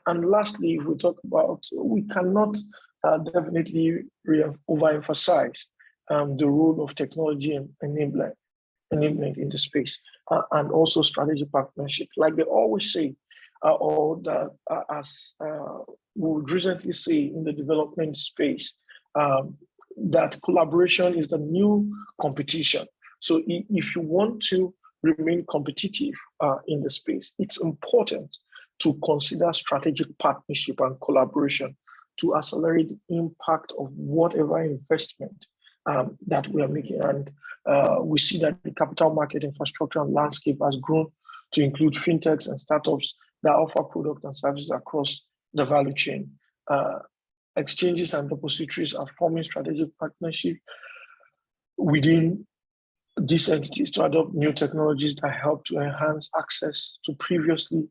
Speaker 7: And lastly, if we talk about, we cannot definitely overemphasize the role of technology and enablement in the space, and also strategic partnership. Like they always say, or that as we would recently say in the development space, that collaboration is the new competition. So if you want to remain competitive in the space, it's important to consider strategic partnership and collaboration to accelerate the impact of whatever investment that we are making. And we see that the capital market infrastructure and landscape has grown to include fintechs and startups that offer products and services across the value chain. Exchanges and depositories are forming strategic partnerships within these entities to adopt new technologies that help to enhance access to previously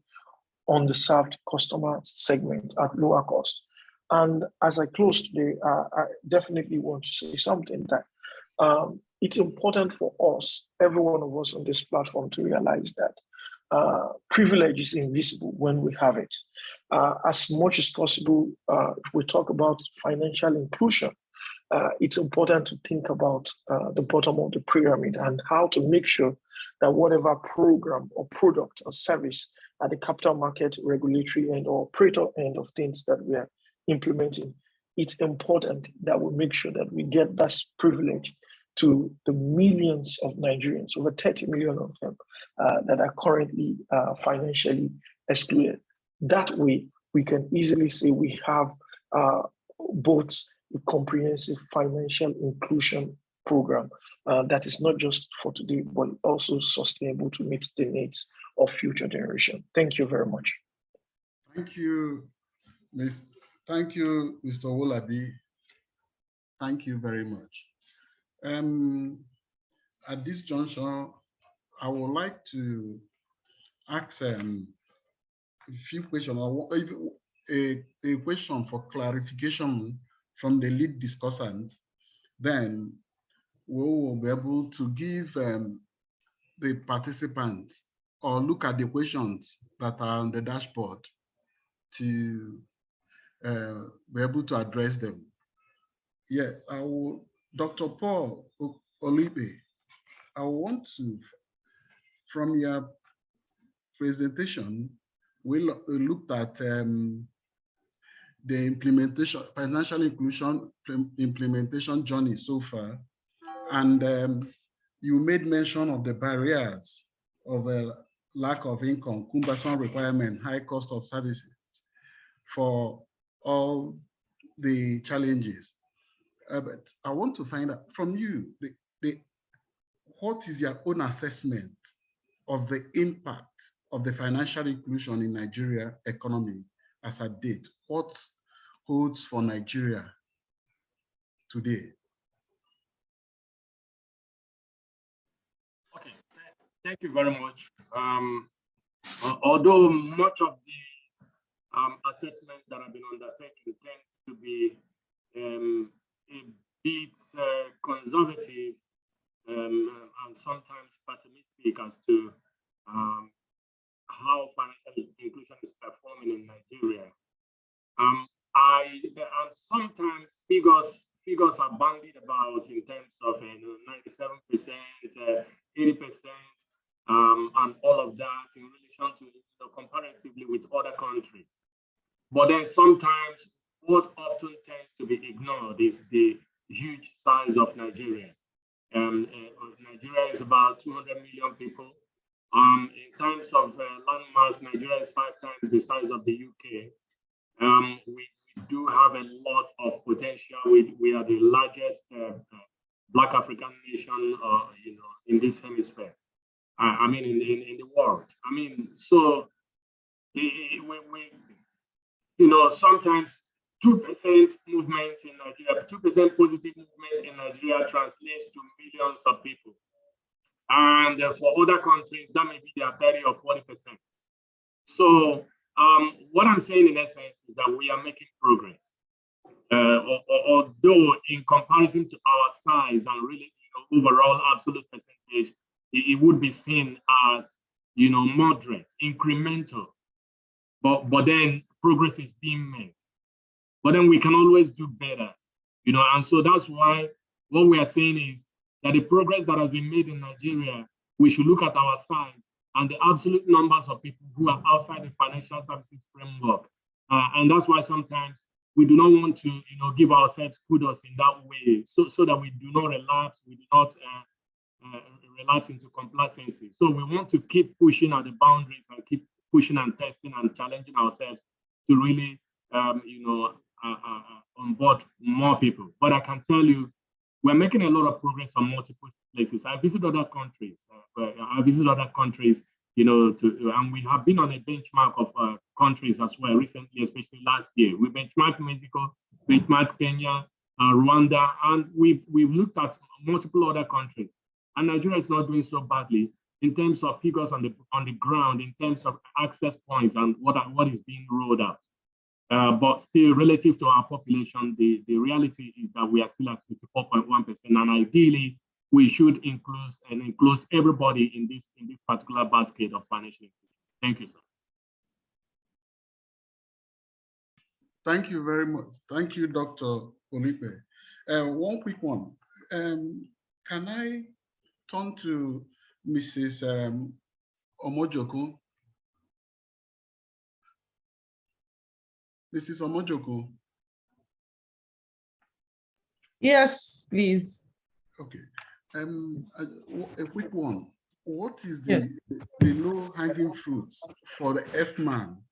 Speaker 7: underserved customer segment at lower cost. And as I close today, I definitely want to say something that it's important for us, every one of us on this platform, to realize that privilege is invisible when we have it. As much as possible, if we talk about financial inclusion, it's important to think about the bottom of the pyramid and how to make sure that whatever program or product or service at the capital market, regulatory end or operator end of things that we are implementing, it's important that we make sure that we get that privilege to the millions of Nigerians, over 30 million of them, that are currently financially excluded. That way, we can easily say we have both a comprehensive financial inclusion program that is not just for today, but also sustainable to meet the needs of future generation. Thank you very much.
Speaker 3: Thank you, Thank you, Mr. Owolabi. Thank you very much. At this juncture, I would like to ask a few questions, a question for clarification from the lead discussant. Then we will be able to give the participants or look at the questions that are on the dashboard to be able to address them. Yeah, Dr. Paul Olibe, I want to, from your presentation, we looked at the implementation, financial inclusion implementation journey so far, and you made mention of the barriers of a lack of income, cumbersome requirement, high cost of services for all the challenges. But I want to find out from you, what is your own assessment of the impact of the financial inclusion in Nigeria economy as at date? What holds for Nigeria today?
Speaker 8: Okay, thank you very much. Although much of the assessments that have been undertaken tend to be a bit conservative and sometimes pessimistic as to and sometimes figures are bandied about in terms of 97%, 80%, and all of that in relation to comparatively with other countries. But then sometimes what often tends to be ignored is the huge size of Nigeria. Nigeria is about 200 million people. In terms of landmass, Nigeria is 5 times the size of the UK. We do have a lot of potential. We are the largest Black African nation, in this hemisphere. I mean, in the world. I mean, so sometimes 2% movement in Nigeria, 2% positive movement in Nigeria translates to millions of people. And for other countries, that may be their 30 or 40%. So what I'm saying in essence is that we are making progress. Although in comparison to our size and really overall absolute percentage, it would be seen as moderate, incremental. But then progress is being made. But then we can always do better, and so that's why what we are saying is that the progress that has been made in Nigeria, we should look at our size and the absolute numbers of people who are outside the financial services framework. And that's why sometimes we do not want to, give ourselves kudos in that way, so that we do not relapse, we do not relapse into complacency. So we want to keep pushing at the boundaries and keep pushing and testing and challenging ourselves to really, onboard more people. But I can tell you, we're making a lot of progress on multiple places. I visit other countries. And we have been on a benchmark of countries as well recently, especially last year. We benchmarked Mexico, benchmarked Kenya, Rwanda, and we've looked at multiple other countries. And Nigeria is not doing so badly in terms of figures on the ground, in terms of access points and what is being rolled out. But still, relative to our population, the reality is that we are still at 54.1%, and ideally, we should include everybody in this particular basket of financial inclusion. Thank you, sir.
Speaker 3: Thank you very much. Thank you, Dr. Onipe. One quick one. Can I turn to Mrs. Omojoko? Mrs. Omojoko.
Speaker 6: Yes, please.
Speaker 3: Okay. A quick one. What is the,
Speaker 6: Yes.
Speaker 3: the low-hanging fruits for the FMAN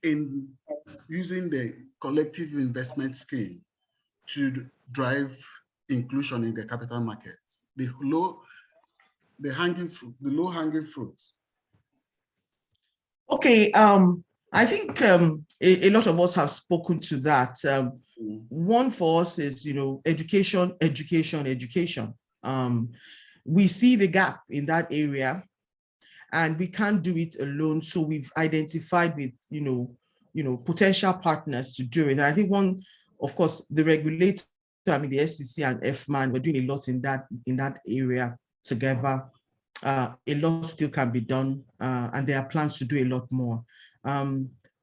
Speaker 3: in using the collective investment scheme to drive inclusion in the capital markets? The low-hanging fruits.
Speaker 6: Okay, I think a lot of us have spoken to that. One for us is, education. We see the gap in that area, and we can't do it alone. So we've identified with, potential partners to do it. And I think one, of course, the regulator, the SEC and FMAN, we're doing a lot in that area together. A lot still can be done, and there are plans to do a lot more.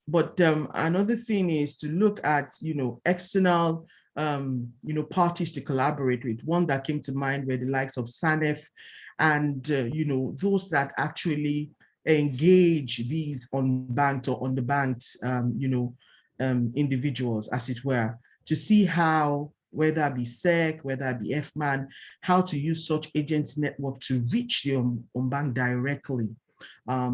Speaker 6: But another thing is to look at, external, parties to collaborate with. One that came to mind were the likes of SANEF and, those that actually engage these unbanked or underbanked, individuals, as it were, to see how, whether it be SEC, whether it be FMAN, how to use such agents network to reach the unbanked directly.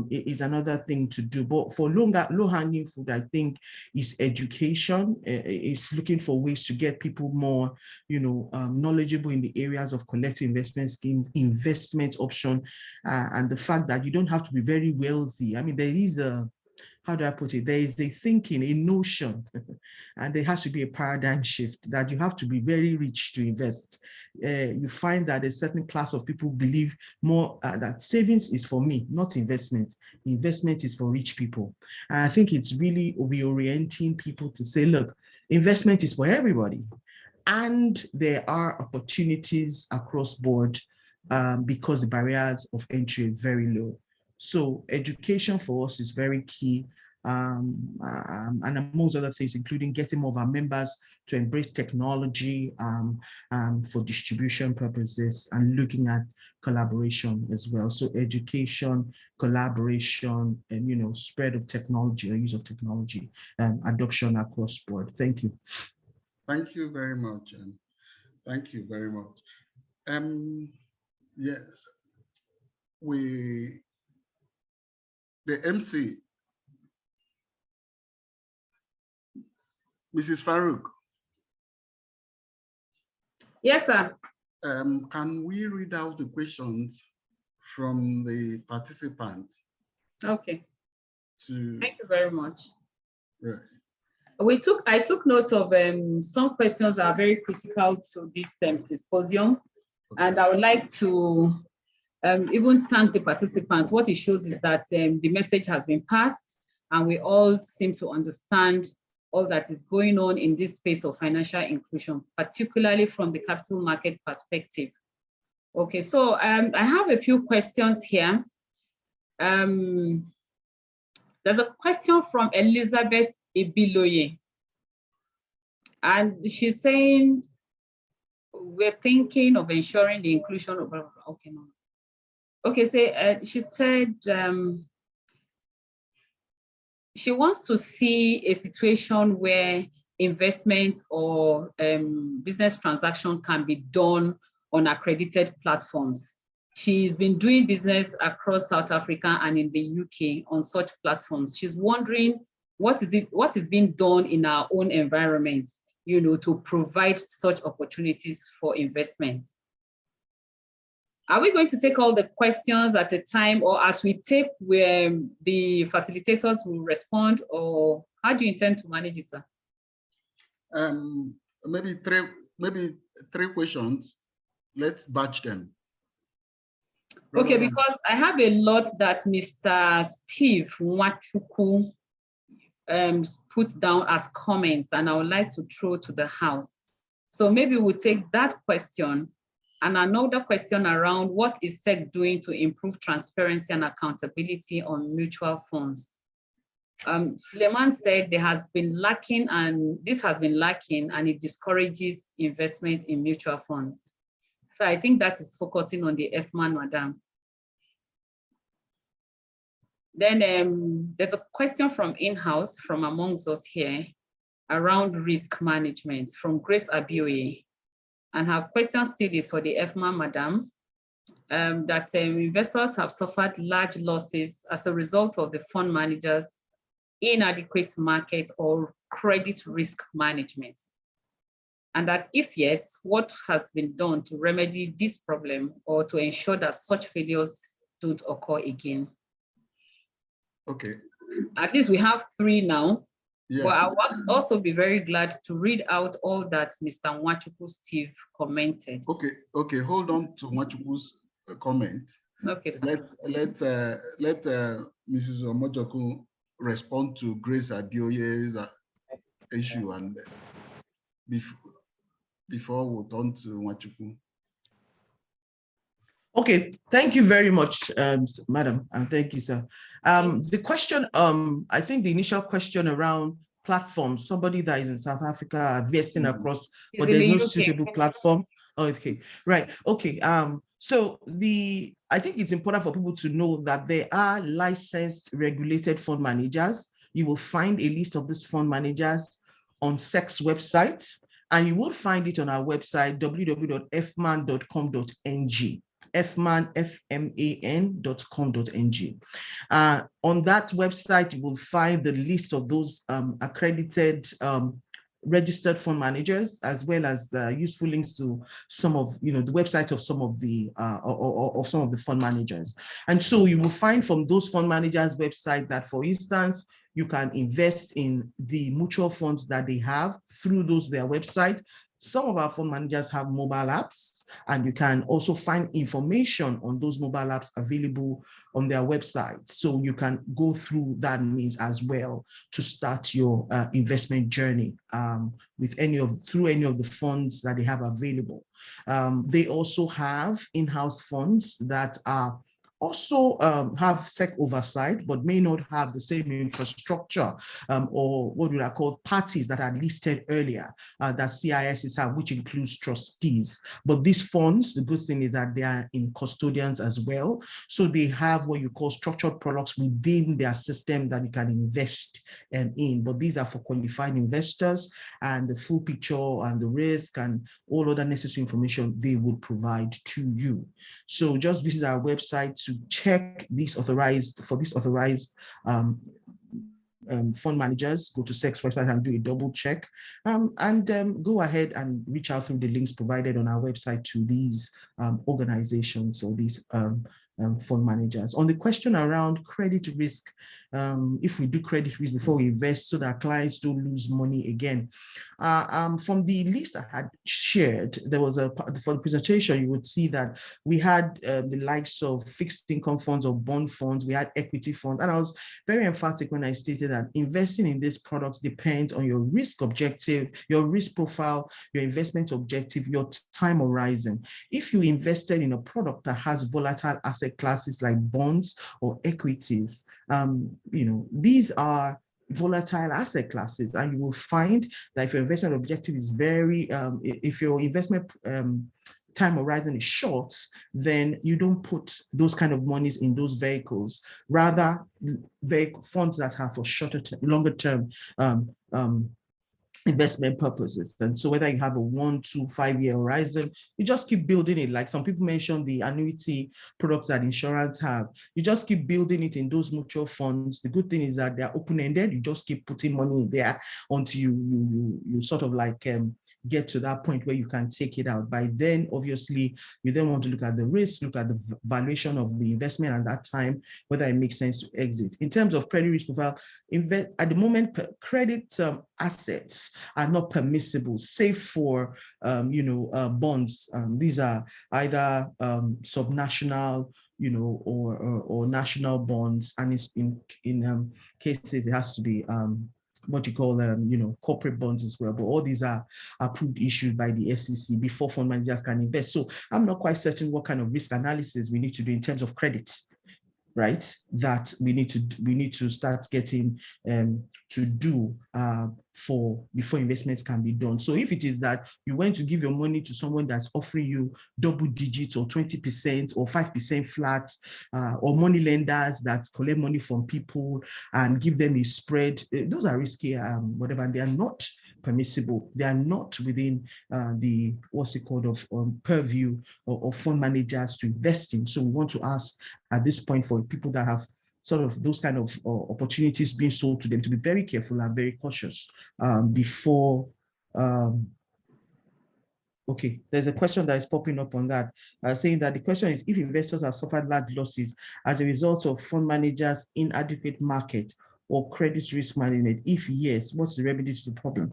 Speaker 6: Is another thing to do. But for low-hanging fruit, I think, is education. Is looking for ways to get people more, knowledgeable in the areas of collective investment scheme, investment option, and the fact that you don't have to be very wealthy. I mean, there is a, how do I put it? There is a thinking, a notion, and there has to be a paradigm shift that you have to be very rich to invest. You find that a certain class of people believe more that savings is for me, not investment. Investment is for rich people. And I think it's really reorienting people to say, look, investment is for everybody. And there are opportunities across board because the barriers of entry are very low. So education for us is very key. and amongst other things, including getting more of our members to embrace technology for distribution purposes and looking at collaboration as well. So education, collaboration, and spread of technology or use of technology, adoption across board. Thank you.
Speaker 3: Thank you very much. Thank you very much. Yes, the MC, Mrs. Farouk.
Speaker 1: Yes, sir.
Speaker 3: Can we read out the questions from the participants?
Speaker 1: Okay. Thank you very much.
Speaker 3: Right.
Speaker 1: I took note of some questions that are very critical to this symposium, and I would like to even thank the participants. What it shows is that the message has been passed, and we all seem to understand all that is going on in this space of financial inclusion, particularly from the capital market perspective. Okay, so I have a few questions here. There's a question from Elizabeth Ibiloye, and she's saying, we're thinking of ensuring the inclusion of, okay, no. Okay, so she said she wants to see a situation where investment or business transaction can be done on accredited platforms. She's been doing business across South Africa and in the UK on such platforms. She's wondering what is being done in our own environment, to provide such opportunities for investments. Are we going to take all the questions at a time, or as we take, where the facilitators will respond, or how do you intend to manage it, sir?
Speaker 3: Maybe three questions. Let's batch them.
Speaker 1: Okay, because I have a lot that Mr. Steve Nwachukwu put down as comments, and I would like to throw to the House. So maybe we'll take that question and another question around what is SEC doing to improve transparency and accountability on mutual funds. Suleiman said there has been lacking, and this has been lacking, and it discourages investment in mutual funds. So I think that is focusing on the FMAN, madam. Then there's a question from in-house, from amongst us here, around risk management from Grace Abioye. And her question still is for the FMAN, madam, that investors have suffered large losses as a result of the fund managers' inadequate market or credit risk management. And that if yes, what has been done to remedy this problem or to ensure that such failures don't occur again?
Speaker 3: Okay.
Speaker 1: At least we have 3 now.
Speaker 3: Yeah.
Speaker 1: But I would also be very glad to read out all that Mr. Nwachukwu Steve commented.
Speaker 3: Okay, hold on to Nwachukwu's comment.
Speaker 1: Okay, sir.
Speaker 3: Let Mrs. Omojoku respond to Grace Abioye's issue, and before we turn to Nwachukwu.
Speaker 6: Okay, thank you very much, madam, and thank you, sir. The question, I think the initial question around platforms, somebody that is in South Africa investing across, but there's no suitable platform. Oh, okay, right, okay. So I think it's important for people to know that there are licensed regulated fund managers. You will find a list of these fund managers on SEC's website, and you will find it on our website, www.fman.com.ng. fman.com.ng. On that website, you will find the list of those accredited registered fund managers, as well as useful links to some of the websites of some of the fund managers. And so you will find from those fund managers' website that, for instance, you can invest in the mutual funds that they have through their website. Some of our fund managers have mobile apps, and you can also find information on those mobile apps available on their website. So you can go through that means as well to start your investment journey with through any of the funds that they have available. They also have in-house funds that are also have SEC oversight, but may not have the same infrastructure or what would I call parties that are listed earlier that CISs have, which includes trustees. But these funds, the good thing is that they are in custodians as well. So they have what you call structured products within their system that you can invest in. But these are for qualified investors, and the full picture and the risk and all other necessary information they would provide to you. So just visit our website to check these authorized fund managers. Go to SEC's website and do a double check, and go ahead and reach out through the links provided on our website to these organizations or these fund managers. On the question around credit risk, if we do credit risk before we invest so that clients don't lose money again, from the list I had shared, there was for the presentation, you would see that we had the likes of fixed income funds or bond funds, we had equity funds, and I was very emphatic when I stated that investing in these products depends on your risk objective, your risk profile, your investment objective, your time horizon. If you invested in a product that has volatile asset classes like bonds or equities, these are volatile asset classes, and you will find that if your investment objective is if your investment time horizon is short, then you don't put those kind of monies in those vehicles. Rather, funds that have for longer term investment purposes. And so whether you have a 1, 2, 5 year horizon, you just keep building it. Like some people mentioned the annuity products that insurance have, you just keep building it in those mutual funds. The good thing is that they're open-ended. You just keep putting money in there until you sort of like get to that point where you can take it out. By then, obviously, you then want to look at the risk, look at the valuation of the investment at that time, whether it makes sense to exit. In terms of credit risk profile, at the moment, credit assets are not permissible, save for bonds. These are either subnational, or national bonds, and it's in cases it has to be what you call corporate bonds as well. But all these are approved issued by the SEC before fund managers can invest. So I'm not quite certain what kind of risk analysis we need to do in terms of credit, right? That we need to start getting to do before investments can be done. So if it is that you went to give your money to someone that's offering you double digits or 20% or 5% flat, or money lenders that collect money from people and give them a spread, those are risky, whatever, and they are not permissible. They are not within the purview of fund managers to invest in. So we want to ask at this point for people that have sort of those kind of opportunities being sold to them to be very careful and very cautious before. Okay, there's a question that is popping up on that, saying that the question is if investors have suffered large losses as a result of fund managers' inadequate market or credit risk management. If yes, what's the remedy to the problem?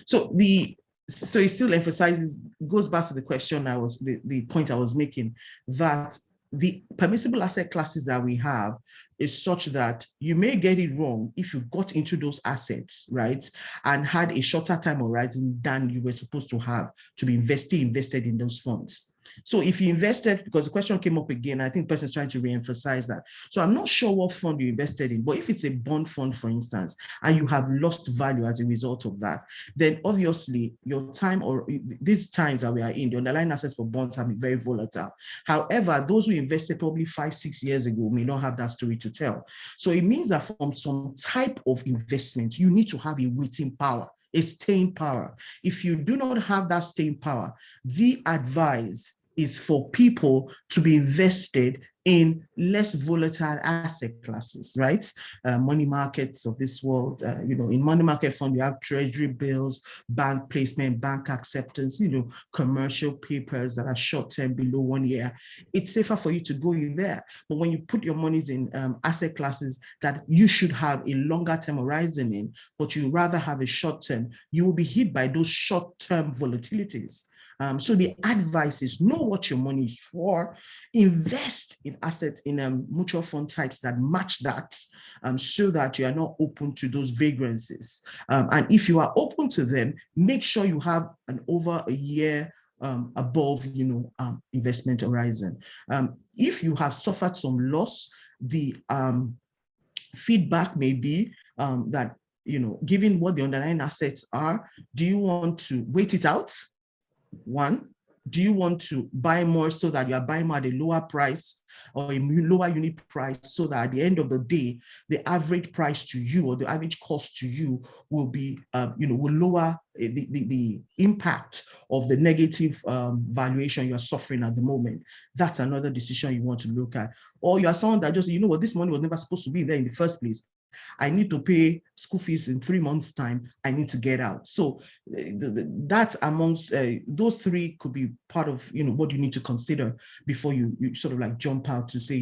Speaker 6: So it still emphasizes, goes back to the question the point I was making, that the permissible asset classes that we have is such that you may get it wrong if you got into those assets, right, and had a shorter time horizon than you were supposed to have to be invested in those funds. So if you invested, because the question came up again, I think the person is trying to re-emphasize that. So I'm not sure what fund you invested in, but if it's a bond fund, for instance, and you have lost value as a result of that, then obviously your time, or these times that we are in, the underlying assets for bonds have been very volatile. However, those who invested probably 5-6 years ago may not have that story to tell. So it means that from some type of investment, you need to have a waiting power, a staying power. If you do not have that staying power, the advice is for people to be invested in less volatile asset classes, right? Money markets of this world, in money market fund, you have treasury bills, bank placement, bank acceptance, commercial papers that are short-term below 1 year. It's safer for you to go in there. But when you put your monies in asset classes that you should have a longer term horizon in, but you rather have a short term, you will be hit by those short-term volatilities. So the advice is know what your money is for, invest in assets in mutual fund types that match that, so that you are not open to those vagrancies. And if you are open to them, make sure you have an over a year above, investment horizon. If you have suffered some loss, the feedback may be that, given what the underlying assets are, do you want to wait it out? One, do you want to buy more so that you are buying more at a lower price or a lower unit price, so that at the end of the day, the average price to you or the average cost to you will be, will lower the impact of the negative valuation you're suffering at the moment? That's another decision you want to look at. Or you are someone that just, this money was never supposed to be there in the first place. I need to pay school fees in 3 months' time. I need to get out. So that's amongst those three could be part of what you need to consider before you sort of like jump out to say,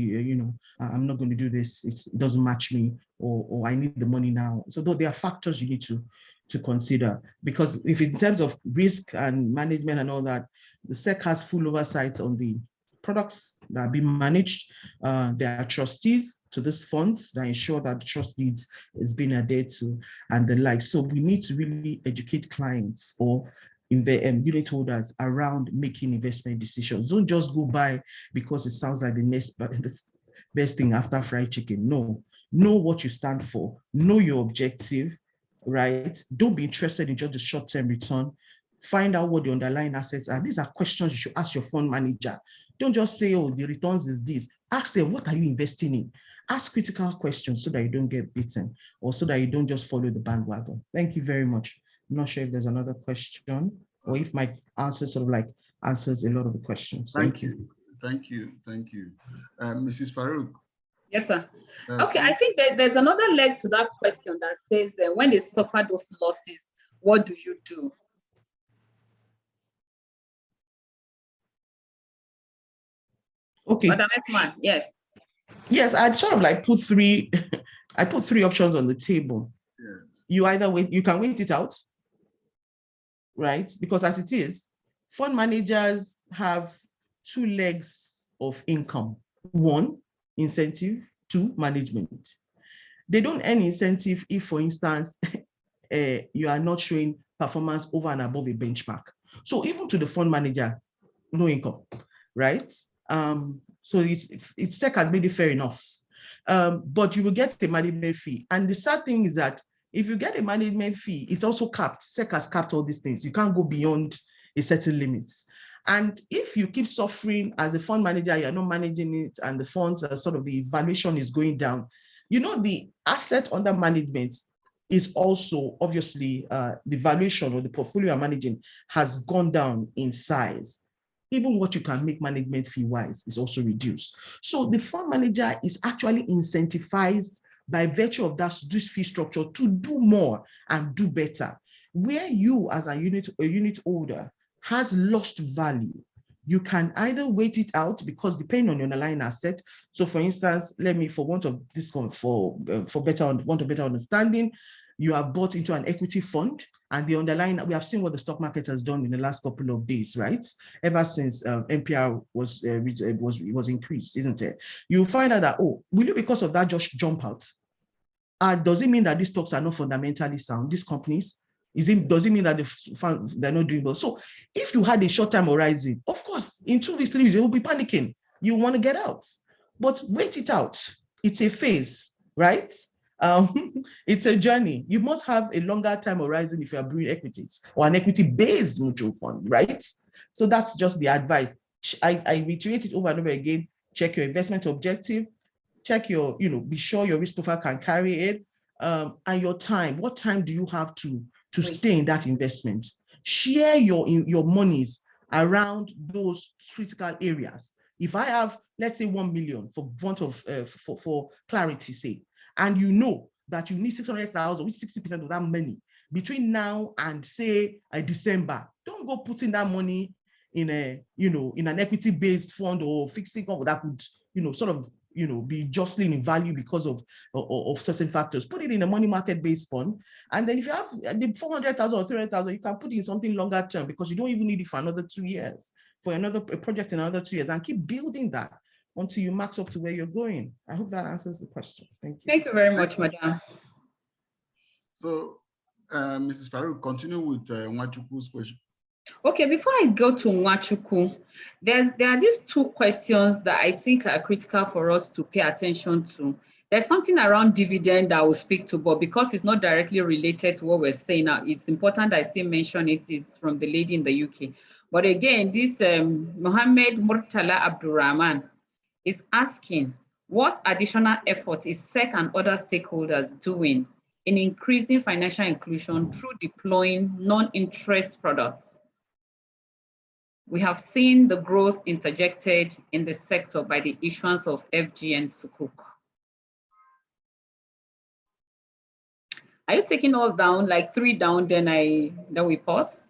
Speaker 6: I'm not going to do this. It doesn't match me, or I need the money now. So there are factors you need to consider, because if in terms of risk and management and all that, the SEC has full oversight on the products that are being managed. There are trustees to these funds that ensure that the trust deeds is being adhered to and the like. So we need to really educate clients or unit holders around making investment decisions. Don't just go by because it sounds like the best thing after fried chicken. No, know what you stand for, know your objective, right? Don't be interested in just the short-term return. Find out what the underlying assets are. These are questions you should ask your fund manager. Don't just say, oh, the returns is this. Ask them, what are you investing in? Ask critical questions so that you don't get beaten, or so that you don't just follow the bandwagon. Thank you very much. I'm not sure if there's another question or if my answer sort of like answers a lot of the questions. Thank you.
Speaker 3: Thank you. Mrs. Farouk.
Speaker 1: Yes, sir. Okay, I think there's another leg to that question that says when they suffer those losses, what do you do?
Speaker 6: Okay.
Speaker 1: Madam Ekman, yes.
Speaker 6: Yes, I'd sort of like put three options on the table.
Speaker 3: Yes.
Speaker 6: You either wait, you can wait it out, right? Because as it is, fund managers have two legs of income. One, incentive. Two, management. They don't earn incentive if, for instance, you are not showing performance over and above a benchmark. So even to the fund manager, no income, right? So it's SEC has made it fair enough. But you will get a management fee. And the sad thing is that if you get a management fee, it's also capped. SEC has capped all these things. You can't go beyond a certain limit. And if you keep suffering as a fund manager, you're not managing it, and the funds are sort of the valuation is going down, the asset under management is also obviously the valuation or the portfolio you're managing has gone down in size. Even what you can make management fee wise is also reduced. So the fund manager is actually incentivized by virtue of that this fee structure to do more and do better. Where you as a unit holder has lost value, you can either wait it out because depending on your underlying asset. So for instance, for want of better understanding, you have bought into an equity fund, and the underlying, we have seen what the stock market has done in the last couple of days, right? Ever since NPR was increased, isn't it? You find out that, oh, will you because of that just jump out? Does it mean that these stocks are not fundamentally sound, these companies? Does it mean that they're not doing well? So if you had a short-term horizon, of course, in 2 weeks, 3 weeks, you will be panicking. You want to get out, but wait it out. It's a phase, right? It's a journey. You must have a longer time horizon if you are doing equities or an equity-based mutual fund, right? So that's just the advice. I reiterate it over and over again. Check your investment objective. Check your, be sure your risk profile can carry it, and your time. What time do you have to stay in that investment? Share your monies around those critical areas. If I have, let's say, 1 million for want of for clarity's sake, and you know that you need 600,000, which 60% of that money between now and say December, don't go putting that money in in an equity-based fund or fixed income that could, sort of, be jostling in value because of certain factors. Put it in a money market-based fund, and then if you have the 400,000 or 300,000, you can put it in something longer term because you don't even need it for another 2 years, for another project in another 2 years, and keep building that until you max up to where you're going. I hope that answers the question. Thank you.
Speaker 1: Thank you very much, Madam.
Speaker 3: So, Mrs. Farouk, continue with Nwachukwu's question.
Speaker 1: Okay, before I go to Nwachukwu, there are these two questions that I think are critical for us to pay attention to. There's something around dividend that I will speak to, but because it's not directly related to what we're saying now, it's important I still mention it. Is from the lady in the UK. But again, this Mohammed Murtala Abdurrahman is asking, what additional effort is SEC and other stakeholders doing in increasing financial inclusion through deploying non-interest products? We have seen the growth interjected in the sector by the issuance of FGN Sukuk. Are you taking all down, like 3 down, then we pause?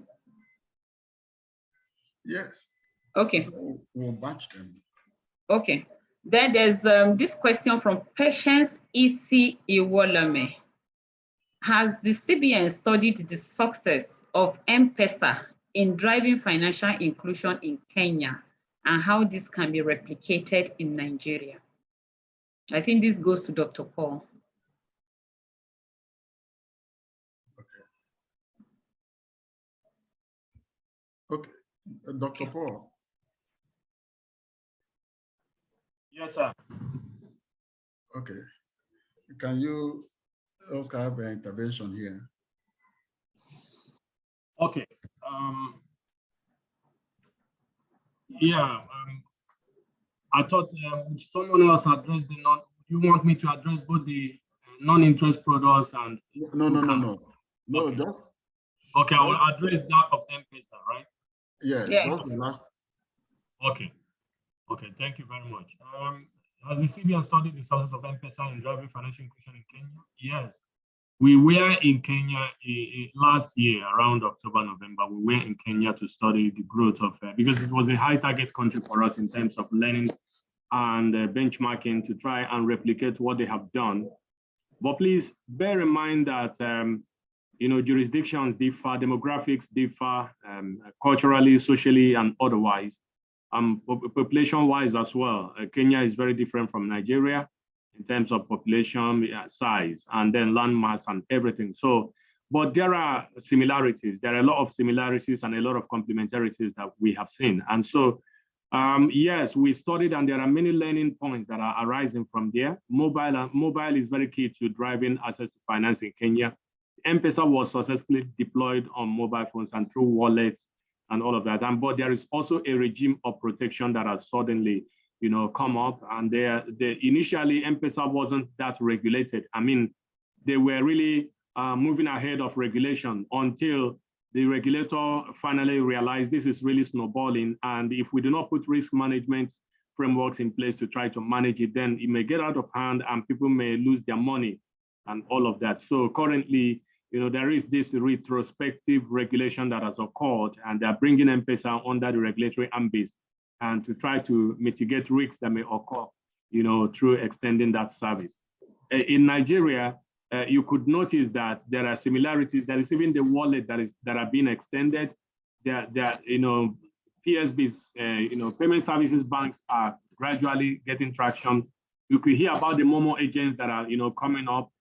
Speaker 3: Yes.
Speaker 1: Okay.
Speaker 3: So we'll batch them.
Speaker 1: Okay. Then there's this question from Patience Isi Iwolame. Has the CBN studied the success of M-Pesa in driving financial inclusion in Kenya and how this can be replicated in Nigeria? I think this goes to Dr. Paul.
Speaker 3: Okay, Dr. Paul.
Speaker 8: Yes, sir.
Speaker 3: Okay, can you also have an intervention here?
Speaker 8: Okay. Yeah. I thought someone else addressed the non. You want me to address both the non-interest products and?
Speaker 3: No,
Speaker 8: okay.
Speaker 3: Just.
Speaker 8: Okay, I will address that of M-Pesa, right?
Speaker 3: Yeah, yes. Just the last.
Speaker 8: Okay. Okay, thank you very much. Has the CBN studied the sources of M-Pesa in driving financial inclusion in Kenya? Yes. We were in Kenya last year, around October, November. We were in Kenya to study the growth of, because it was a high target country for us in terms of learning and benchmarking to try and replicate what they have done. But please bear in mind that, jurisdictions differ, demographics differ, culturally, socially, and otherwise. Population-wise as well. Kenya is very different from Nigeria in terms of population size and then landmass and everything. So, but there are similarities. There are a lot of similarities and a lot of complementarities that we have seen. And so, yes, we studied, and there are many learning points that are arising from there. Mobile is very key to driving access to finance in Kenya. M-Pesa was successfully deployed on mobile phones and through wallets and all of that. But there is also a regime of protection that has suddenly, come up. And initially, M-Pesa wasn't that regulated. I mean, they were really moving ahead of regulation until the regulator finally realized this is really snowballing. And if we do not put risk management frameworks in place to try to manage it, then it may get out of hand and people may lose their money and all of that. So currently, there is this retrospective regulation that has occurred, and they're bringing M-Pesa under the regulatory ambit and to try to mitigate risks that may occur, through extending that service. In Nigeria, you could notice that there are similarities. There is even the wallet that are being extended. PSBs, payment services banks are gradually getting traction. You could hear about the Momo agents that are, coming up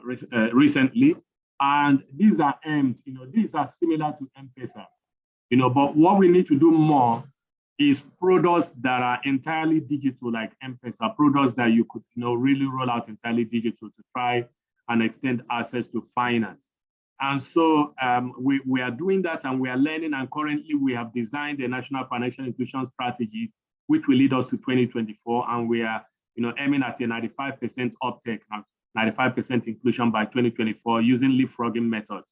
Speaker 8: recently. And these are aimed, these are similar to M-Pesa, but what we need to do more is products that are entirely digital, like M-Pesa, products that you could, really roll out entirely digital to try and extend access to finance. And so we are doing that, and we are learning, and currently we have designed a national financial inclusion strategy, which will lead us to 2024, and we are, aiming at a 95% uptake, 95% inclusion by 2024 using leapfrogging methods.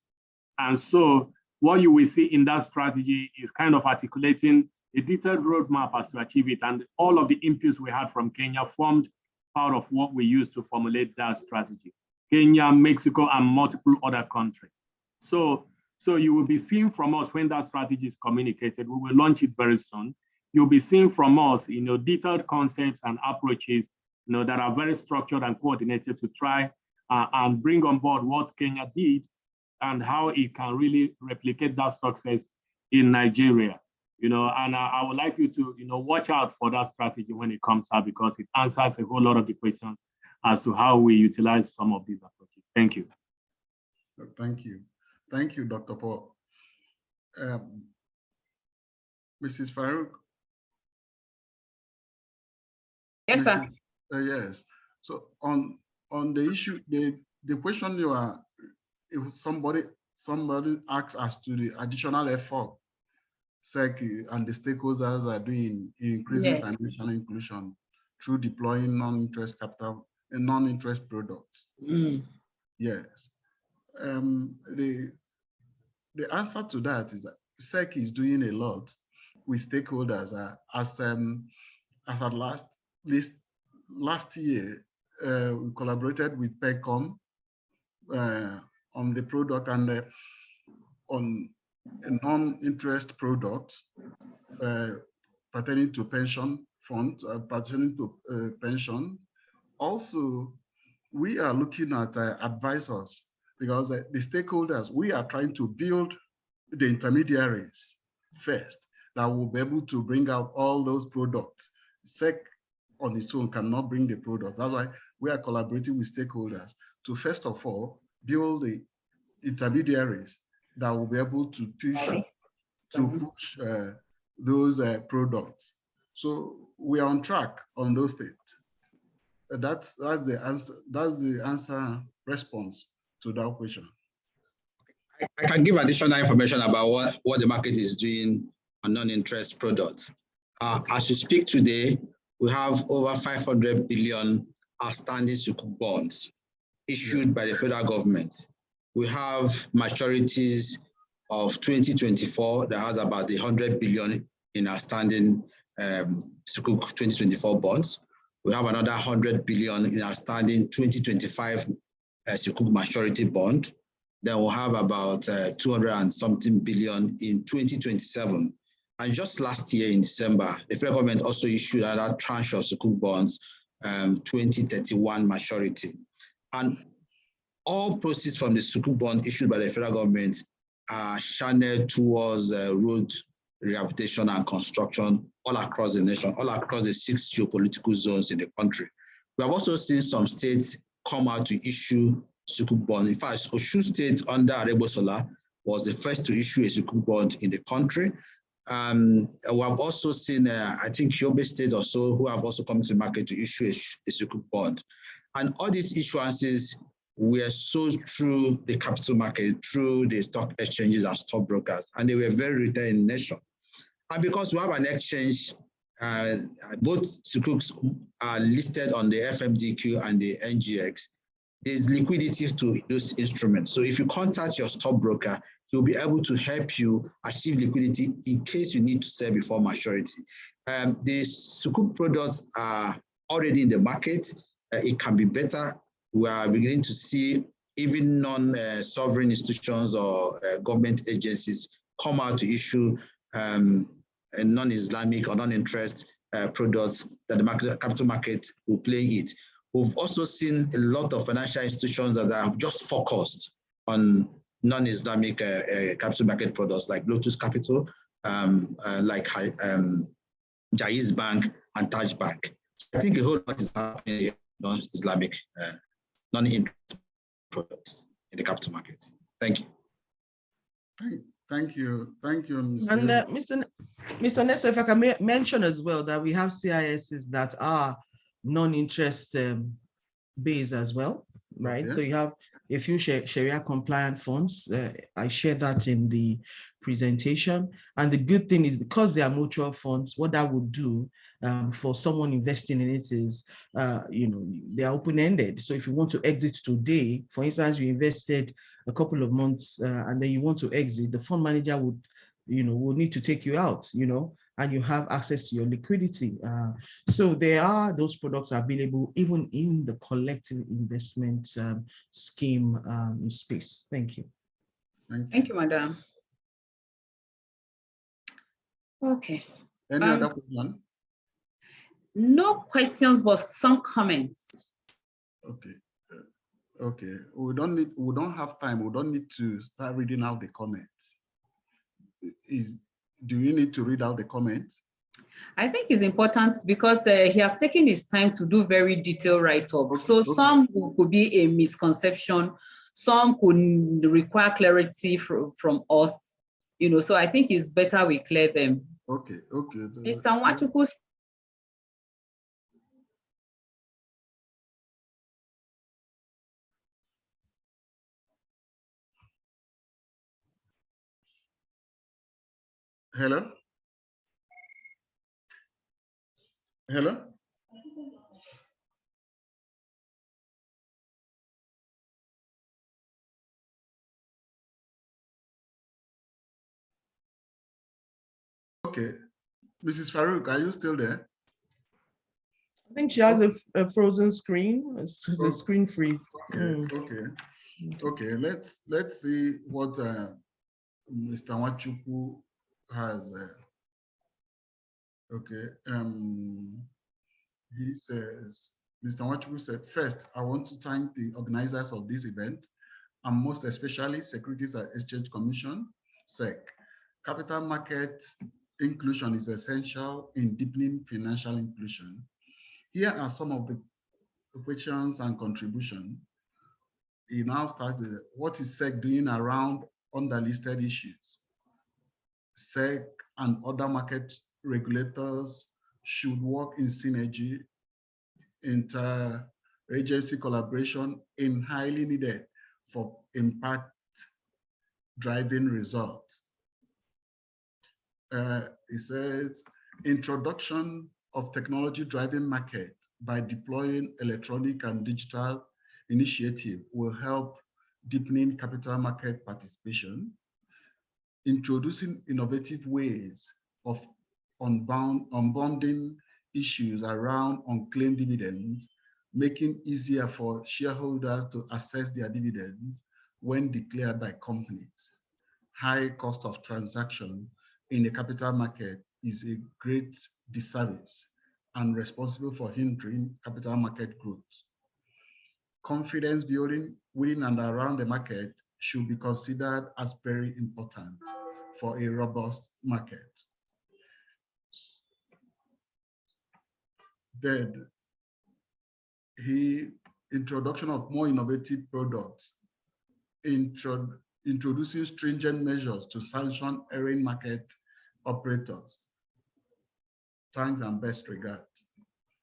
Speaker 8: And so what you will see in that strategy is kind of articulating a detailed roadmap as to achieve it. And all of the inputs we had from Kenya formed part of what we used to formulate that strategy. Kenya, Mexico, and multiple other countries. So you will be seeing from us when that strategy is communicated. We will launch it very soon. You'll be seeing from us, detailed concepts and approaches that are very structured and coordinated to try and bring on board what Kenya did and how it can really replicate that success in Nigeria. And I would like you to, watch out for that strategy when it comes out, because it answers a whole lot of the questions as to how we utilize some of these approaches. Thank you.
Speaker 3: Thank you. Thank you, Dr. Paul. Mrs. Farouk?
Speaker 1: Yes, sir.
Speaker 3: Yes. So on the issue, the question you are, if somebody asks as to the additional effort SEC and the stakeholders are doing in increasing
Speaker 1: Yes.
Speaker 3: financial inclusion through deploying non-interest capital and non-interest products. Yes. The answer to that is that SEC is doing a lot with stakeholders. As at last year, we collaborated with PECOM on the product and on a non-interest product pertaining to pension funds, pertaining to pension. Also, we are looking at advisors, because the stakeholders, we are trying to build the intermediaries first that will be able to bring out all those products. SEC on its own cannot bring the product. That's why we are collaborating with stakeholders to, first of all, build the intermediaries that will be able to push those products. So we are on track on those things. That's the answer. That's the answer response to that question.
Speaker 9: I can give additional information about what the market is doing on non-interest products. As we speak today, we have over 500 billion outstanding Sukuk bonds issued by the federal government. We have maturities of 2024 that has about 100 billion in outstanding Sukuk 2024 bonds. We have another 100 billion in outstanding 2025 Sukuk maturity bond. Then we'll have about 200 and something billion in 2027. And just last year in December, the federal government also issued another tranche of Sukuk bonds, 2031 maturity. And all proceeds from the Sukuk bond issued by the federal government are channeled towards road rehabilitation and construction all across the nation, all across the 6 geopolitical zones in the country. We have also seen some states come out to issue Sukuk bond. In fact, Osun State under Arebosola was the first to issue a Sukuk bond in the country. We have also seen, I think, Yobe State or so, who have also come to the market to issue a Sukuk bond. And all these issuances were sold through the capital market, through the stock exchanges and stockbrokers, and they were very retail in nature. And because we have an exchange, both Sukuks are listed on the FMDQ and the NGX, there's liquidity to those instruments. So if you contact your stockbroker, he'll be able to help you achieve liquidity in case you need to sell before maturity. The Sukuk products are already in the market. It can be better. We are beginning to see even non-sovereign institutions or government agencies come out to issue non-Islamic or non-interest products that the capital market will play it. We've also seen a lot of financial institutions that have just focused on non-Islamic capital market products like Lotus Capital, like Jaiz Bank and Taj Bank. I think a whole lot is happening in non-Islamic, non-interest products in the capital market. Thank you.
Speaker 3: Thank you, Mr.
Speaker 6: And Mr. Nessa, if I can mention as well that we have CISs that are non-interest based as well, right? Okay. So you have a few Sharia compliant funds. I shared that in the presentation. And the good thing is because they are mutual funds, what that would do for someone investing in it is, they are open-ended. So if you want to exit today, for instance, you invested a couple of months and then you want to exit, the fund manager would need to take you out, and you have access to your liquidity. So there are those products available even in the collective investment scheme space. Thank you.
Speaker 1: Thank you, Madam. Okay.
Speaker 3: Any other question?
Speaker 1: No questions, but some comments.
Speaker 3: Okay. Okay. We don't have time. We don't need to start reading out the comments. Do you need to read out the comments?
Speaker 1: I think it's important because he has taken his time to do very detailed write-up. So okay. Some could be a misconception, some could require clarity from us, so I think it's better we clear them.
Speaker 3: Okay.
Speaker 1: Mr. Nwachukwu.
Speaker 3: Hello? Hello? Okay. Mrs. Farouk, are you still there?
Speaker 6: I think she has a frozen screen. It's a screen freeze.
Speaker 3: Okay. Let's see what Mr. Nwachukwu has. He says, Mr. Nwachukwu said, first, I want to thank the organizers of this event, and most especially Securities and Exchange Commission, SEC. Capital market inclusion is essential in deepening financial inclusion. Here are some of the questions and contributions. He now started, what is SEC doing around underlisted issues? SEC and other market regulators should work in synergy. Inter-agency collaboration is highly needed for impact-driving results. It says, introduction of technology-driven market by deploying electronic and digital initiative will help deepening capital market participation. Introducing innovative ways of unbundling issues around unclaimed dividends, making easier for shareholders to access their dividends when declared by companies. High cost of transaction in the capital market is a great disservice and responsible for hindering capital market growth. Confidence building within and around the market should be considered as very important for a robust market. Then, introduction of more innovative products, introducing stringent measures to sanction erring market operators. Thanks and best regards.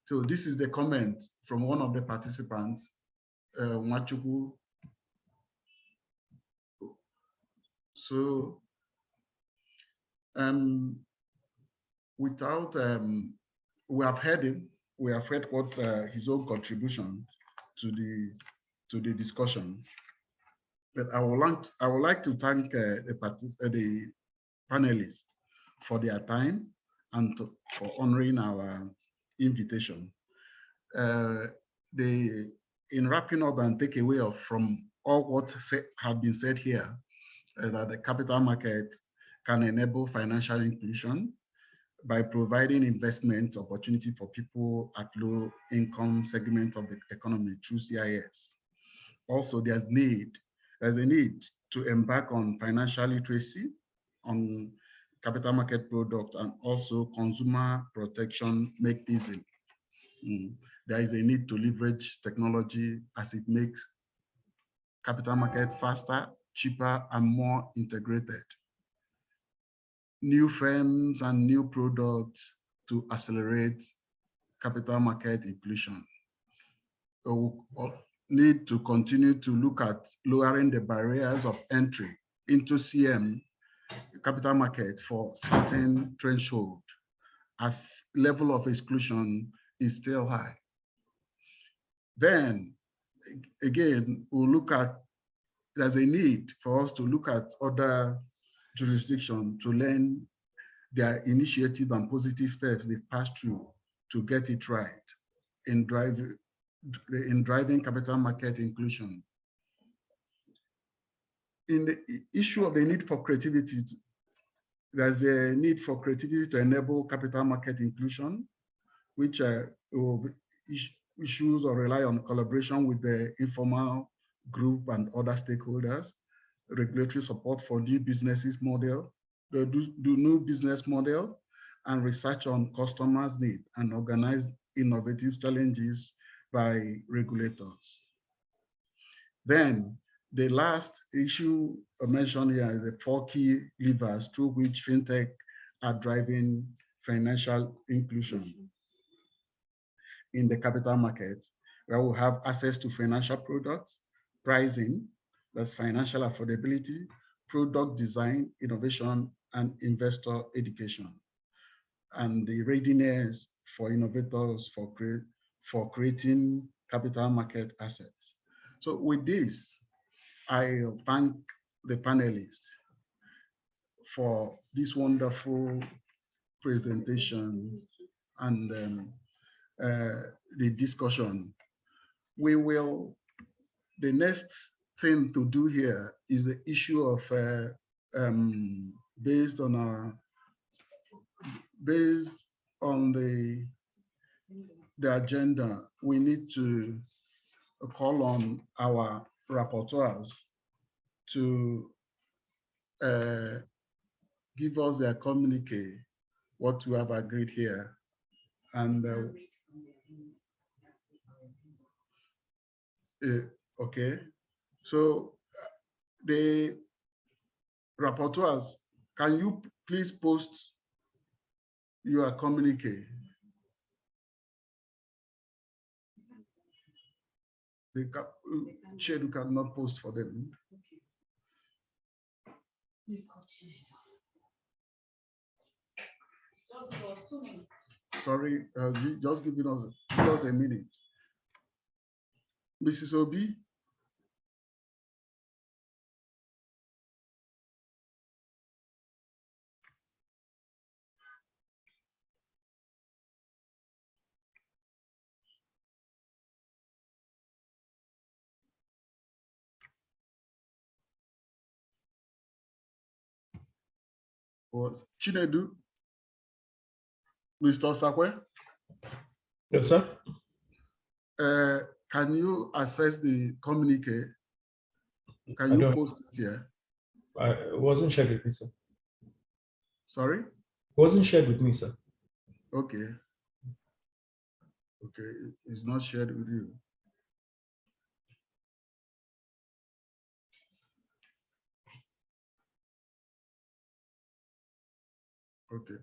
Speaker 3: So this is the comment from one of the participants, Nwachukwu. So, we have heard him. We have heard what his own contribution to the discussion. But I would like to thank the panelists for their time and for honoring our invitation. In wrapping up and take away from all what have been said here, that the capital market can enable financial inclusion by providing investment opportunity for people at low income segments of the economy through CIS. Also, there's a need to embark on financial literacy on capital market products and also consumer protection mechanism. There is a need to leverage technology as it makes capital market faster, cheaper, and more integrated. New firms and new products to accelerate capital market inclusion. So we need to continue to look at lowering the barriers of entry into CM capital market for certain threshold, as level of exclusion is still high. Then again, we'll look at, there's a need for us to look at other jurisdictions to learn their initiative and positive steps they pass through to get it right in driving capital market inclusion. In the issue of the need for creativity, there's a need for creativity to enable capital market inclusion, which issues or rely on collaboration with the informal group and other stakeholders, regulatory support for new businesses model, do new business model, and research on customers' need and organize innovative challenges by regulators. Then the last issue mentioned here is the 4 key levers through which fintech are driving financial inclusion in the capital market, where we have access to financial products, pricing, that's financial affordability, product design, innovation, and investor education, and the readiness for innovators for creating capital market assets. So with this, I thank the panelists for this wonderful presentation and the discussion. The next thing to do here is the issue of based on the agenda, we need to call on our rapporteurs to give us their communique, what we have agreed here. And okay, so the rapporteurs, can you please post your communique? The chair cannot post for them. Sorry, just give us a minute. Mrs. Obi? Was Chinedu? Mr. Sakwe?
Speaker 2: Yes, sir.
Speaker 3: Can you access the communique? Can you post it here?
Speaker 2: It wasn't shared with me, sir.
Speaker 3: Sorry?
Speaker 2: It wasn't shared with me, sir.
Speaker 3: Okay. Okay, it's not shared with you. Okay.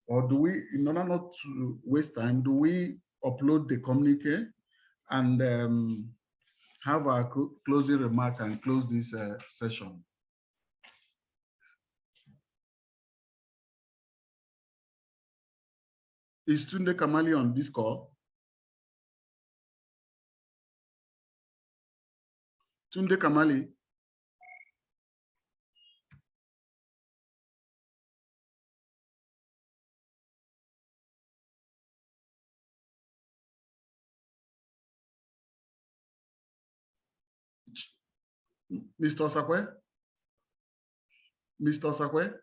Speaker 3: Or do we, in order not to waste time, do we upload the communique and have our closing remark and close this session? Is Tunde Kamali on this call? Tunde Kamali? Mr. Sakwe? Mr. Sakwe?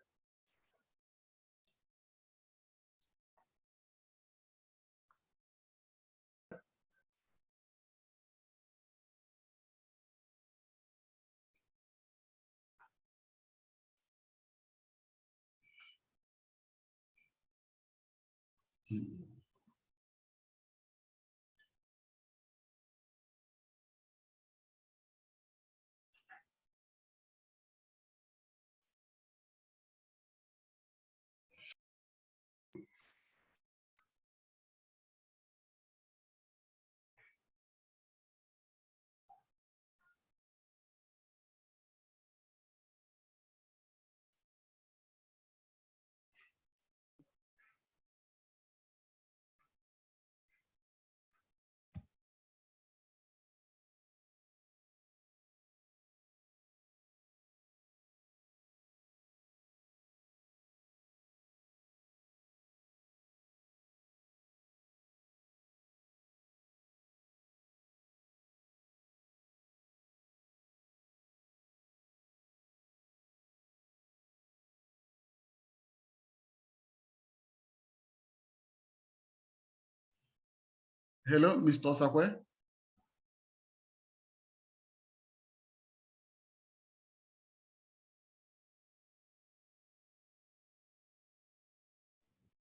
Speaker 3: Hello, Mr. Sakwe?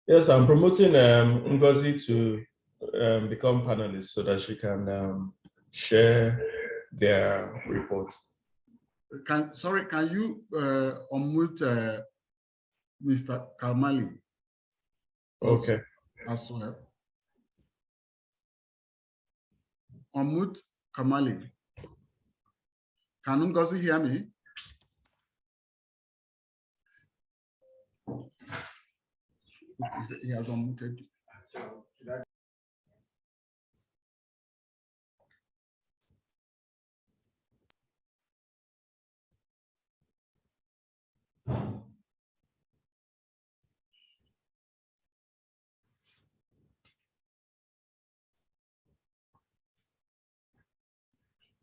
Speaker 2: Yes, I'm promoting Ngozi to become panelist so that she can share their report.
Speaker 3: Can you unmute Mr. Kamali?
Speaker 2: Okay.
Speaker 3: As well. Unmute Kamali. Can Ngozi hear me? He has unmuted.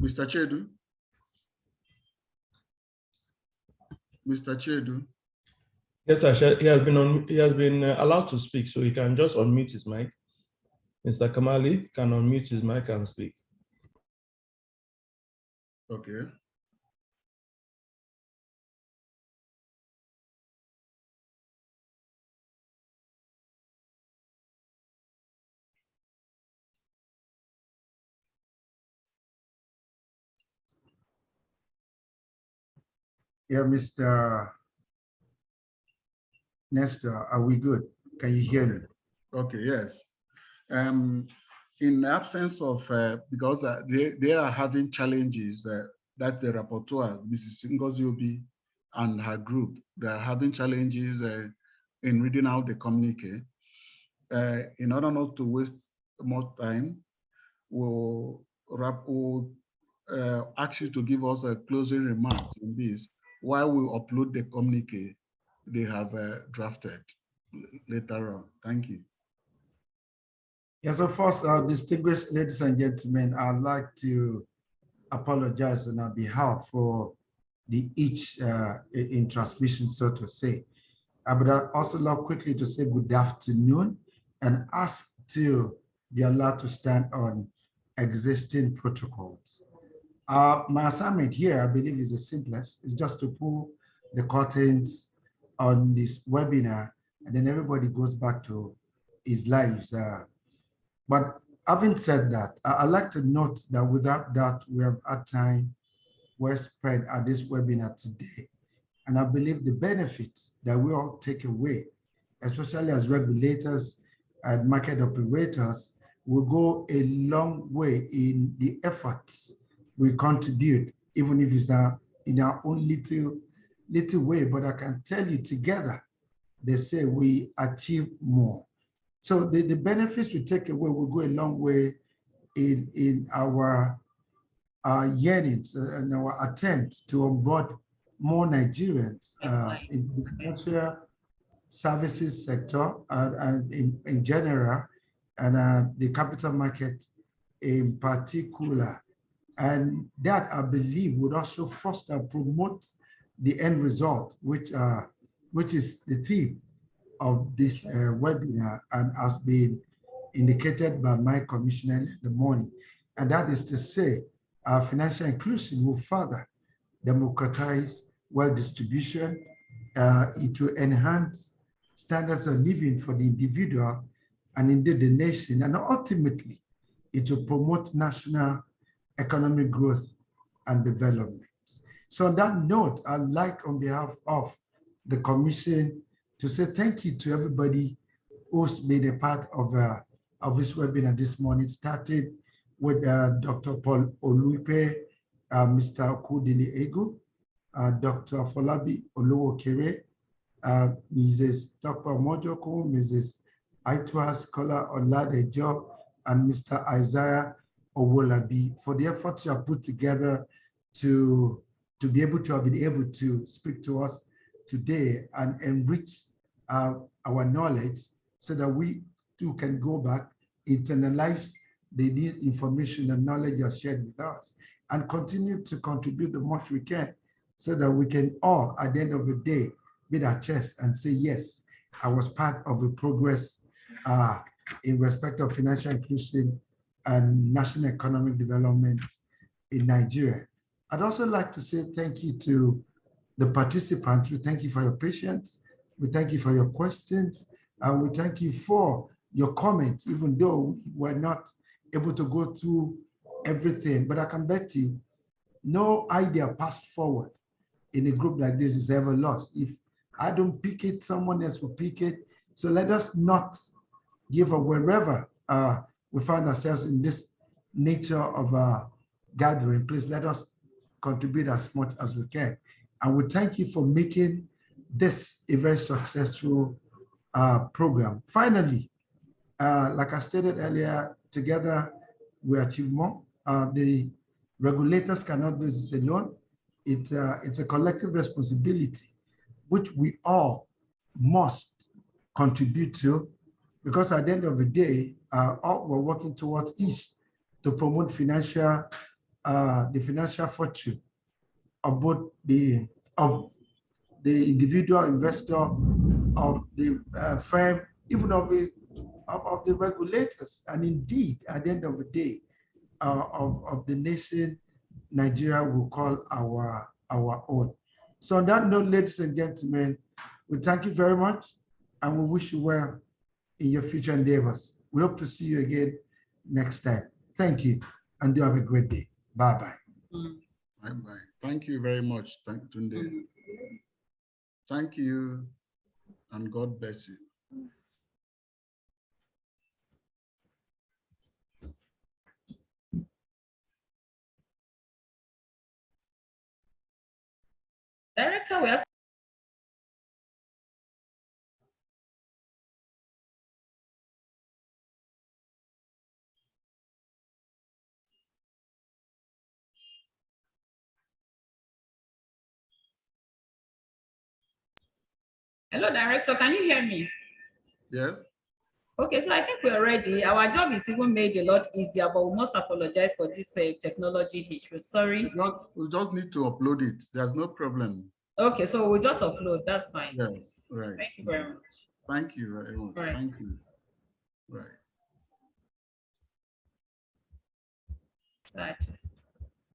Speaker 3: Mr. Chedu. Mr. Chedu.
Speaker 2: Yes, Asha, he has been allowed to speak, so he can just unmute his mic. Mr. Kamali can unmute his mic and speak.
Speaker 3: Okay.
Speaker 12: Yeah, Mr. Nestor, are we good? Can you hear me?
Speaker 3: Okay, yes. In absence of, because they are having challenges, that's the rapporteur, Mrs. Ngozi Obi and her group, they are having challenges in reading out the communique. In order not to waste more time, we'll ask you to give us a closing remarks on this while we upload the communique they have drafted later on. Thank you.
Speaker 12: Yeah, so first, distinguished ladies and gentlemen, I'd like to apologize on our behalf for the each in transmission, so to say. But I'd also love quickly to say good afternoon and ask to be allowed to stand on existing protocols. My assignment here, I believe, is the simplest. It's just to pull the curtains on this webinar, and then everybody goes back to his lives. But having said that, I'd like to note that without that, we have had time well spent at this webinar today. And I believe the benefits that we all take away, especially as regulators and market operators, will go a long way in the efforts we contribute, even if it's in our own little way. But I can tell you together, they say we achieve more. So the benefits we take away will go a long way in our yearnings and our attempts to onboard more Nigerians in the financial services sector and in general, and the capital market in particular. And that, I believe, would also foster, promote the end result, which is the theme of this webinar and has been indicated by my commissioner in the morning. And that is to say, financial inclusion will further democratize wealth distribution, it will enhance standards of living for the individual and indeed the nation, and ultimately, it will promote national economic growth and development. So on that note, I'd like, on behalf of the Commission, to say thank you to everybody who's been a part of this webinar this morning, starting with Dr. Paul Oluipe, Mr. Okudili Egu, Dr. Folabi Olowokere, Mrs. Dr. Mojoko, Mrs. Aitwas Kola Oladejo, and Mr. Isaiah Owolabi for the efforts you have put together to be able to have been able to speak to us today and enrich our knowledge so that we too can go back, internalize the information and knowledge you have shared with us, and continue to contribute the much we can so that we can all, at the end of the day, beat our chest and say, yes, I was part of the progress in respect of financial inclusion and national economic development in Nigeria. I'd also like to say thank you to the participants. We thank you for your patience. We thank you for your questions. And we thank you for your comments, even though we're not able to go through everything. But I can bet you, no idea passed forward in a group like this is ever lost. If I don't pick it, someone else will pick it. So let us not give up wherever we find ourselves in this nature of gathering. Please let us contribute as much as we can. And we thank you for making this a very successful program. Finally, like I stated earlier, together we achieve more. The regulators cannot do this alone. It's a collective responsibility, which we all must contribute to, because at the end of the day, all we're working towards is to promote the financial fortune of both the individual investor, of the firm, even of the regulators, and indeed, at the end of the day, of the nation Nigeria will call our own. So on that note, ladies and gentlemen, we thank you very much, and we wish you well in your future endeavors. We hope to see you again next time. Thank you, and do have a great day. Bye-bye.
Speaker 3: Bye-bye. Thank you very much. Thank you, Tunde. Thank you, and God bless you.
Speaker 1: Director, we are Hello, Director, can you hear me?
Speaker 3: Yes.
Speaker 1: Okay, so I think we're ready. Our job is even made a lot easier, but we must apologize for this technology issue. Sorry.
Speaker 3: We just need to upload it. There's no problem.
Speaker 1: Okay, so we'll just upload. That's fine.
Speaker 3: Yes, right.
Speaker 1: Thank you very much.
Speaker 3: Thank you very much.
Speaker 1: Right.
Speaker 3: Thank you. Right.
Speaker 1: Exactly.